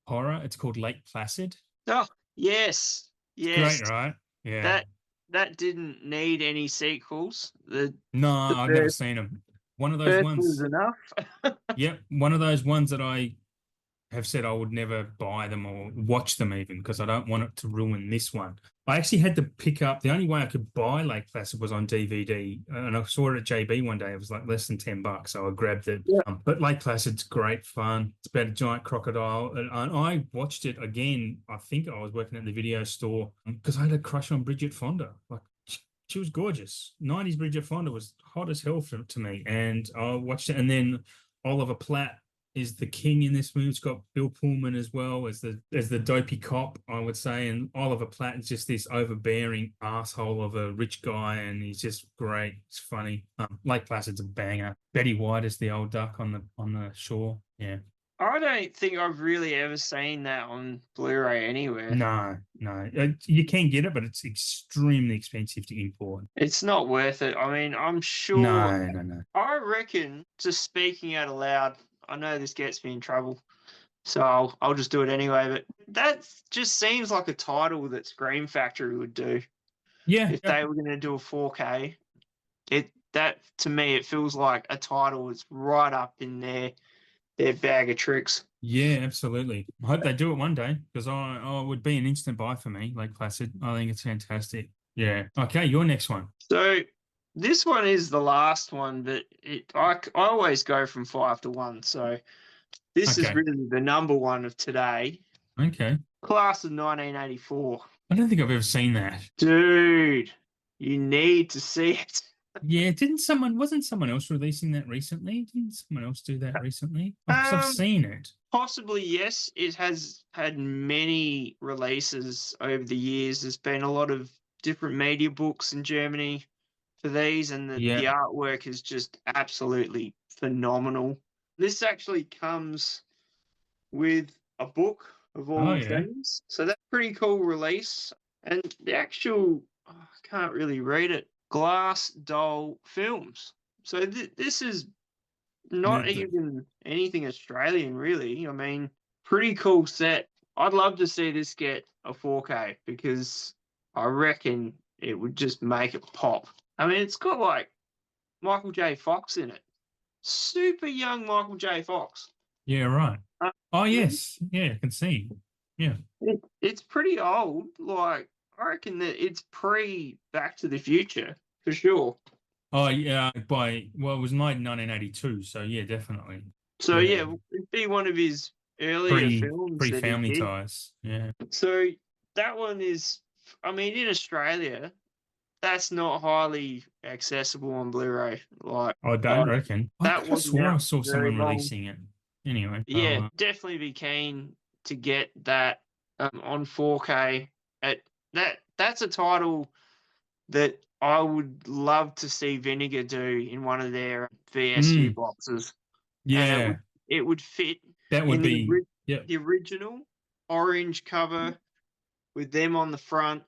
horror. It's called Lake Placid. Oh, Yes, Great, yes. right? Yeah. That that didn't need any sequels. No, The I've never seen them. One of those first was ones. enough. Yep, one of those ones that I have said I would never buy them or watch them even because I don't want it to ruin this one. I actually had to pick up the only way I could buy Lake Placid was on DVD, and I saw it at JB one day. It was like less than $10, so I grabbed it. Yeah. But Lake Placid's great fun. It's about a giant crocodile, and I watched it again. I think I was working at the video store because I had a crush on Bridget Fonda. Like she was gorgeous. 90s Bridget Fonda was hot as hell to me, and I watched it, and then Oliver Platt is the king in this movie. It's got Bill Pullman as well as the dopey cop, I would say, and Oliver Platt is just this overbearing asshole of a rich guy, and he's just great. It's funny. Lake Placid's a banger. Betty White is the old duck on the shore. Yeah. I don't think I've really ever seen that on Blu-ray anywhere. No, no. You can get it, but it's extremely expensive to import. It's not worth it. I mean, I'm sure. No, no, no. I reckon, just speaking out aloud, I know this gets me in trouble, so I'll just do it anyway. But that just seems like a title that Scream Factory would do Yeah, if they were going to do a 4K. That to me, it feels like a title that's right up in their bag of tricks. yeah, absolutely. I hope they do it one day because I would be an instant buy for me, Lake Placid. I think it's fantastic. Yeah. Okay, your next one. So this one is the last one, but I always go from 5 to 1. So this is Okay. really the number one of today. Okay. Class of 1984. I don't think I've ever seen that. Dude, you need to see it. Yeah, wasn't someone else releasing that recently? Didn't someone else do that recently? I've seen it. Possibly, yes. It has had many releases over the years. There's been a lot of different media books in Germany for these, and the Yeah. artwork is just absolutely phenomenal. This actually comes with a book of all Oh, the yeah. things, so that's a pretty cool release. And the actual, I can't really read it, Glass Doll Films. So this is not The- even anything Australian, really. I mean, pretty cool set. I'd love to see this get a 4K because I reckon it would just make it pop. I mean, it's got like Michael J. Fox in it. Super young Michael J. Fox. yeah, right. Uh, Oh, I mean, yes. Yeah, I can see. Yeah. it's pretty old. Like, I reckon that it's pre Back to the Future for sure. Oh, yeah. It was made in 1982, so yeah, definitely. So Yeah. it'd be one of his earlier films that he Family did. Ties. Yeah. So that one is, I mean, in Australia, that's not highly accessible on Blu-ray. Like, I don't reckon. I that could have wasn't swore I out saw very someone long. releasing it. Anyway. Yeah, definitely be keen to get that on 4K. That's a title that I would love to see Vinegar do in one of their VSU boxes. Yeah. And it would fit That would in be. Yep. the original orange cover with them on the front.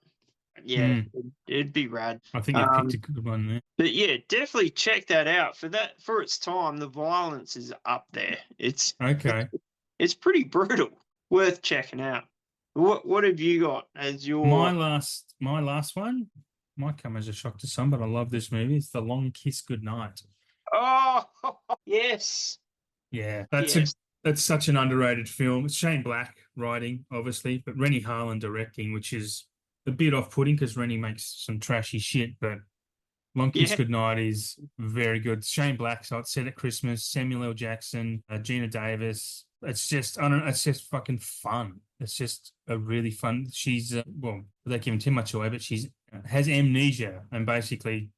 Yeah, it'd be rad. I think you picked a good one there. But yeah, definitely check that out. For its time, the violence is up there. It's Okay. it's pretty brutal. Worth checking out. What have you got as your My last one might come as a shock to some, but I love this movie. It's The Long Kiss Goodnight. Oh yes. Yeah, Yes. that's such an underrated film. It's Shane Black writing, obviously, but Rennie Harlan directing, which is a bit off-putting because Rennie makes some trashy shit, but Long Kiss Yeah. Goodnight is very good. Shane Black, so it's set at Christmas. Samuel L. Jackson, Gina Davis. It's just, I don't know, it's just fucking fun. It's just a really fun. She's without giving too much away, but she's has amnesia and basically,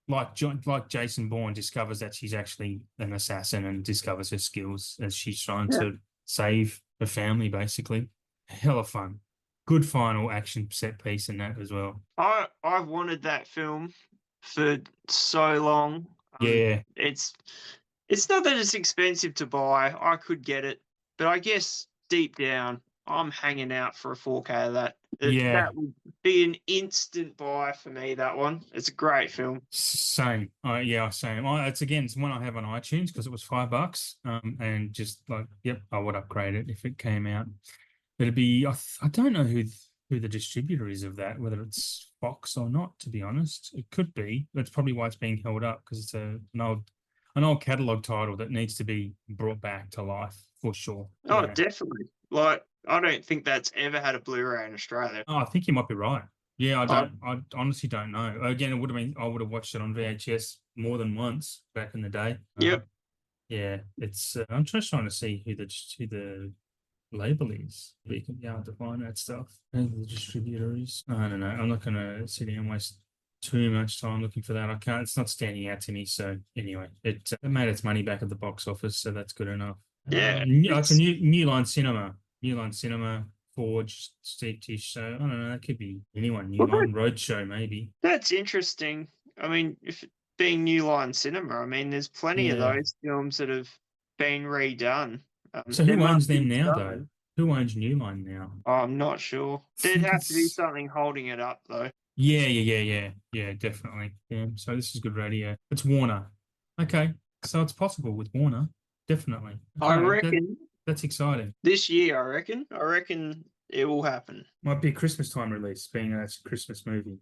like Jason Bourne, discovers that she's actually an assassin and discovers her skills as she's trying to save her family. Basically, hella fun. Good final action set piece in that as well. I've wanted that film for so long. Yeah. It's not that it's expensive to buy. I could get it, but I guess deep down, I'm hanging out for a 4K of that. That would be an instant buy for me. That one. It's a great film. Same. Same. It's one I have on iTunes because it was $5. And just like, yep, I would upgrade it if it came out. It'd be. I don't know who who the distributor is of that, whether it's Fox or not. To be honest, it could be. That's probably why it's being held up, because it's an old catalog title that needs to be brought back to life for sure. Oh, Yeah. definitely. Like, I don't think that's ever had a Blu-ray in Australia. Oh, I think you might be right. Yeah, I- I honestly don't know. Again, it would have been, I would have watched it on VHS more than once back in the day. Yep. Yeah, it's. I'm just trying to see who the label is. We can be able to find that stuff. Who the distributor is. I don't know. I'm not going to sit here and waste too much time looking for that. I can't. It's not standing out to me. So anyway, it made its money back at the box office, so that's good enough. Yeah, It's a New Line Cinema. New Line Cinema. Forge, Steve Tish. So I don't know. That could be anyone. New Line Roadshow, maybe. That's interesting. I mean, if being New Line Cinema, I mean, there's plenty of Yeah. those films that have been redone. So There who owns must be them now, though? something. Who owns New Line now? I'm not sure. There'd think have to be it's- something holding it up, though. Yeah, definitely. Yeah. So this is good radio. It's Warner. Okay. So it's possible with Warner. Definitely. I Okay, reckon that's exciting. this year, I reckon it will happen. Might be a Christmas time release, being that's a Christmas movie.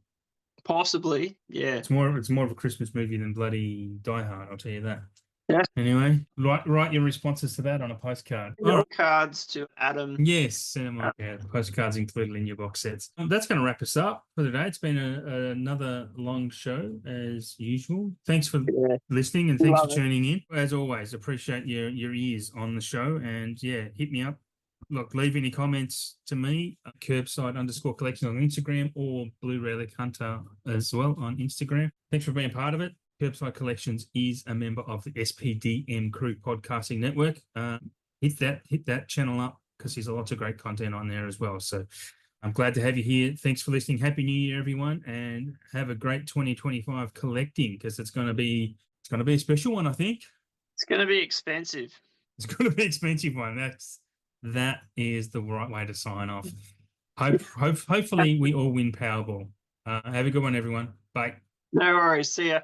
Possibly, yeah. It's more of a Christmas movie than bloody Die Hard, I'll tell you that. Yeah. Anyway, write your responses to that on a postcard. Your All right. cards to Adam. Yes, cinema. Yeah, the postcards included in your box sets. That's going to wrap us up for today. It's been another long show as usual. Thanks for listening and thanks for tuning in. As always, appreciate your ears on the show. And yeah, hit me up. Look, leave any comments to me, Kerbside_collection on Instagram, or Blue Relic Hunter as well on Instagram. Thanks for being part of it. KerbSide Collections is a member of the SPDM Crew Podcasting Network. Hit that channel up, because there's lots of great content on there as well. So I'm glad to have you here. Thanks for listening. Happy New Year, everyone, and have a great 2025 collecting, because it's going to be a special one, I think. It's going to be expensive. It's going to be an expensive one. That is the right way to sign off. Hopefully we all win Powerball. Have a good one, everyone. Bye. No worries. See ya.